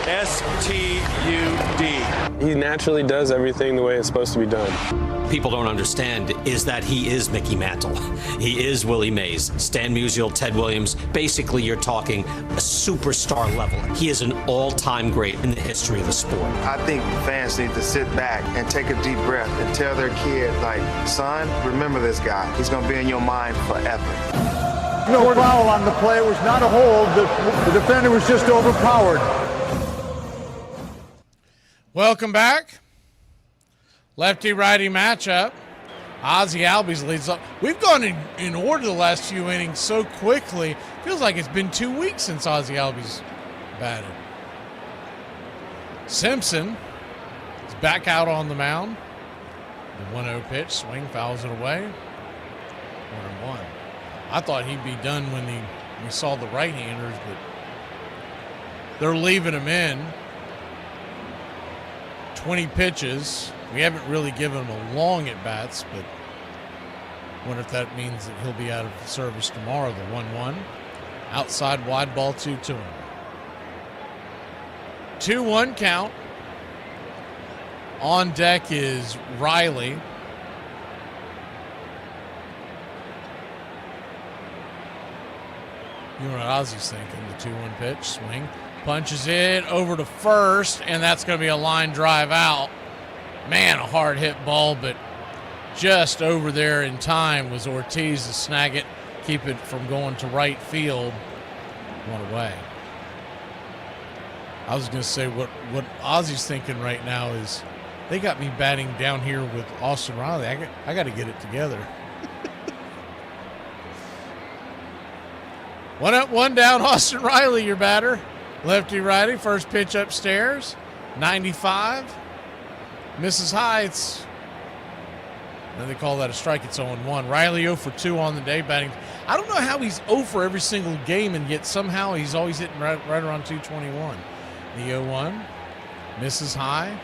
S-T-U-D. He naturally does everything the way it's supposed to be done. People don't understand is that he is Mickey Mantle. He is Willie Mays, Stan Musial, Ted Williams. Basically, you're talking a superstar level. He is an all-time great in the history of the sport. I think fans need to sit back and take a deep breath and tell their kid, like, son, remember this guy. He's going to be in your mind forever. No foul on the play. It was not a hold. The defender was just overpowered. Welcome back. Lefty-righty matchup. Ozzie Albies leads up. We've gone in order the last few innings so quickly. Feels like it's been 2 weeks since Ozzie Albies batted. Simpson is back out on the mound. The 1-0 pitch, swing, fouls it away. 1-1. I thought he'd be done when we saw the right-handers, but they're leaving him in. 20 pitches. We haven't really given him a long at-bats, but wonder if that means that he'll be out of service tomorrow. The 1-1. Outside wide ball 2-2. 2-1 count. On deck is Riley. You know what Ozzie's thinking. The 2-1 pitch, swing. Punches it over to first, and that's going to be a line drive out. Man, a hard hit ball, but just over there in time was Ortiz to snag it, keep it from going to right field. One away. I was going to say what Ozzie's thinking right now is they got me batting down here with Austin Riley. I got to get it together. 1 up, 1 down. Austin Riley, your batter. Lefty-righty, first pitch upstairs, 95, misses high. Then they call that a strike. It's 0-1. Riley 0 for 2 on the day, batting. I don't know how he's 0 for every single game, and yet somehow he's always hitting right around 221. The 0-1, misses high,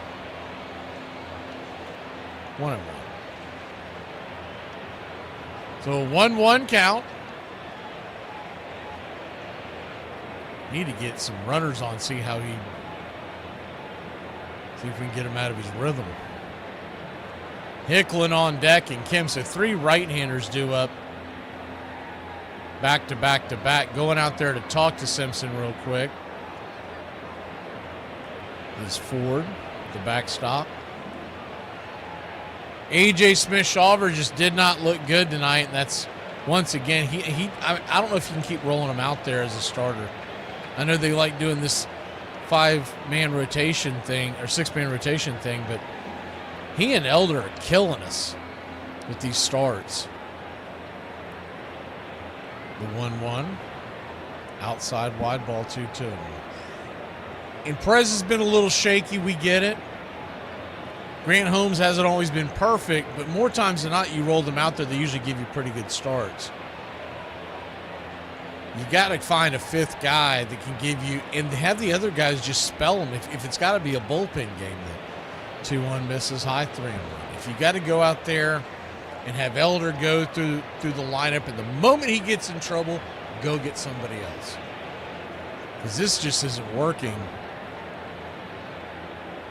1-1. So a 1-1 count. Need to get some runners on, see if we can get him out of his rhythm. Hicklin on deck and Kempson. 3 right-handers due up. Back to back to back. Going out there to talk to Simpson real quick is Ford, the backstop. A.J. Smith-Shawver just did not look good tonight, and that's, once again, I don't know if you can keep rolling him out there as a starter. I know they like doing this 5-man rotation thing or 6-man rotation thing, but he and Elder are killing us with these starts. The 1-1, outside wide ball 2-2. And Perez has been a little shaky. We get it. Grant Holmes hasn't always been perfect, but more times than not, you roll them out there, they usually give you pretty good starts. You got to find a 5th guy that can give you, and have the other guys just spell them. If it's got to be a bullpen game, then 2-1 misses high, 3-1. If you got to go out there and have Elder go through the lineup, and the moment he gets in trouble, go get somebody else. Because this just isn't working.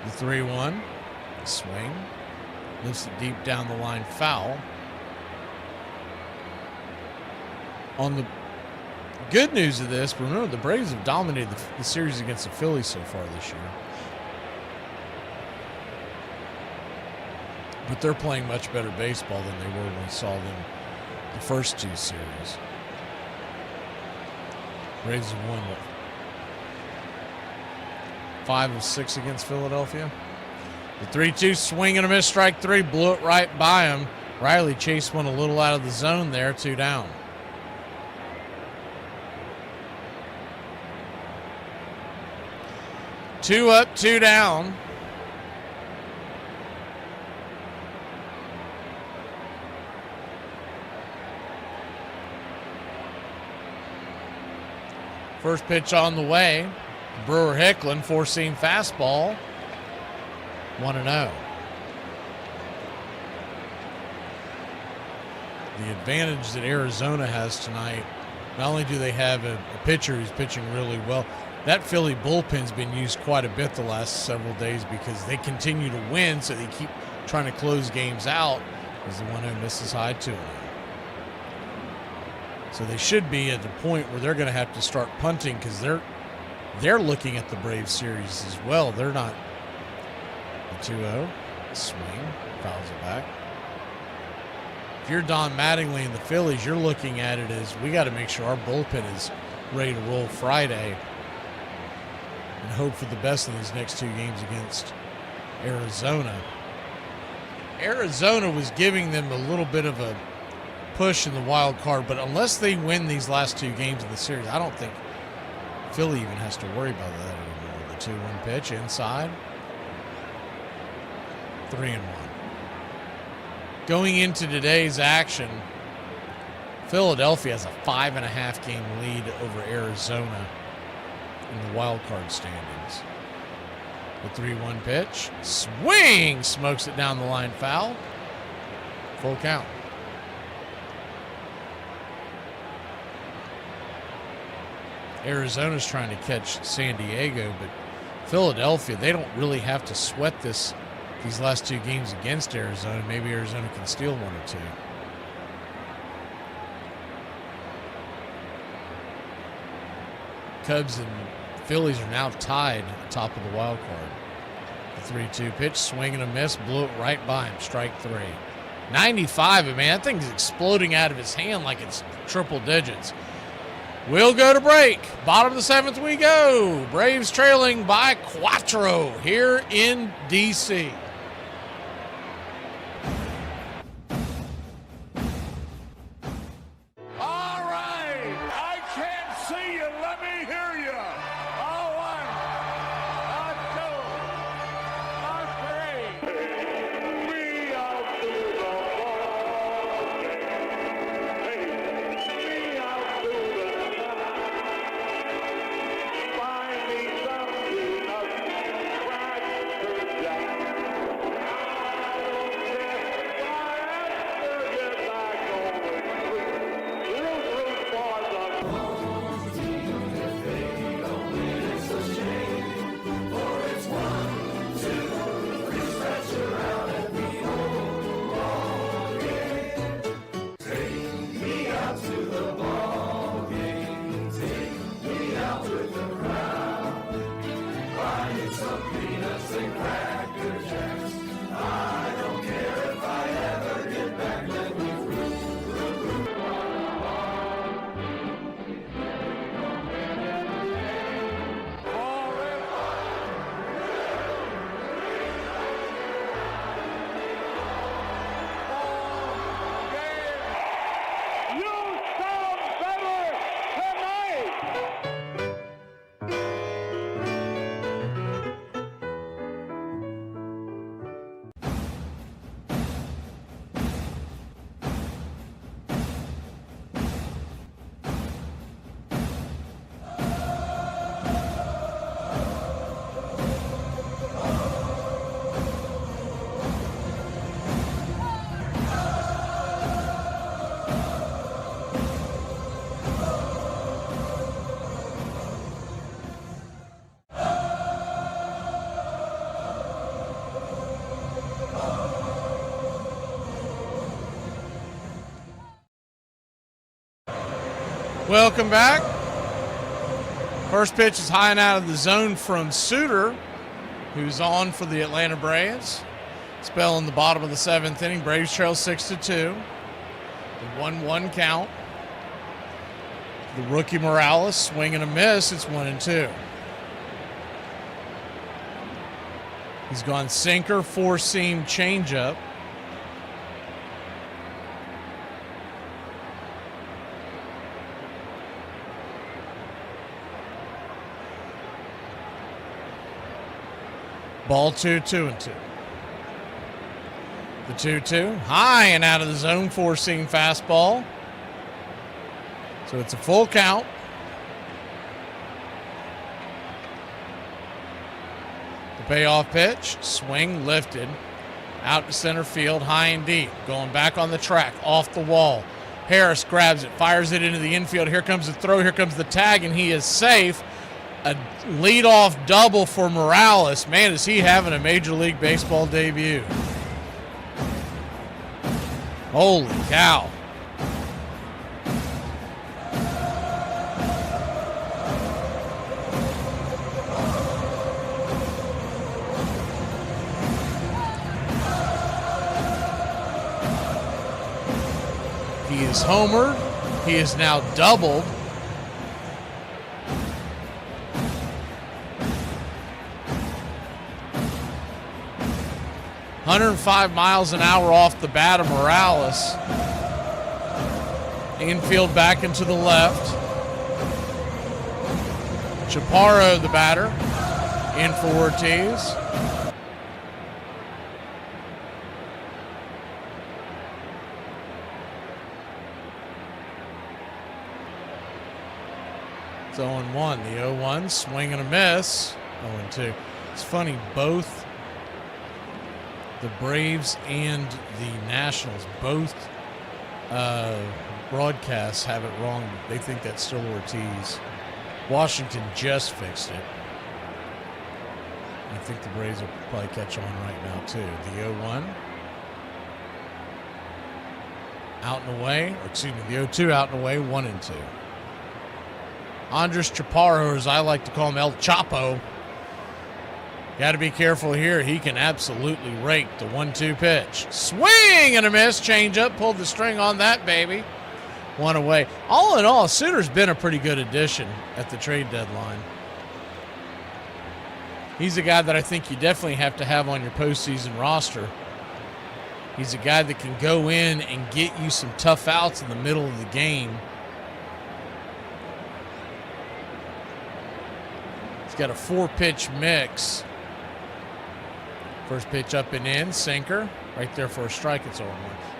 The 3-1. Swing. Lifts it deep down the line. Foul. On the good news of this, remember the Braves have dominated the series against the Phillies so far this year. But they're playing much better baseball than they were when we saw them the first two series. Braves have won, 5 of 6 against Philadelphia. The 3-2 swing and a miss, strike 3, blew it right by him. Riley chased one a little out of the zone there, 2 down. Two up, 2 down. First pitch on the way. Brewer Hicklin, 4-seam fastball. 1-0. The advantage that Arizona has tonight, not only do they have a pitcher who's pitching really well, that Philly bullpen's been used quite a bit the last several days because they continue to win, so they keep trying to close games out. Is the one who misses high to him. So they should be at the point where they're going to have to start punting because they're looking at the Braves series as well. They're not. The 2-0 swing, fouls it back. If you're Don Mattingly and the Phillies, you're looking at it as we got to make sure our bullpen is ready to roll Friday and hope for the best in these next 2 games against Arizona. Arizona was giving them a little bit of a push in the wild card, but unless they win these last 2 games of the series, I don't think Philly even has to worry about that anymore. The 2-1 pitch inside. 3-1. Going into today's action, Philadelphia has a 5.5 game lead over Arizona in the wild card standings. The 3-1 pitch. Swing! Smokes it down the line, foul. Full count. Arizona's trying to catch San Diego, but Philadelphia, they don't really have to sweat these last 2 games against Arizona. Maybe Arizona can steal 1 or 2. Cubs and Phillies are now tied at the top of the wild card. The 3-2 pitch, swing and a miss, blew it right by him, strike 3. 95, man, that thing's exploding out of his hand like it's triple digits. We'll go to break. Bottom of the 7th we go. Braves trailing by 4 here in D.C. All right. I can't see you. Let me hear you. A 1, a 2, a 3. We out to the ball game. Hey, we out to the find me something up, crack the jack. Welcome back. First pitch is high and out of the zone from Suter, who's on for the Atlanta Braves. Spell in the bottom of the 7th inning. Braves trail 6-2. The 1-1 count. The rookie Morales, swing and a miss. It's 1-2. He's gone sinker, four-seam changeup. Ball 2-2. The 2-2, high and out of the zone, four-seam fastball. So it's a full count. The payoff pitch, swing, lifted, out to center field, high and deep. Going back on the track, off the wall. Harris grabs it, fires it into the infield. Here comes the throw, here comes the tag, and he is safe. A leadoff double for Morales. Man, is he having a Major League Baseball debut. Holy cow. He is homered. He is now doubled. .105 miles an hour off the bat of Morales. Infield back into the left. Chaparro, the batter, in for Ortiz. It's 0-1. The 0-1, swing and a miss. 0-2. It's funny, both the Braves and the Nationals, both broadcasts have it wrong. They think that's still Ortiz. Washington just fixed it. I think the Braves will probably catch on right now, too. The 0-1. Out and away. Or excuse me, the 0-2 out and away, 1-2. Andres Chaparro, as I like to call him, El Chapo. Got to be careful here. He can absolutely rake the 1-2 pitch. Swing and a miss. Change up. Pulled the string on that, baby. One away. All in all, Suter's been a pretty good addition at the trade deadline. He's a guy that I think you definitely have to have on your postseason roster. He's a guy that can go in and get you some tough outs in the middle of the game. He's got a 4-pitch mix. First pitch up and in, sinker, right there for a strike. It's 0-1.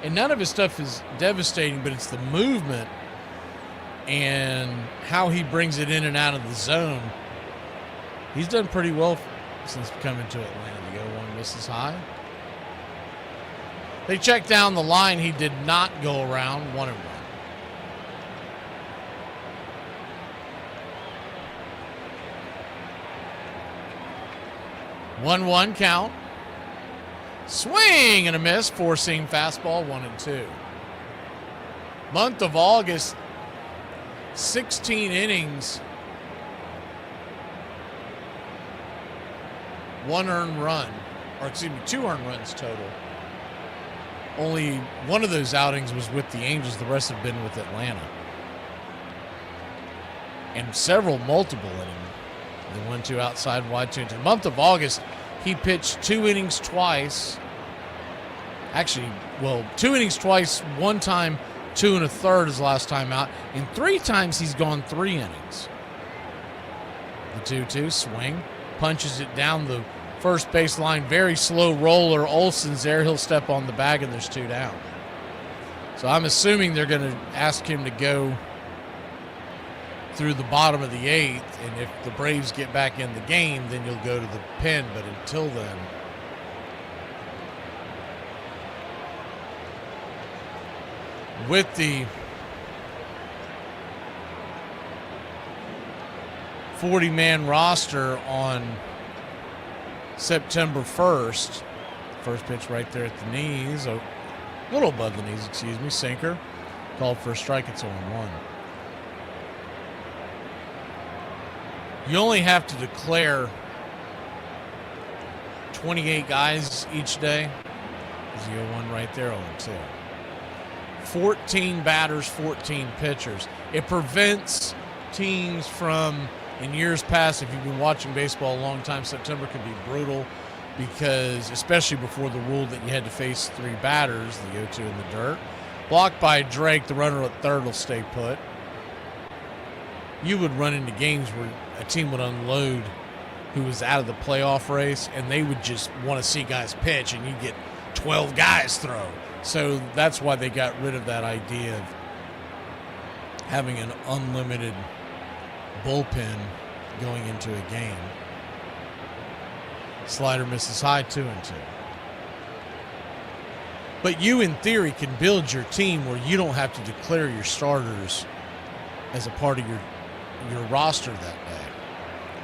And none of his stuff is devastating, but it's the movement and how he brings it in and out of the zone. He's done pretty well since coming to Atlanta. The 0-1 misses high. They checked down the line. He did not go around. 1-1. One count. Swing and a miss. Four-seam fastball, 1-2. Month of August, 16 innings, 1 earned run, or excuse me, 2 earned runs total. Only one of those outings was with the Angels. The rest have been with Atlanta. And several multiple innings. The 1-2 outside, wide 2-2. Month of August, he pitched 2 innings twice. Actually, well, 2 innings twice. One time, 2 1/3 his last time out. And 3 times he's gone 3 innings. The 2-2 swing. Punches it down the first base line. Very slow roller. Olsen's there. He'll step on the bag, and there's 2 down. So I'm assuming they're going to ask him to go through the bottom of the 8th, and if the Braves get back in the game, then you'll go to the pen. But until then, with the 40-man roster on September 1st, first pitch right there at the knees, a little above the knees, excuse me, sinker, called for a strike. It's 0-1. You only have to declare 28 guys each day. 0-1 right there, 0-2. 14 batters, 14 pitchers. It prevents teams from, in years past, if you've been watching baseball a long time, September could be brutal because, especially before the rule that you had to face 3 batters, the 0-2 in the dirt. Blocked by Drake, the runner at third will stay put. You would run into games where a team would unload who was out of the playoff race, and they would just want to see guys pitch, and you get 12 guys throw. So that's why they got rid of that idea of having an unlimited bullpen going into a game. Slider misses high, 2-2. But you, in theory, can build your team where you don't have to declare your starters as a part of your roster that day.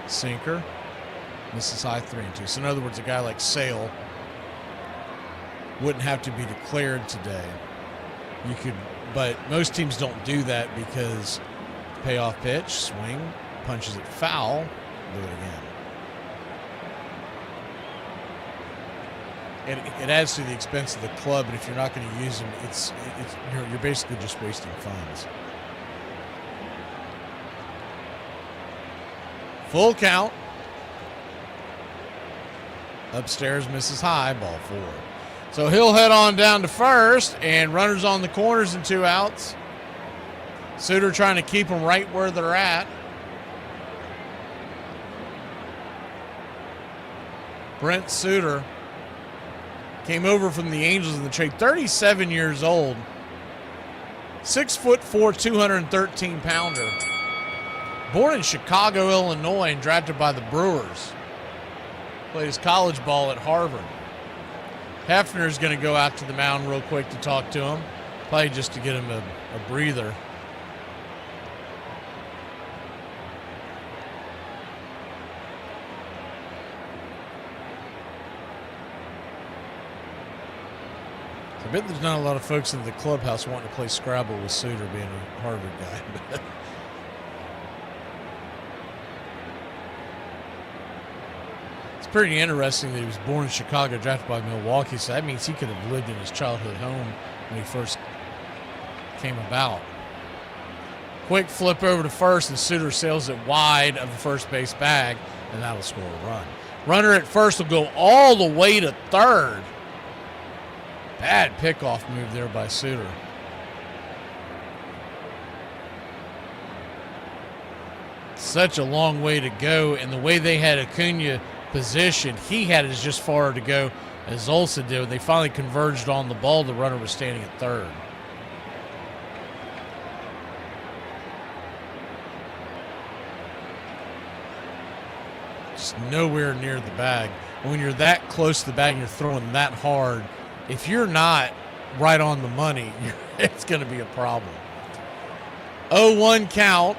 Sinker misses high, 3-2. So in other words, a guy like Sale wouldn't have to be declared today. You could, but most teams don't do that because payoff pitch, swing, punches it foul, do it again. And it adds to the expense of the club, but if you're not going to use them, you're basically just wasting funds. Full count. Upstairs misses high, ball 4. So he'll head on down to first, and runners on the corners and 2 outs. Suter trying to keep them right where they're at. Brent Suter came over from the Angels in the trade, 37 years old, 6'4", 213-pounder. Born in Chicago, Illinois, and drafted by the Brewers. Played his college ball at Harvard. Hefner's going to go out to the mound real quick to talk to him, probably just to get him a breather. I bet there's not a lot of folks in the clubhouse wanting to play Scrabble with Suter being a Harvard guy. It's pretty interesting that he was born in Chicago, drafted by Milwaukee, so that means he could have lived in his childhood home when he first came about. Quick flip over to first, and Suter sails it wide of the first base bag, and that'll score a run. Runner at first will go all the way to third. Bad pickoff move there by Suter. Such a long way to go, and the way they had Acuna positioned, he had as just far to go as Olsen did. They finally converged on the ball. The runner was standing at third. Just nowhere near the bag. When you're that close to the bag and you're throwing that hard, if you're not right on the money, it's going to be a problem. 0-1 count.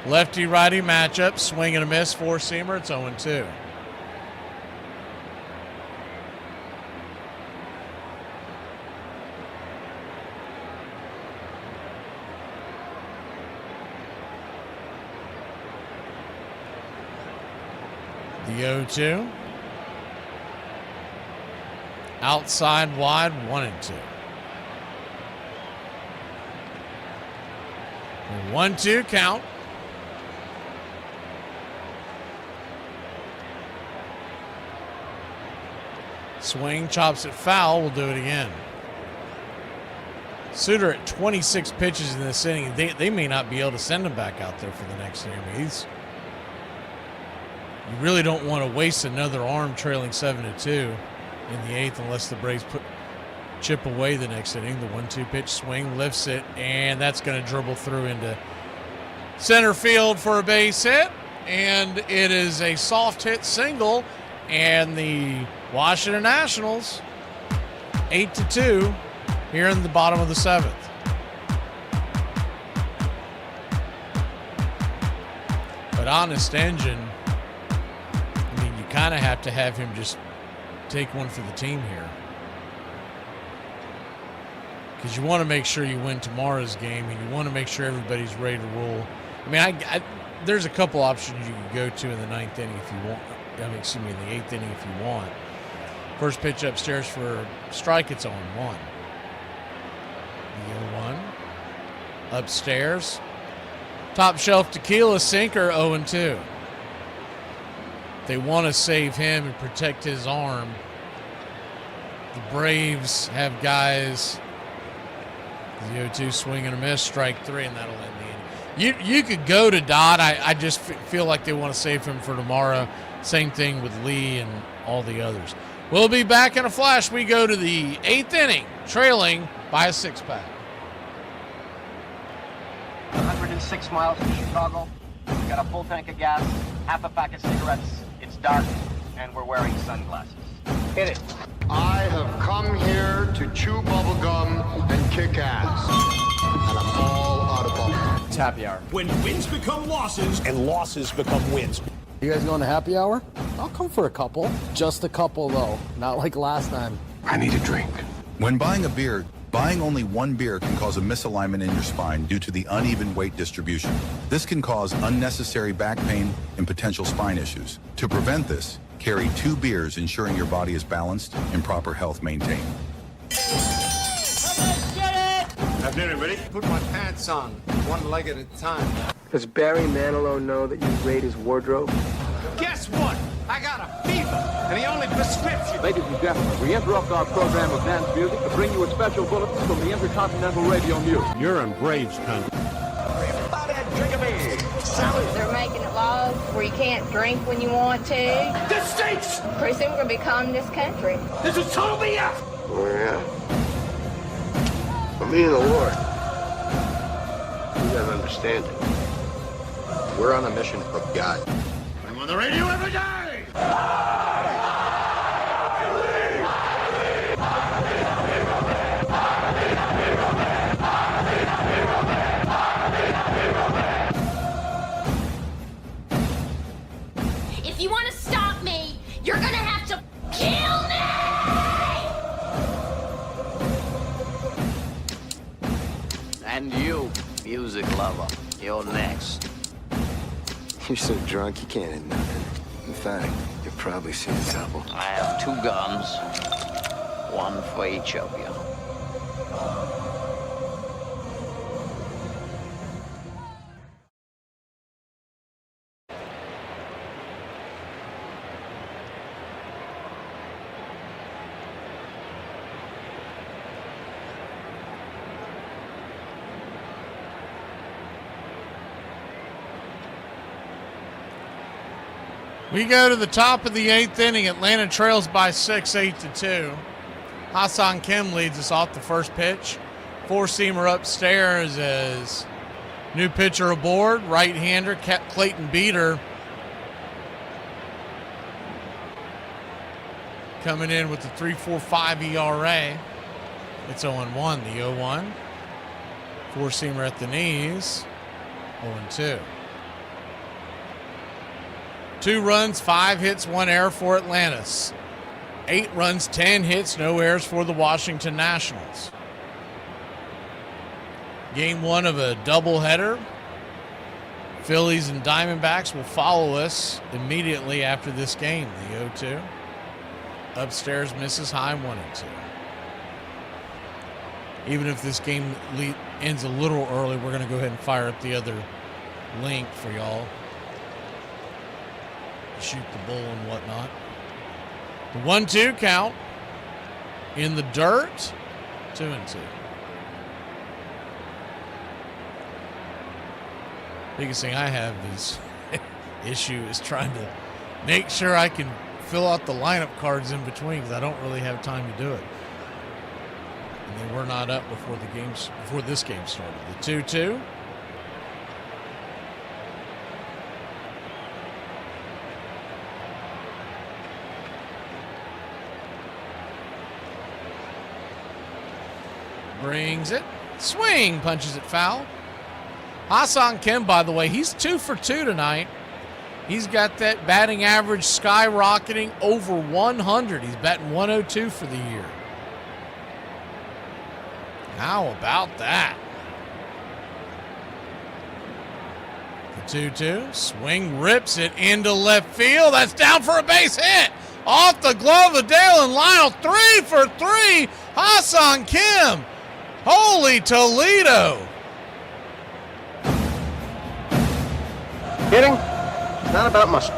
Lefty-righty matchup. Swing and a miss. Four-seamer. It's 0-2. The 0-2. Outside wide, 1-2. 1-2 count. Swing, chops it foul. We'll do it again. Suter at 26 pitches in this inning. They may not be able to send him back out there for the next inning. I mean, you really don't want to waste another arm trailing 7-2 in the eighth unless the Braves chip away the next inning. The 1-2 pitch swing, lifts it, and that's going to dribble through into center field for a base hit. And it is a soft hit single, and the Washington Nationals 8-2 here in the bottom of the seventh. But Honest Engine, I mean, you kind of have to have him just take one for the team here. because you want to make sure you win tomorrow's game, and you want to make sure everybody's ready to roll. I mean, there's a couple options you can go to in the ninth inning if you want. In the eighth inning if you want. First pitch upstairs for a strike, it's 0-1. The 0-1. Upstairs. Top shelf tequila sinker, 0-2. They want to save him and protect his arm. The Braves have guys. The 0-2 swing and a miss, strike 3, and that'll end the inning. You could go to Dodd. I just feel like they want to save him for tomorrow. Same thing with Lee and all the others. We'll be back in a flash. We go to the 8th inning, trailing by a 6-pack. 106 miles from Chicago. We got a full tank of gas, half a pack of cigarettes. It's dark, and we're wearing sunglasses. Hit it. I have come here to chew bubblegum and kick ass. And I'm all out of bubblegum. It's happy hour. When wins become losses and losses become wins. You guys going to happy hour? I'll come for a couple. Just a couple, though. Not like last time. I need a drink. When buying a beer, buying only one beer can cause a misalignment in your spine due to the uneven weight distribution. This can cause unnecessary back pain and potential spine issues. To prevent this, carry 2 beers, ensuring your body is balanced and proper health maintained. Have dinner, ready? Put my pants on, one leg at a time. Does Barry Manilow know that you raid his wardrobe? Guess what? I got a fever, and the only prescription. Ladies and gentlemen, we interrupt our program of dance music to bring you a special bulletin from the Intercontinental Radio News. You're in Braves country. Everybody drink a beer. Salad. They're making it laws where you can't drink when you want to. This stinks! Pretty soon we're going to become this country. This is total BS! Oh, yeah. For me and the Lord, you gotta understand it. We're on a mission from God. I'm on the radio every day! If you want to stop me, you're gonna have to kill me! And you, music lover, you're next. You're so drunk you can't hit nothing. In fact, you're probably seeing double. I have 2 guns, one for each of you. We go to the top of the 8th inning. Atlanta trails by 6, 8-2. Hassan Kim leads us off the first pitch. 4-seamer upstairs as new pitcher aboard, right-hander Clayton Beater coming in with the 3.45 ERA. It's 0-1, the 0-1. 4-seamer at the knees, 0-2. 2 runs, 5 hits, 1 error for Atlantis. 8 runs, 10 hits, no errors for the Washington Nationals. Game 1 of a doubleheader. Phillies and Diamondbacks will follow us immediately after this game. The 0-2. Upstairs misses high, 1-2. Even if this game ends a little early, we're going to go ahead and fire up the other link for y'all. Shoot the bull and whatnot. The 1-2 count in the dirt, 2-2. Biggest thing I have is issue is trying to make sure I can fill out the lineup cards in between because I don't really have time to do it. And they were not up before this game started. The 2-2. Brings it. Swing. Punches it foul. Hassan Kim, by the way, he's 2 for 2 tonight. He's got that batting average skyrocketing over 100. He's batting 102 for the year. How about that? The 2-2. Swing rips it into left field. That's down for a base hit. Off the glove of Dale and Lyle. 3 for 3. Ha-Seong Kim. Holy Toledo. Hitting? It's not about muscle.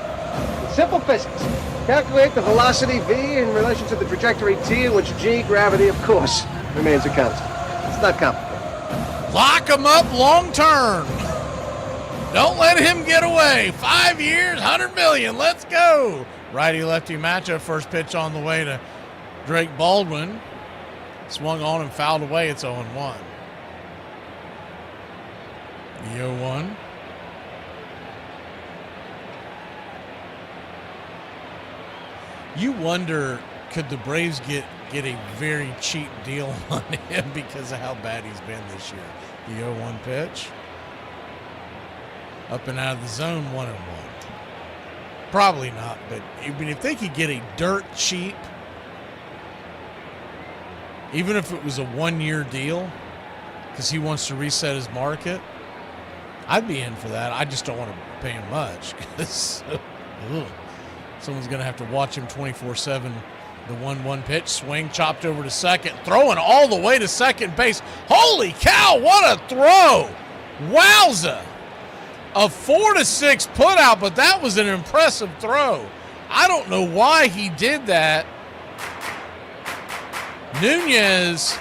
It's simple physics. Calculate the velocity V in relation to the trajectory T, in which G, gravity, of course, remains a constant. It's not complicated. Lock him up long term. Don't let him get away. 5 years, $100 million. Let's go. Righty-lefty matchup. First pitch on the way to Drake Baldwin. Swung on and fouled away. It's 0-1. The 0-1. You wonder, could the Braves get a very cheap deal on him because of how bad he's been this year? The 0-1 pitch. Up and out of the zone, 1-1. Probably not, but if they could get a dirt cheap, even if it was a 1-year deal, because he wants to reset his market, I'd be in for that. I just don't want to pay him much, because someone's going to have to watch him 24/7. The 1-1 pitch, swing, chopped over to second, throwing all the way to second base. Holy cow, what a throw! Wowza! A 4-6 put out, but that was an impressive throw. I don't know why he did that. Nunez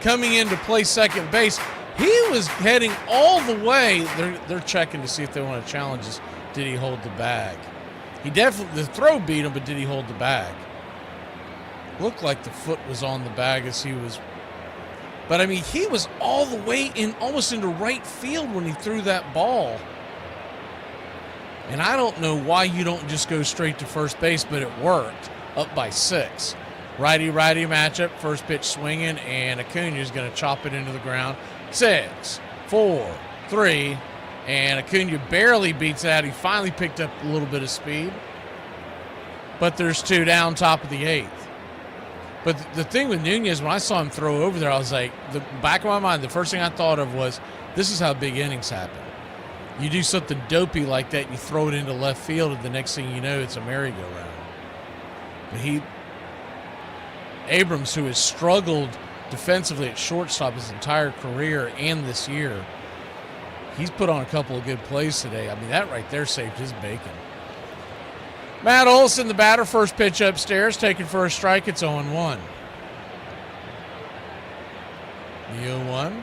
coming in to play second base. He was heading all the way. They're checking to see if they want to challenge this. Did he hold the bag? He definitely, the throw beat him, but did he hold the bag? Looked like the foot was on the bag as he was. But I mean, he was all the way in, almost into right field when he threw that ball. And I don't know why you don't just go straight to first base, but it worked. Up by 6. Righty-righty matchup. First pitch swinging, and Acuna's going to chop it into the ground. 6, 4, 3, and Acuna barely beats that. He finally picked up a little bit of speed. But there's 2 down, top of the 8th. But the thing with Nunez, when I saw him throw over there, I was like, the back of my mind, the first thing I thought of was, this is how big innings happen. You do something dopey like that, and you throw it into left field, and the next thing you know, it's a merry-go-round. But Abrams, who has struggled defensively at shortstop his entire career and this year, he's put on a couple of good plays today. I mean, that right there saved his bacon. Matt Olson, the batter, first pitch upstairs, taken for a strike. It's 0-1. The 0-1.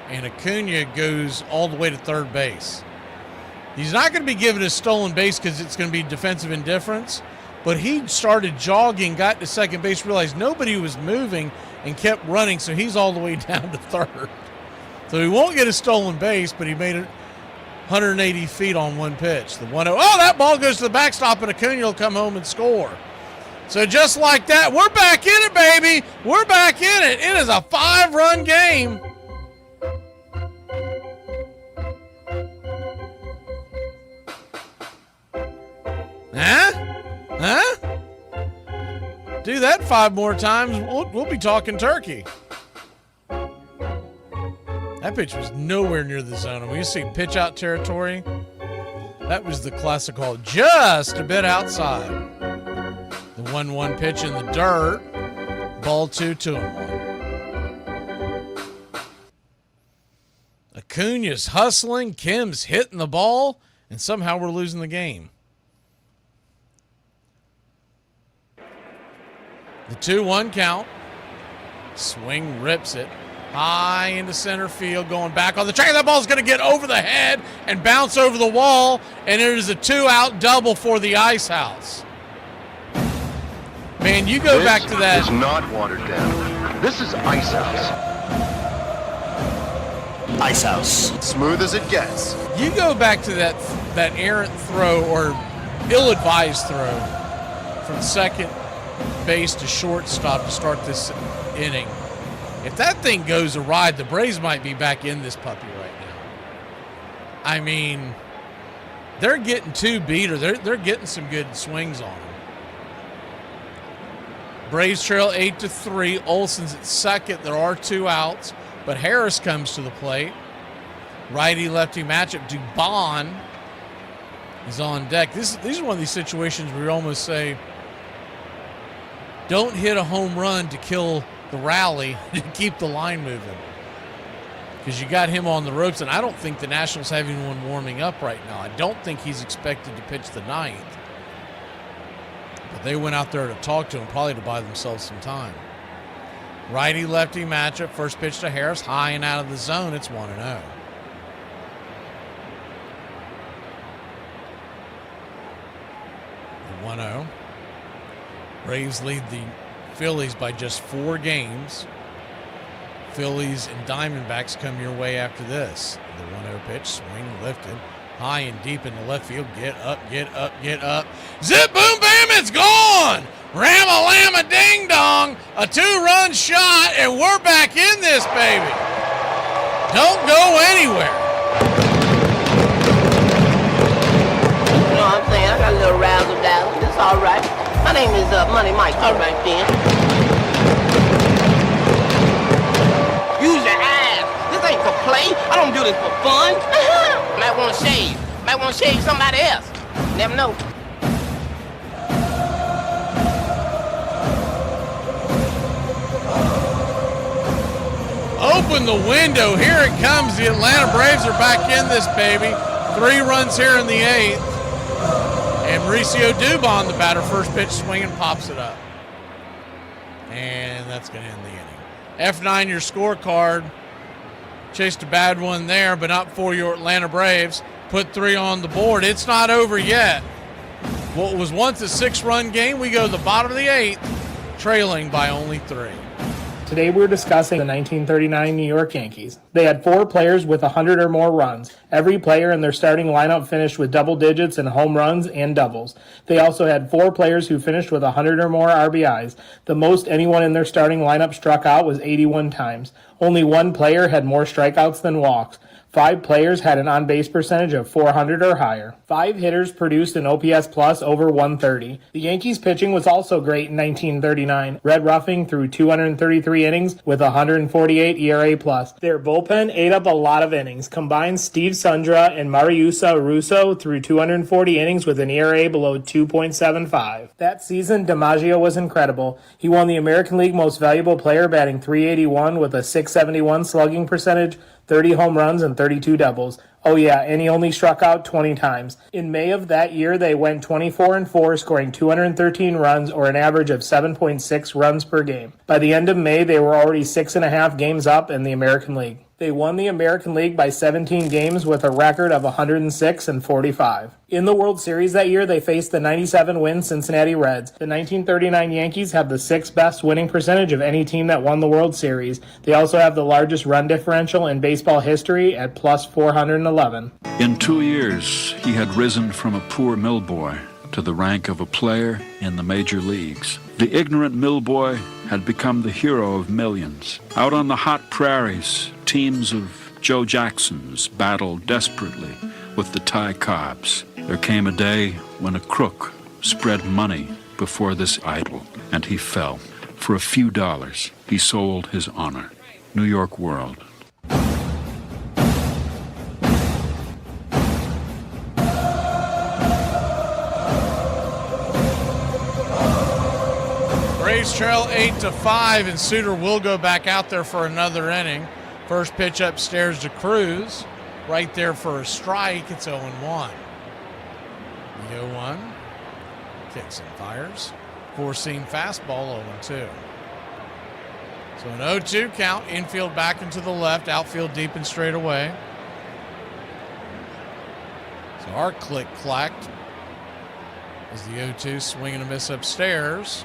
And Acuna goes all the way to third base. He's not going to be given a stolen base because it's going to be defensive indifference, but he started jogging, got to second base, realized nobody was moving, and kept running, so he's all the way down to third. So he won't get a stolen base, but he made it 180 feet on one pitch. The 1-0. Oh, that ball goes to the backstop, and Acuna will come home and score. So just like that, we're back in it, baby. We're back in it. It is a 5-run game. Huh? Do that 5 more times, we'll be talking turkey. That pitch was nowhere near the zone. When you see pitch out territory, that was the classic call, just a bit outside. The 1-1 pitch in the dirt. Ball 2, 2-1. Acuna's hustling. Kim's hitting the ball. And somehow we're losing the game. The 2-1 count. Swing rips it. High into center field, going back on the track. That ball's going to get over the head and bounce over the wall, and it is a 2-out double for the Ice House. Man, you go back to that. This is not watered down. This is Ice House. Ice House. Smooth as it gets. You go back to that errant throw or ill-advised throw from second base to shortstop to start this inning. If that thing goes awry, the Braves might be back in this puppy right now. I mean, they're getting 2 beat, or they're getting some good swings on them. Braves trail 8-3. Olson's at second. There are 2 outs. But Harris comes to the plate. Righty-lefty matchup. Dubon is on deck. These are one of these situations where you almost say, don't hit a home run to kill the rally to keep the line moving. Because you got him on the ropes, and I don't think the Nationals have anyone warming up right now. I don't think he's expected to pitch the ninth. But they went out there to talk to him, probably to buy themselves some time. Righty-lefty matchup. First pitch to Harris. High and out of the zone. It's 1-0. The 1-0. Braves lead the Phillies by just 4 games. Phillies and Diamondbacks come your way after this. The 1-0 pitch, swing lifted, high and deep in the left field. Get up, get up, get up. Zip, boom, bam, it's gone! Ram-a-lam-a ding-dong, a 2-run shot, and we're back in this, baby. Don't go anywhere. You know what I'm saying? I got a little razzle-dazzle. It's all right. My name is Money Mike. All right, then. Use your eyes. This ain't for play. I don't do this for fun. Might want to shave. Might want to shave somebody else. Never know. Open the window. Here it comes. The Atlanta Braves are back in this, baby. 3 runs here in the 8th. And Mauricio Dubon, the batter, first pitch swinging, pops it up. And that's going to end the inning. F9, your scorecard. Chased a bad one there, but not for your Atlanta Braves. Put 3 on the board. It's not over yet. What was once a 6-run game, we go to the bottom of the 8th, trailing by only 3. Today we're discussing the 1939 New York Yankees. They had 4 players with 100 or more runs. Every player in their starting lineup finished with double digits in home runs and doubles. They also had 4 players who finished with 100 or more RBIs. The most anyone in their starting lineup struck out was 81 times. Only 1 player had more strikeouts than walks. 5 players had an on-base percentage of 400 or higher. 5 hitters produced an OPS plus over 130. The Yankees' pitching was also great in 1939. Red Ruffing threw 233 innings with 148 ERA plus. Their bullpen ate up a lot of innings. Combined, Steve Sundra and Mariusa Russo threw 240 innings with an ERA below 2.75. That season, DiMaggio was incredible. He won the American League Most Valuable Player, batting .381 with a .671 slugging percentage, 30 home runs, and 32 doubles. Oh yeah, and he only struck out 20 times. In May of that year, they went 24-4, scoring 213 runs, or an average of 7.6 runs per game. By the end of May, they were already 6.5 games up in the American League. They won the American League by 17 games with a record of 106-45. In the World Series that year, they faced the 97-win Cincinnati Reds. The 1939 Yankees have the 6th best winning percentage of any team that won the World Series. They also have the largest run differential in baseball history at plus 411. In 2 years, he had risen from a poor mill boy to the rank of a player in the major leagues. The ignorant mill boy had become the hero of millions. Out on the hot prairies, teams of Joe Jacksons battled desperately with the Ty Cobbs. There came a day when a crook spread money before this idol, and he fell. For a few dollars, he sold his honor. New York World. Braves trail 8-5, and Suter will go back out there for another inning. First pitch upstairs to Cruz. Right there for a strike. It's 0-1. The 0-1. Kicks and fires. Four-seam fastball, 0-2. So an 0-2 count. Infield back into the left. Outfield deep and straight away. So our click clacked as the 0-2 swing and a miss upstairs.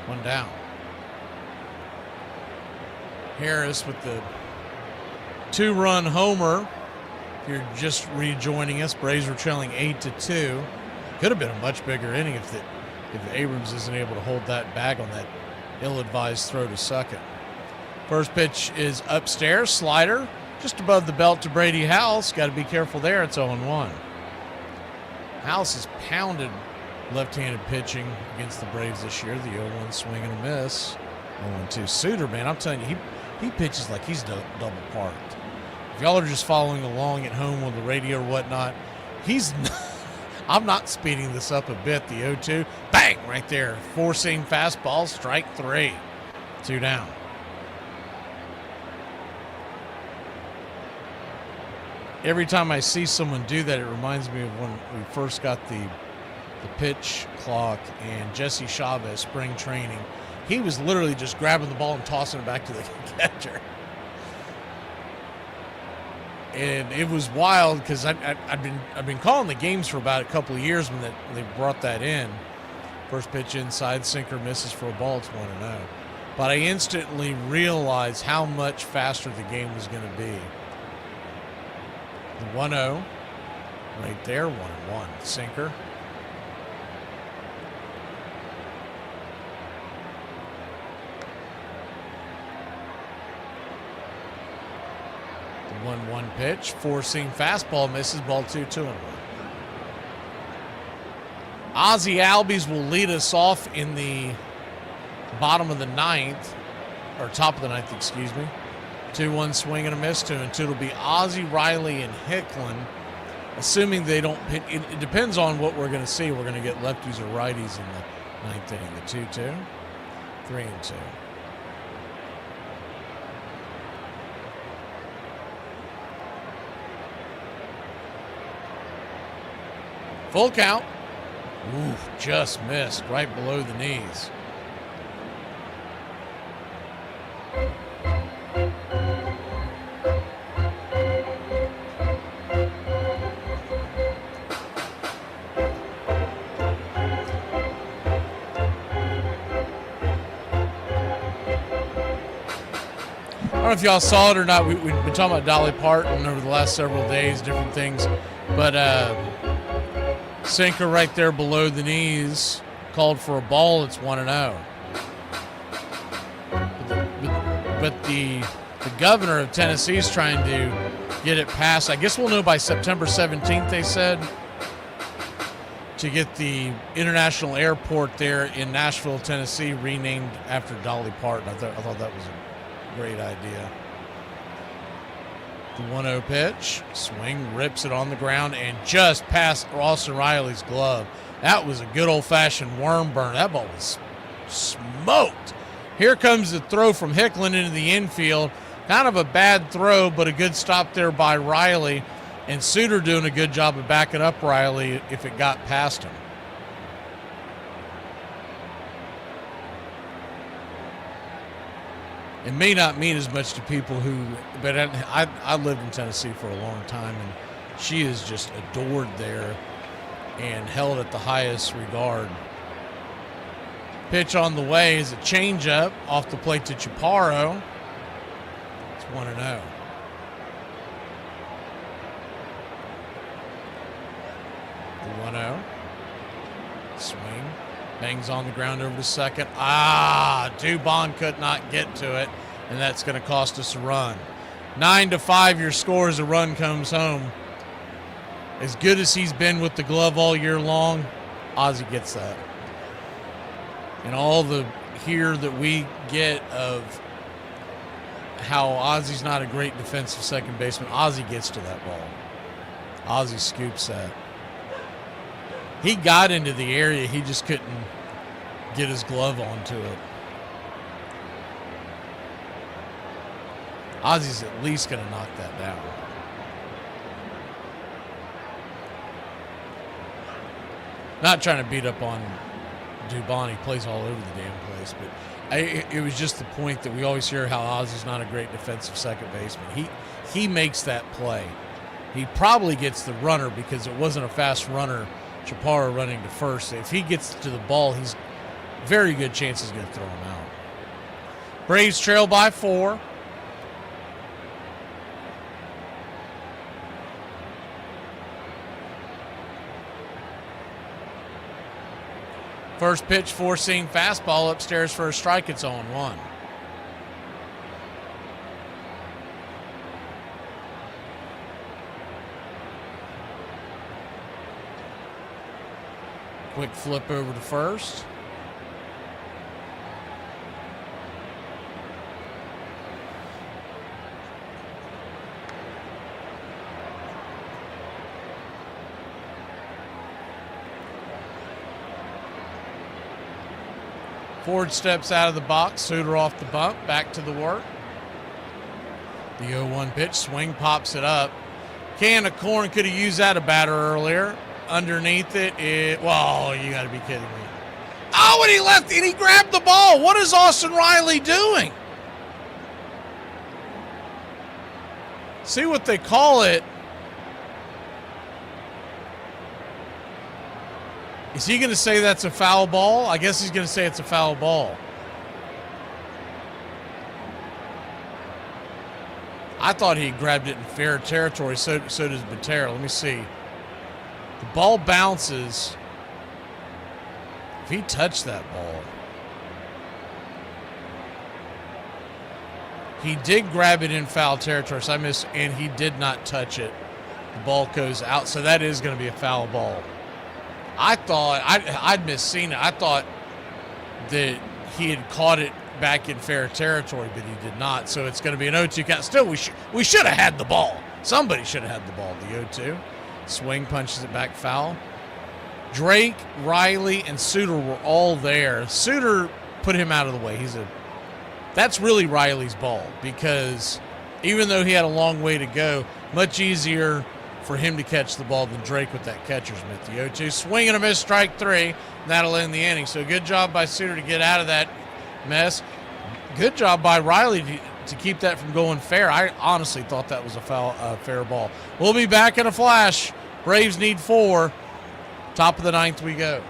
1 down. Harris with the 2-run homer. If you're just rejoining us, Braves were trailing 8-2. Could have been a much bigger inning if Abrams isn't able to hold that bag on that ill-advised throw to second. First pitch is upstairs, slider, just above the belt to Brady House. Got to be careful there. It's 0-1. House has pounded left-handed pitching against the Braves this year. The 0-1 swing and a miss. 0-2. Suter, man, I'm telling you, He pitches like he's double parked. If y'all are just following along at home on the radio or whatnot, he's not, I'm not speeding this up a bit. The 0-2, bang, right there. 4-seam fastball, strike 3. 2 down. Every time I see someone do that, it reminds me of when we first got the pitch clock and Jesse Chavez spring training. He was literally just grabbing the ball and tossing it back to the catcher. And it was wild because I've been calling the games for about a couple of years when they brought that in. First pitch inside, sinker misses for a ball, it's 1-0. But I instantly realized how much faster the game was going to be. The 1-0, right there, 1-1, sinker. The 1-1 pitch, 4-seam fastball, misses, ball 2-1. Ozzie Albies will lead us off in the bottom of the ninth, or top of the ninth, excuse me. 2-1 swing and a miss, 2-2. It'll be Ozzie, Riley, and Hicklin, assuming they don't hit. It depends on what we're going to see. We're going to get lefties or righties in the ninth inning. The 2-2, 3-2. Full count. Ooh, just missed right below the knees. I don't know if y'all saw it or not. We've been talking about Dolly Parton over the last several days, different things. But sinker right there below the knees, called for a ball. It's 1-0. But the governor of Tennessee is trying to get it passed. I guess we'll know by September 17th, they said, to get the international airport there in Nashville, Tennessee, renamed after Dolly Parton. I thought that was a great idea. The 1-0 pitch, swing, rips it on the ground, and just past Austin Riley's glove. That was a good old-fashioned worm burn. That ball was smoked. Here comes the throw from Hicklin into the infield. Kind of a bad throw, but a good stop there by Riley. And Suter doing a good job of backing up Riley if it got past him. It may not mean as much to people who, but I lived in Tennessee for a long time, and she is just adored there and held at the highest regard. Pitch on the way is a changeup off the plate to Chaparro. It's 1-0. The 1-0. Swing. Bangs on the ground over to second. Dubon could not get to it, and that's going to cost us a run. 9-5 your score as a run comes home. As good as he's been with the glove all year long, Ozzie gets that. And all the here that we get of how Ozzie's not a great defensive second baseman, Ozzie gets to that ball. Ozzie scoops that. He got into the area, he just couldn't get his glove onto it. Ozzie's at least going to knock that down. Not trying to beat up on Dubon, he plays all over the damn place, but it was just the point that we always hear how Ozzie's not a great defensive second baseman. He makes that play. He probably gets the runner because it wasn't a fast runner, Chaparro running to first. If he gets to the ball, he's very good chance he's going to throw him out. Braves trail by 4. First pitch, 4-seam fastball upstairs for a strike. It's 0-1. Quick flip over to first. Ford steps out of the box. Suter off the bump. Back to the work. The 0-1 pitch. Swing, pops it up. Can of corn, could have used that a batter earlier. Underneath it, well, you got to be kidding me. Oh, and he left, and he grabbed the ball. What is Austin Riley doing? See what they call it. Is he going to say that's a foul ball? I guess he's going to say it's a foul ball. I thought he grabbed it in fair territory. So does Botero. Let me see. The ball bounces. If he touched that ball. He did grab it in foul territory, so I missed, and he did not touch it. The ball goes out, so that is going to be a foul ball. I thought, I'd misseen it. I thought that he had caught it back in fair territory, but he did not. So it's going to be an 0-2 count. Still, we should have had the ball. Somebody should have had the ball. The 0-2. Swing, punches it back, foul. Drake, Riley, and Suter were all there. Suter put him out of the way. That's really Riley's ball, because even though he had a long way to go, much easier for him to catch the ball than Drake with that catcher's mitt. The 0-2, swing and a miss, strike 3. That'll end the inning. So good job by Suter to get out of that mess. Good job by Riley to keep that from going fair. I honestly thought that was a fair ball. We'll be back in a flash. Braves need 4. Top of the 9th we go.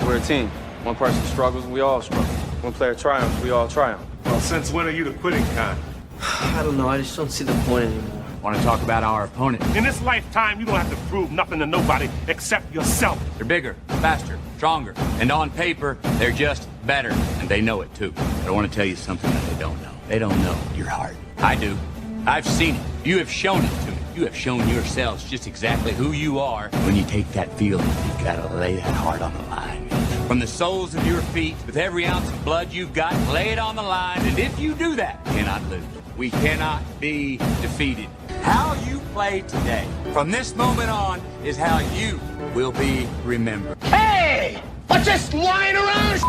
We're a team. One person struggles, we all struggle. One player triumphs, we all triumph. Well, since when are you the quitting kind? I don't know. I just don't see the point anymore. Want to talk about our opponent? In this lifetime, you don't have to prove nothing to nobody except yourself. They're bigger, faster, stronger, and on paper, they're just better, and they know it too. But I want to tell you something that they don't know. They don't know your heart. I do. I've seen it. You have shown it to me. You have shown yourselves just exactly who you are when you take that field. You gotta lay that heart on the line. From the soles of your feet, with every ounce of blood you've got, lay it on the line, and if you do that, you cannot lose. We cannot be defeated. How you play today, from this moment on, is how you will be remembered. Hey! What's this lying around?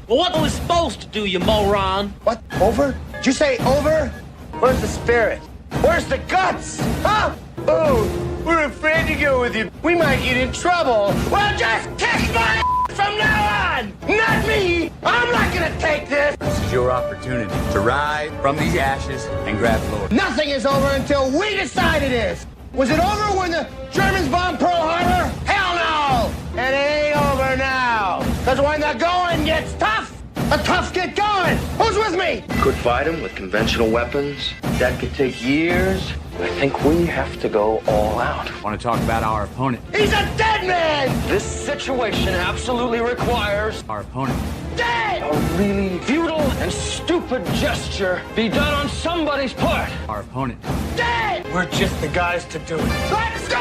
Well, what are we supposed to do, you moron? What? Over? Did you say over? Where's the spirit? Where's the guts? Huh? Oh, we're afraid to go with you. We might get in trouble. Well, just kick my from now on! Not me! I'm not gonna take this! This is your opportunity to rise from the ashes and grab glory. Nothing is over until we decide it is. Was it over when the Germans bombed Pearl Harbor? Hell no! And it ain't over now. Because when the going gets tough, the tough get going. Who's with me? Could fight him with conventional weapons. That could take years. I think we have to go all out. Want to talk about our opponent? He's a dead man! This situation absolutely requires our opponent. Dead! A really futile and stupid gesture be done on somebody's part. Our opponent. Dead! We're just the guys to do it. Let's go!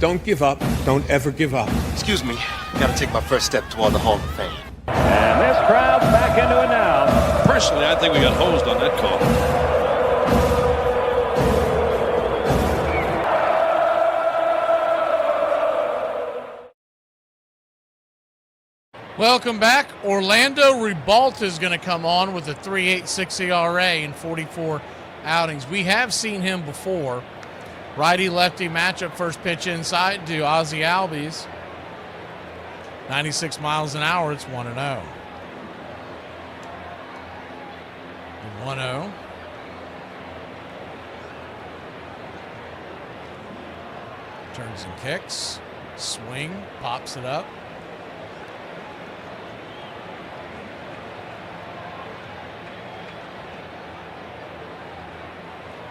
Don't give up. Don't ever give up. Excuse me. Gotta take my first step toward the Hall of Fame. And this crowd's back into it now. Personally, I think we got hosed on that call. Welcome back. Orlando Ribalta is going to come on with a 3.86 ERA in 44 outings. We have seen him before. Righty-lefty matchup, first pitch inside to Ozzie Albies. 96 miles an hour, it's 1-0. 1-0. Turns and kicks. Swing, pops it up.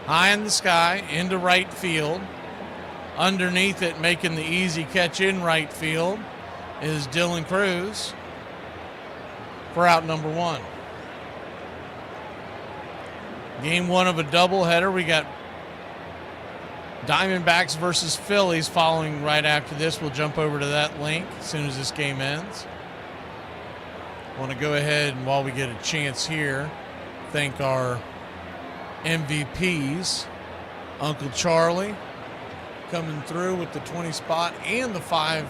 High in the sky, into right field. Underneath it, making the easy catch in right field, is Dylan Cruz for out number 1. Game 1 of a doubleheader. We got Diamondbacks versus Phillies following right after this. We'll jump over to that link as soon as this game ends. I want to go ahead and, while we get a chance here, thank our MVPs. Uncle Charlie coming through with the 20 spot and the $5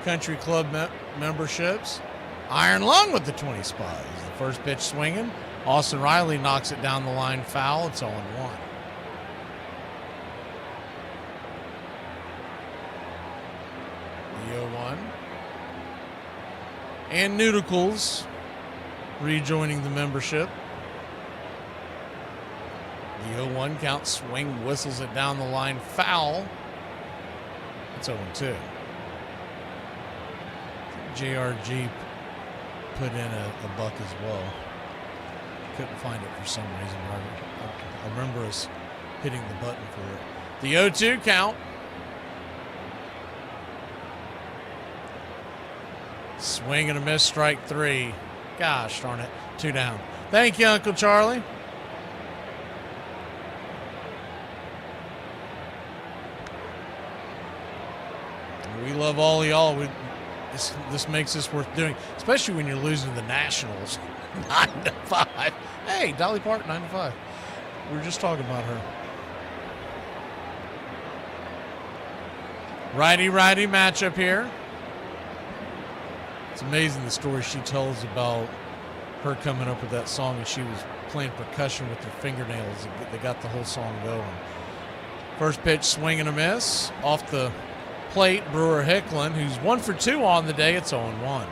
Country Club memberships. Iron Lung with the 20 spot. The first pitch swinging. Austin Riley knocks it down the line, foul. It's 0-1. The 0-1. And Nudicles rejoining the membership. The 0-1 count, swing, whistles it down the line, foul. It's 0-2. JRG put in a buck as well. Couldn't find it for some reason. I remember us hitting the button for it. The 0-2 count. Swing and a miss, strike 3. Gosh darn it, 2 down. Thank you, Uncle Charlie. We love all of y'all. This makes this worth doing, especially when you're losing the Nationals 9-5. Hey, Dolly Parton 9-5. We were just talking about her. Righty-righty matchup here. It's amazing the story she tells about her coming up with that song, and she was playing percussion with her fingernails. They got the whole song going. First pitch, swing and a miss. Off the plate, Brewer Hicklin, who's 1 for 2 on the day. It's 0-1.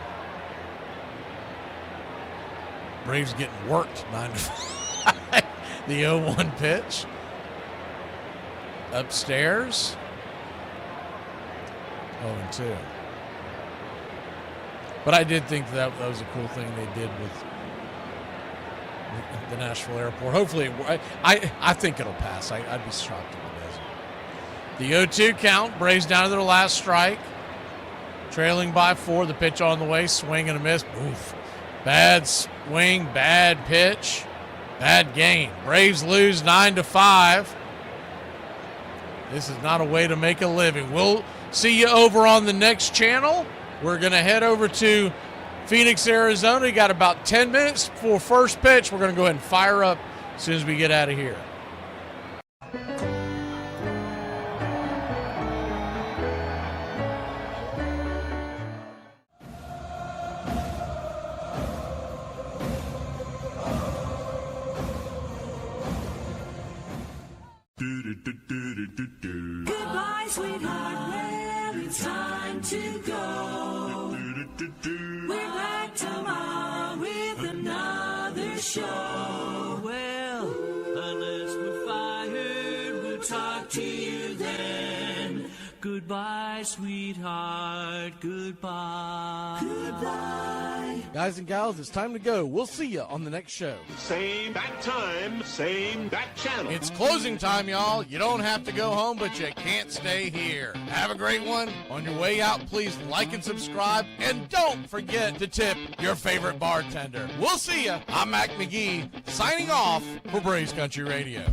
Braves getting worked 9-5. The 0-1 pitch. Upstairs. 0-2. But I did think that was a cool thing they did with the Nashville airport. Hopefully, I think it'll pass. I'd be shocked if it doesn't. The 0-2 count. Braves down to their last strike. Trailing by 4. The pitch on the way. Swing and a miss. Oof. Bad swing. Bad pitch. Bad game. Braves lose 9-5. This is not a way to make a living. We'll see you over on the next channel. We're going to head over to Phoenix, Arizona. We got about 10 minutes before first pitch. We're going to go ahead and fire up as soon as we get out of here. Goodbye, sweetheart. Well, it's time to go. We're back tomorrow with another show. Well, unless we're fired, we'll talk to you then. Goodbye, sweetheart. Goodbye. Goodbye. Guys and gals, it's time to go. We'll see you on the next show. Same bat time, same bat channel. It's closing time, y'all. You don't have to go home, but you can't stay here. Have a great one. On your way out, please like and subscribe. And don't forget to tip your favorite bartender. We'll see you. I'm Mac McGee, signing off for Braves Country Radio.